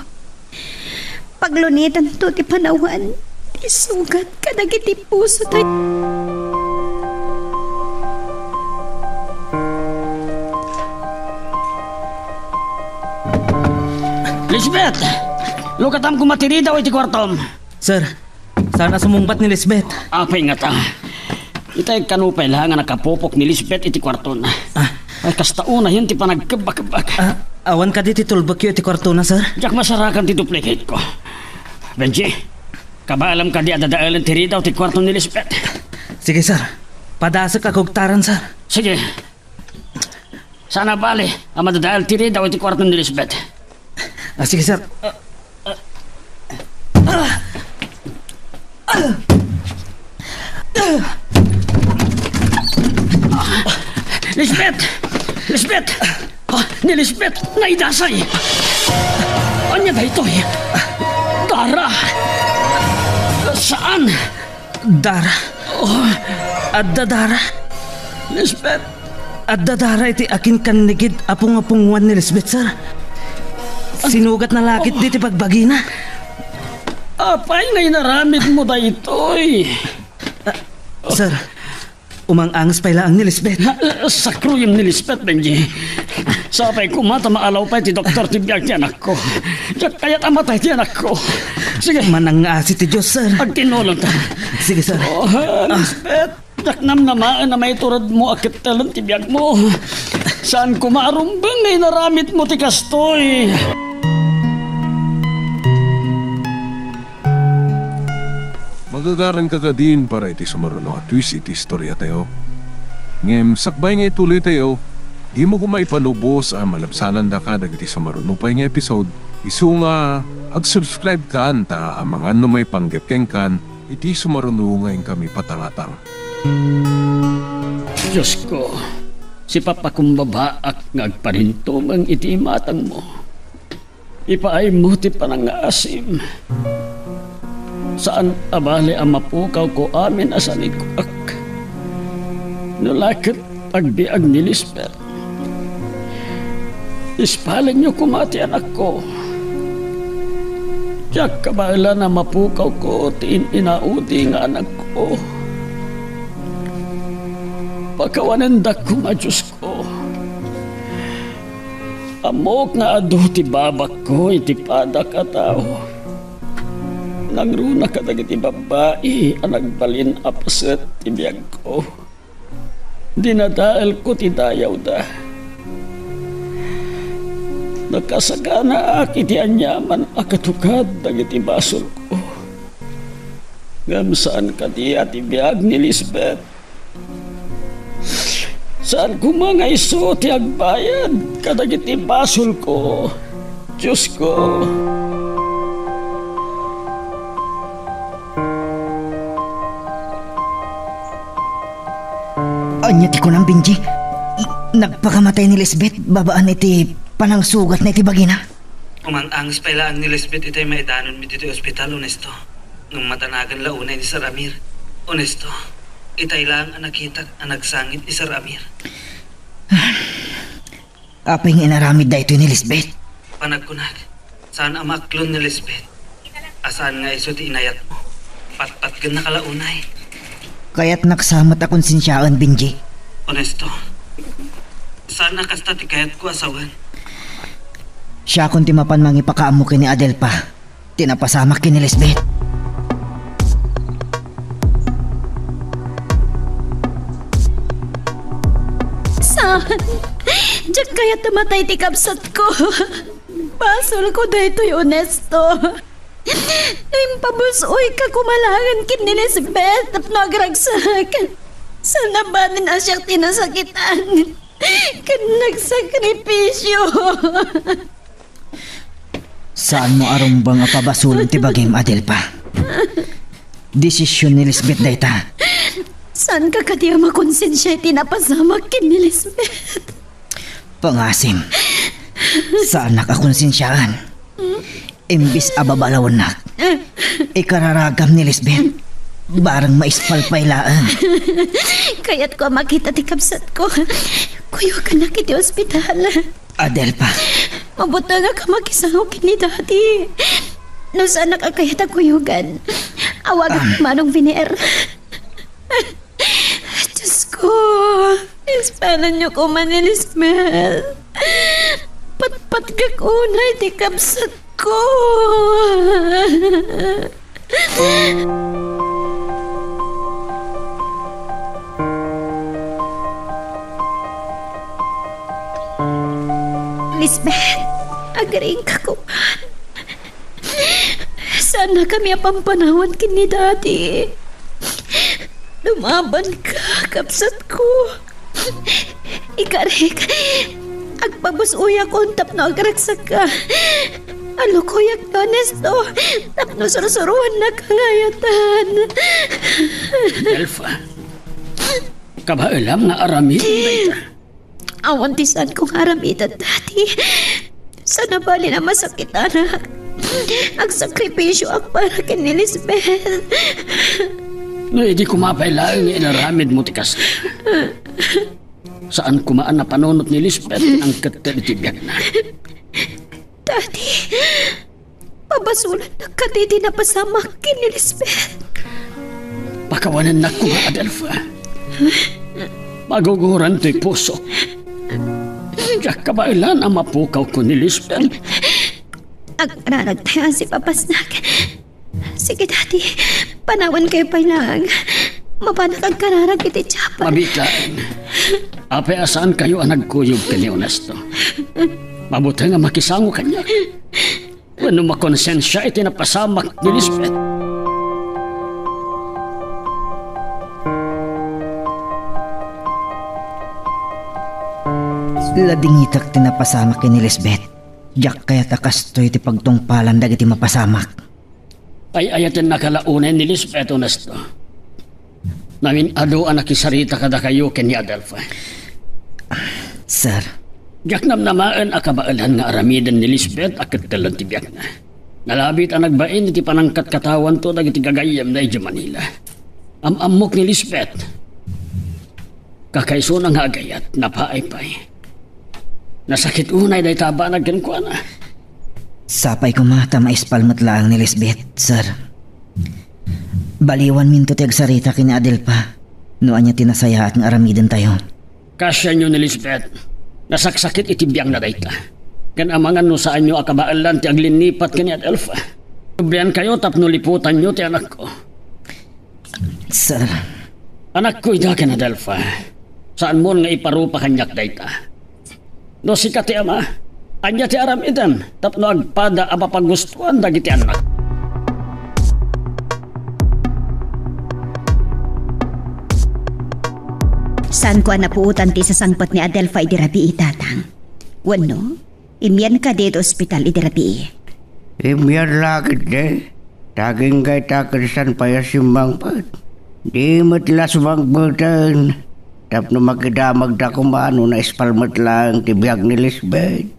Paglunitan to ti panawan. Ti sugat kadagiti puso tayo. Lisbeth! Lukatam kumatiri daw iti kwartom. Sir, sana sumungbat ni Lisbeth. Apay nga ta. Itay kanupay lang nga nakapopok ni Lisbeth iti kwarton. Ay kastauna yun ti panagkabak-kabak. Awan ka di ti tulbak iti kwartona, sir? Diyak masarakan ti duplicate ko. Benji, kabaalam ka di adadaalan tiri daw ti kwarton ni Lisbeth. Sige, sir. Padasa ka kugtaran, sir. Sige. Sana bali, ang madadaal tiri daw iti kwarton ni Lisbeth. Sige, sir. Lisbeth! Lisbeth! Ni Lisbeth, naidasay! Anya ba ito? Dara! Saan? Dara? Adda Dara? Lisbeth! Adda Dara iti akin kanigid apong-apongwan ni Lisbeth, sir. Sinugat na lakit diti pagbagina. Apay ngay naramit mo da ito'y. Sir, umang-angas pa ilang ni Lisbeth. Sakro yung ni Lisbeth, Benji. Sapay kumata maalaw pa ti doktor ti biyag ti anak ko. Kaya't amatay ti anak ko. Sige. Manangasi ti Diyos, sir. Agtinolon ta. Sige, sir. Lisbeth, daknam namaan na may turad mo akit talon ti biyag mo. Saan kumarumbang ngay naramit mo ti kastoy. Magagaran ka din para iti sumaruno at twist iti istorya tayo. Ngem, sakbay nga ituloy tayo, di mo kumaipanubos ang malabsanan da ka iti sumaruno pa yung episode. Isu nga, ag-subscribe ka ta ang mga may panggapkeng kan, iti sumaruno ngayon kami patangatang. Diyos ko, si papakumbaba ak ngagparintom ang iti matang mo. Ipaay mo ti panangasim. Saan abali ang mapukaw ko amin asanig ko ak. Nulakit pagbiag ni Lisbeth. Ispalan niyo kumati anak ko. Tiyak kabala na mapukaw ko tiin inaudi nga anak ko. Pagkawanandak ko nga Diyos ko. Amok nga ado ti babak ko iti padak ataw. Nangruna ka dagiti babae ang nagbalin apaset ti biyag ko. Dinadaal ko ti dayaw da. Nakasagana aki ti anyaman akatukad dagiti basol ko. Ngam saan ka di ati biyag ni Lisbeth? Saan ko mga iso ti agbayad kadagiti basol ko? Diyos ko. Anya ti ko ng Benji. Nagpakamatay ni Lisbeth babaan iti panangsugat na iti bagina. Umang-angis pa ilaan ni Lisbeth itay maidanon mi dito ospital, honesto. Nung matanagan launay ni Sir Amir, honesto. Itay lang ang nakita ang nagsangit ni Sir Amir. Apay nga inaramid da ito ni Lisbeth. Panagkunag, saan ang maklon ni Lisbeth? Asan nga iso ti inayat mo? Patpat gan nakalaunay. Kaya't naksamat akong sinsyaan, Benji. Honesto, saan nakasta ti kayat ko asawan? Siya kung timapan mangipakaam mo kini Adelpa. Tinapasamak kini Lisbeth. Saan? Diyak kaya tamatay ti kapsat ko. Basol ko dahito'y honesto. Noong pabusoy ka kumalangan kin ni Lisbeth at nagragsak. Sana ba din asyang tinasakitan? Kan nagsakripisyo. Saan mo arumbang apabasulong ti bagim, Adelpa? Desisyon ni Lisbeth dayta. Saan ka katiya makonsensya tinapasamak kin ni Lisbeth? Pangasim. Saan nakakonsensyaan? Imbis ababalawon na. Ikararagam ni Lisbeth. Barang maispalpailaan. Kaya't ko makita ti kapsat ko. Kuyo ka na kiti ospital. Adelpa. Mabuta nga ka makisango kini dati. No saan nakakayat ang kuyugan. Awagan manong Viner. Diyos ko. Ispalan niyo ko man ni Lisbeth. Patpat ka kunay ti kapsat ko. Lisbeth, agaring ka kuman. Sana kami apampanawan kini dati. Lumaban ka, kapsat ko. Ikarik, agpabusuya ko tap na agragsak ka. Alo ko yak honesto, tap no surusuruan na kangayatan. Delfa, kabailam nga aramid dayta. Awan tisan kong aramitan dati. Sana bali na masakit anak. Ang sakripisyo ang para kay Lisbeth. No, hindi kumapailaang inaramid mo tikas. Saan kumaan na panunot ni Lisbeth ang katalitibyag na? Dati, pabasulan na katiti na pasama kay Lisbeth. Pakawanan na kuma, Adelfa. Maguguran to'y puso. Diyak kabailan ang mapukaw ko ni Lisbeth. Ang raragtayan si Papasnak. Sige dati, panawan kayo pa lang. Mapanak ang kararag iti tiyapa. Mabitlaan. Apay asaan kayo ang nagkuyog ka ni Honesto. Mabuti nga makisango kanya. Wano makonsensya iti napasamak ni Lisbeth. Ladingitak tinapasamak ni Lisbeth. Diyak kaya takastoy ti pagtungpalan dagiti mapasamak. Ay ayatin nakalaunay ni Lisbeth Honesto. Namin ado ang nakisarita kada kayo ken ni Adelfa. Sir. Diyak namnamaan akabaalan nga aramidan ni Lisbeth akat talan ti biyak na. Nalabit ang nagbain iti panangkat katawan to dagiti gagayam na iti Manila. Amamok ni Lisbeth. Kakaiso ng hagayat napaay-pay. Nasakit unay day taba nagkankwa na. Sapay ko mata maispalmat lang ni Lisbeth, sir. Baliwan minto ti agsarita kini Adelpa. Noan niya tinasaya at ng aramidan tayo. Kasya nyo ni Lisbeth. Nasaksakit itibiyang na dayta. Kan amangan no saan nyo akabaalan ti aglinipat kini Adelfa. Tubriyan kayo tapno liputan nyo ti anak ko. Sir. Anak ko ida ken Adelfa. Saan mo nga iparupa kanyak dayta? No si kati ama, anya ti aramidan, tapno agpada apapagustuhan dagiti anak. Saan ko napuutan ti sasangpat ni Adelfa idirabi itatang? Wano, imyan ka dito ospital idirabi. Imyan lakit de, taging kay takrisan paya simbang pat. Di matlas bang butan. Tapno magkidamag da kumano na ispalmat lang tibiyag ni Lisbeth.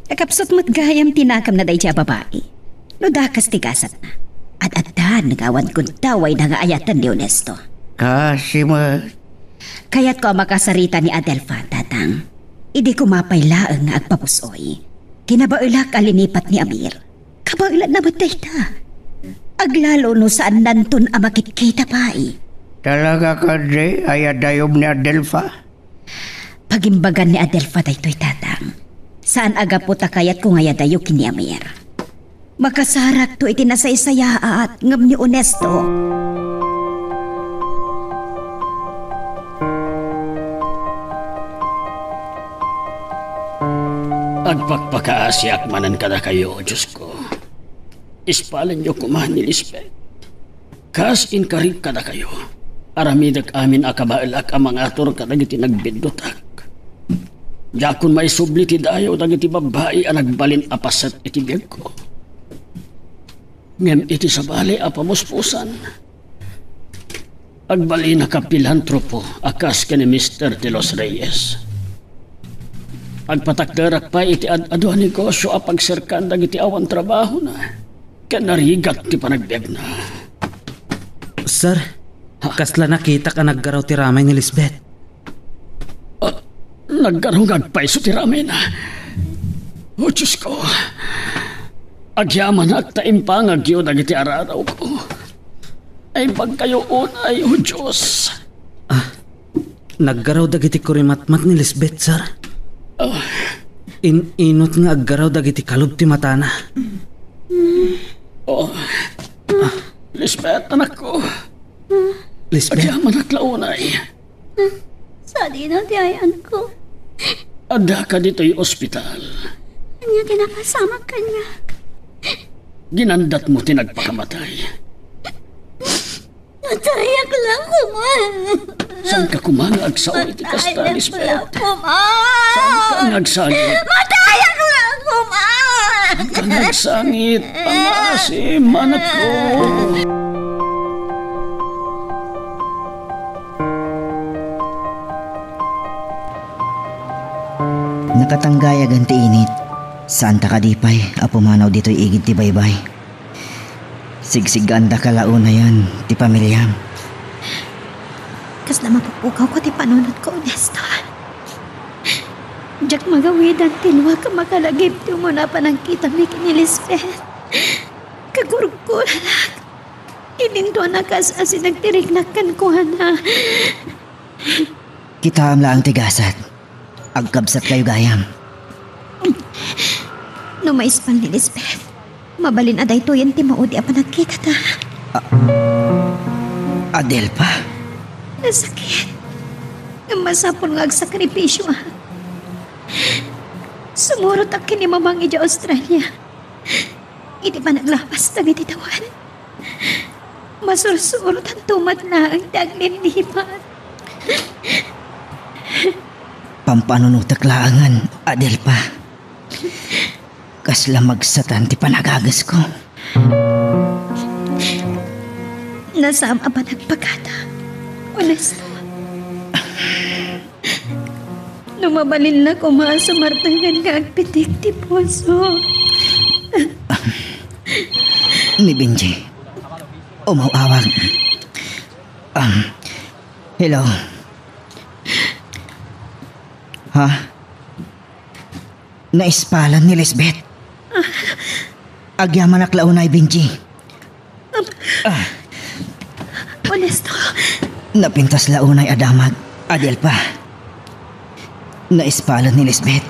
Nakapsot mo't gayam tinakam na day siya babae. No dakas tigasat na. At adda, saan nagawan kong taway na nga ayatan ni Honesto. Kasi Kaya't ko ang makasarita ni Adelfa, tatang. Idi ko mapaylaang nga agpapusoy. Kinabailak alinipat ni Amir. Kabailan naman ta. Aglalo no saan nanton ang makitkita pa Talaga ka, Dre? Ayadayob ni Adelfa? Pagimbagan ni Adelfa daytoy, tatang. Saan aga po takayat kung ayadayo kini Amir. Makasarak to itinasay-saya at ngam ni Honesto. Agpagpakaasyak manan kada kayo, Diyos ko. Ispalan niyo kumahan ni Lisbeth. Kas inkarig kada kayo. Aramidag amin akabailak ang mga ator kadagiti nagbidotak. Yakon may subli ti dayo dagiti babae ang nagbalin apasat iti biyag ko. Ngem iti sabali apamuspusan. Agbali na kapilantropo akas ka ni Mr. De Los Reyes. Agpatakderak pa iti adu negosyo a pagserkan dagiti awan trabaho na. Kanarigat ti panagbiag na. Sir, kasla nakita ka naggaraw ti ramay ni Lisbeth. Naggarungag pa iso ti ramay na. O Diyos ko, agyaman at taimpang agyo dagiti araraw ko. Ay pagkayoon ay o Diyos. Naggaraw dagiti kurimatmat ni Lisbeth, sir. Inot nga aggaraw dagiti kalub ti matana. Lisbeth, anak ko. Lisbeth? Agyaman at launay. Sa di na di ayan ko. Ada ka dito'y ospital. Kanya kinakasama kanya. Ginandat mo tinagpakamatay. Natayak lang kuman. Saan ka kumangag sa iti kasta, Lisbeth? Kuman. Saan ka nagsangit? Matayak lang kuman. Saan ka nagsangit? Pangasim, anak ko. Nakatanggaya ganti init. Saan ta kadipay, apumanaw dito'y igid ti baybay. Sigsiganda ka launa yan, ti pamilyam. Kas na mapupukaw ko ti panunod ko, Honesto. Diyak magawidan tinwa ka makalagip ti mo na panangkita mi kini Lisbeth. Kagurog ko lalag. Ininto na kas asin nagtirignakan ko na. Kita am laang tigasat. Agkabsat kayo gayam. No maispal ni Lisbeth. Mabalin aday to yan ti maudi apa nagkita ta. Adelfa? Nasakit. Masapon nga agsakripisyo ha. Sumurot ang kinimamang ija Australia. Hindi pa naglapas na gititawan. Masursurot ang tumat na ang daglindipan. Pampanunutak laangan, Adelfa. Kasla magsatan ti panagagas ko. Nasama pa nagpagkata. Honesto. Numabalin na ko maasumartangan nga agpitik ti puso. Ni Benji. Umawawag. Hello. Ha? Naispalan ni Lisbeth. Agyaman ak launay, Benji. Honesto. Napintas launay adamag, Adelfa. Naispalan ni Lisbeth.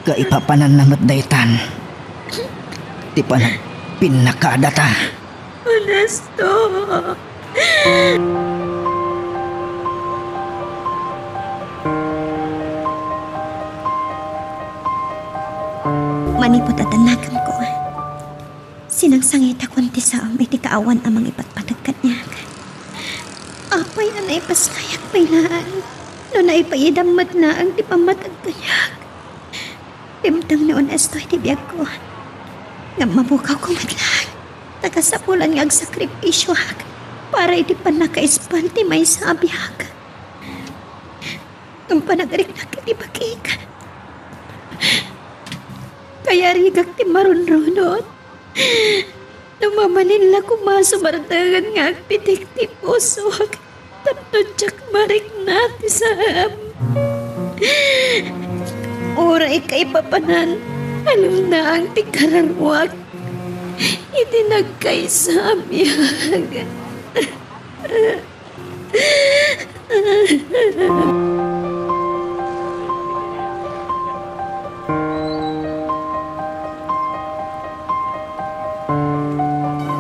Kaipapanan namat daytan. Di pa pinakadata. Honesto. Manipot at anakam ko. Sinangsangit akong tisaam iti kaawan amang ipatpatag kanyak. Apay na naipaskayak pailaan. No naipaidamat na ang tipamatag kanyak. Pimtang ni Honesto iti biyag ko. Nga mabukaw ko matlag. Tagasapulan nga agsakripisyo hag. Para iti panakaispal ti may sabi hag. Ang panagarik na kiti bakik. Kaya rigak ti marunrunot. Numamanin la kumasumardagan nga agpitik ti puso. Tapno tsak marik nati sam. Oray kay papanan. Alam na ang tikararwag. Itinag kay samyag.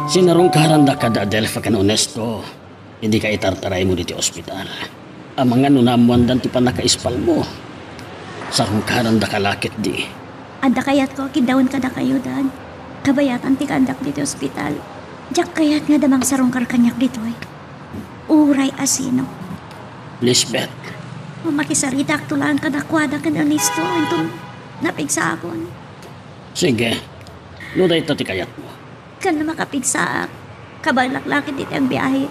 Sinarungkaran da kada Adelfa kan honesto. Hindi ka itartaray mo dito ospital. Ang mga nunamuan dan ti panakaispal mo. Sarungkaran da kalakit di. Anda kayat ko kidawan kada kayo dan. Kabayatan ti kandak dito ospital. Diyak kayat nga damang sarungkar kanyak dito eh. Uray asino. Lisbeth. Makisarita aktulaan kadakwada kan honesto. Itong napigsa akon. Sige. Luday ito ti kayat mo. Kan na makapigsaak. Kabalaklakit iti ang biyahe.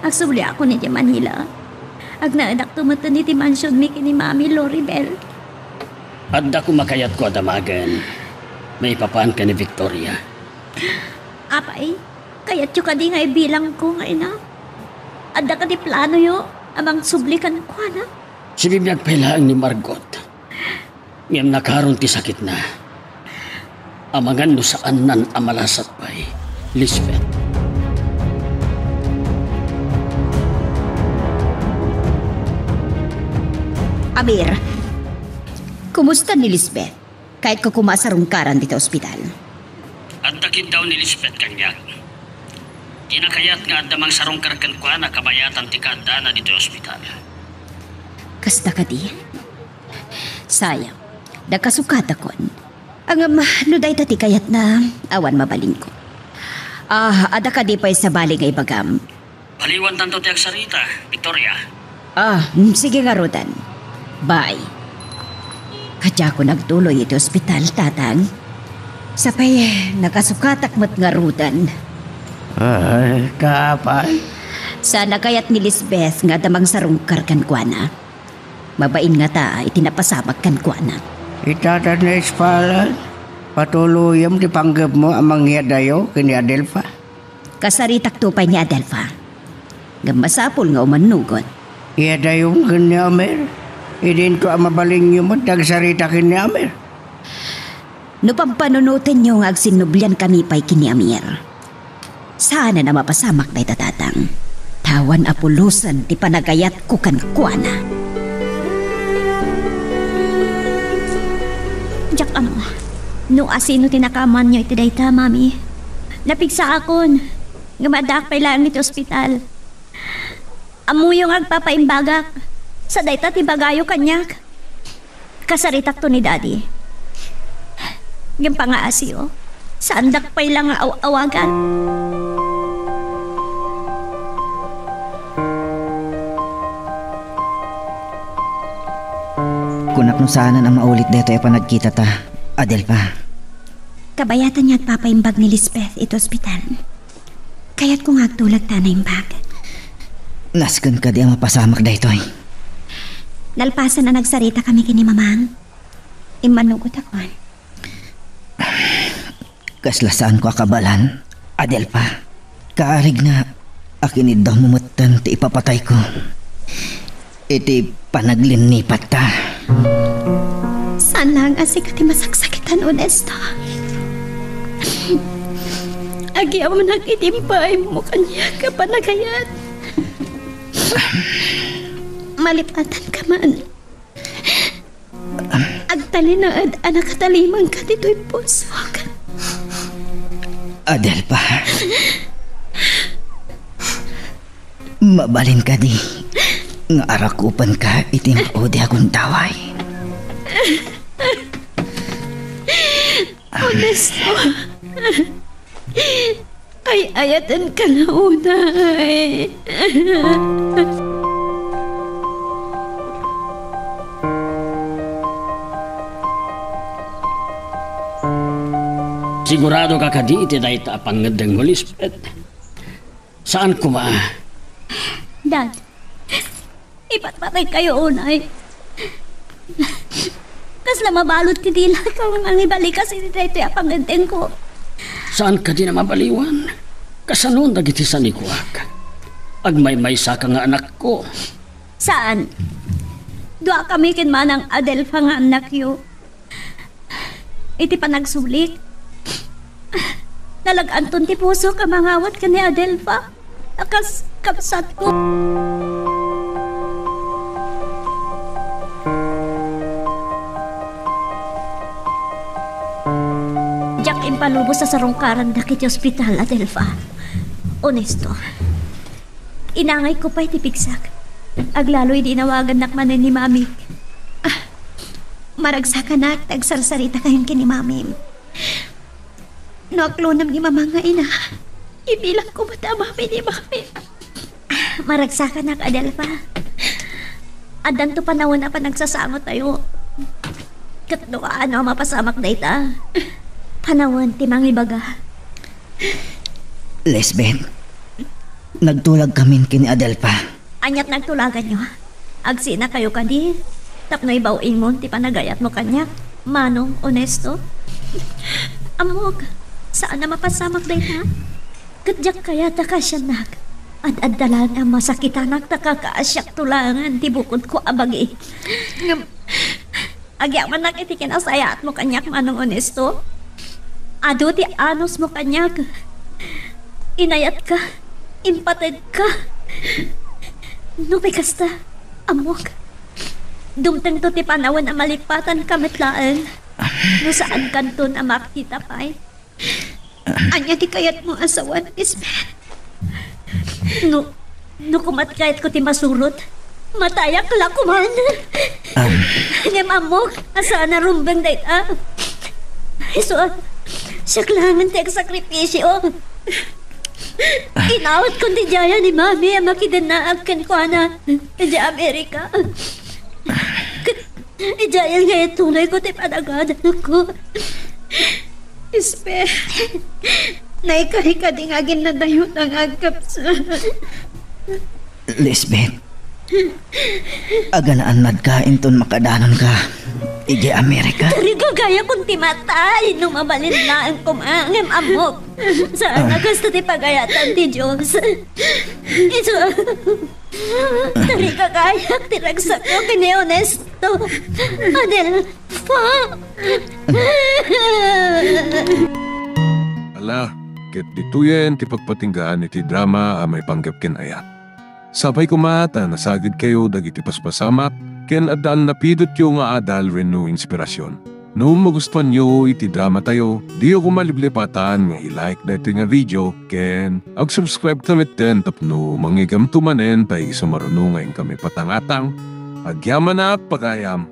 Agsuli ako ni Manila. Ag naadak tumatan ni ti mansyon mi kini Mami Loribel. Adda ko makayat ko adamagan. May papaan ka ni Victoria. Apay, kayat yung kadi nga ibilang ko nga ina. Adda ka di plano yo, amang sublikan ko na. Si bibiyag pailaan ni Margot. Ngayam nakaroon ti sakit na. Amangan no saan nan amalasat pa'y, Lisbeth. Amir, kumusta ni Lisbeth? Kahit ko kumasarungkaran dito ospital. At takit daw ni Lisbeth kanyak. Tinakayat nga damang sarungkar kan kwa na kabayatan ti kada na dito ospital. Kasta ka di? Sayang, nagkasukat akon. Ang nuday tati kayat na awan mabaling ko. Ada ka di pa sa bali nga ibagam. Paliwan tanto ti agsarita, Victoria. Sige nga Rodan. Bye. Kadya ko nagtuloy ito ospital, tatang. Sapay, nakasukatak mat nga Rodan. Ay, kapal. Sana kayat ni Lisbeth nga damang sarungkar kan kwa na. Mabain nga ta, itinapasamak kan kwa na. Itatan na ispalan. Patuluyam di panggap mo amang yadayo kini Adelfa. Kasaritak tupay ni Adelfa. Gamasapol nga umanugot. Yadayo kini Amer. Idin ko ang mabaling nyo mo dagsarita kini Amer. No pampanunutin nyo nga agsinublian kami pa'y kini Amir. Sana na mapasamak na itatatang. Tawan apulusan ti panagayat ko kan kuana. Diyak no asino tinakaman nyo iti dayta, mami. Napigsa akon. Ngamadak pailaan iti ospital. Amuyong agpapaimbagak. Sa dayta ti bagayo kanyak. Kasaritak to ni daddy. Yung pangaasyo. Sa andak pailang awagan. Kunak no sana na maulit dito ay panagkita ta, Adelfa. Kabayatan niya at papaimbag ni Lisbeth ito ospital. Kaya't kung agtulag ta na imbag. Naskan ka di ang mapasamak dito ay. Nalpasan na nagsarita kami kini mamang. Imanugot ako. Kaslasaan ko akabalan, Adelfa. Kaarig na akinid daw mumutan ti ipapatay ko. Iti panaglinipat ta. Sana ang asik ti masaksakitan, Onesto. Agyaw mo nagitimpay mo kanya ka panagayat. Malipatan ka man. Agtalinaad anak katalimang ka dito'y puso. Adelfa. Mabalin ka di. Nga arakupan ka iti maudi akong taway. Onesto. Ay ayatan ka na unay. Sigurado ka kadi iti dayta pangedeng mo, Lisbeth. Saan ko ba? Dad, ipatpatay kayo unay. Kasla mabalot ti dila kung mangibalik kasi ni dito yung pangandeng ko. Saan ka di na mabaliwan? Kasanon dagiti sa nikuak. Agmay-maysa ka nga anak ko. Saan? Dua kami kinman ang Adelfa nga anak yu. Iti pa nagsulik. Nalaganton ti puso ka mangawat ka ni Adelfa. Akas kapsat ko. Jack impalubos sa sarungkaran dakit yung ospital, Adelfa. Honesto. Inangay ko pa iti pigsak. Aglalo'y dinawagan nakmanin ni Mami. Maragsakan na tagsarsarita kayon kini Mami. Naklonam ni Mama nga ina. Ibilang ko ba Mami ni Mami? Maragsakan na Adelfa. Adan to panahon na pa nagsasamot tayo. Katno ano mapasamak na ita. Panahon timang ibaga. Lisbeth, nagtulag kami kini Adelfa. Anyat nagtulagan nyo. Agsina kayo kadi. Tapno ibawin mo, ti panagayat mo kanya. Manong, honesto. Amog, saan na mapasamak day na? Kadyak kaya takasyanak. Ad dalang ang masakitanak takakaasyak tulangan. Ti bukod ko abagi. Agyak man nakitikin asayat mo kanyak manong honesto. Ado ti anos mo kanyak. Inayat ka. Impatid ka. No may kasta, amok. Dumteng to ti panawan na malipatan kamitlaan. No saan kanton na makita pa'y. Anya di kayat mo asawan, Lisbeth. No kumatkayat ko ti masurot. Matayak la kuman. Ngem amok, asaan na rumbang day So, saklangan ti sakripisyo. Inawat ko di jaya ni Mami ang makidanaagkan ko na di Amerika. Jaya nga tunay ko ti panagadan ko. Ispe, naikahika di nga ginadayo ng agkap sa... Lisbeth, aganaan nagkain ton makadanon ka. Ije Amerika. Tarigo gaya kung timatay nung mabalin na ang kumangim amok. Saan gusto ti pagayatan ti Diyos. Ito, tarigo gaya tiragsak ko kini honesto. Adelfa. Ala, ket dituyen ti pagpatinggaan iti drama a may panggap ken ayat. Sabay kumata nasagid kayo dagiti paspasamak ken adal napidot yung nga adal reno inspirasyon. Noong magustuhan nyo iti drama tayo, di ako maliblipatan nga i-like dito nga video ken ag-subscribe tamit din tapno mangigam tumanen tay sumarunungayin kami patangatang agyaman na pagayam.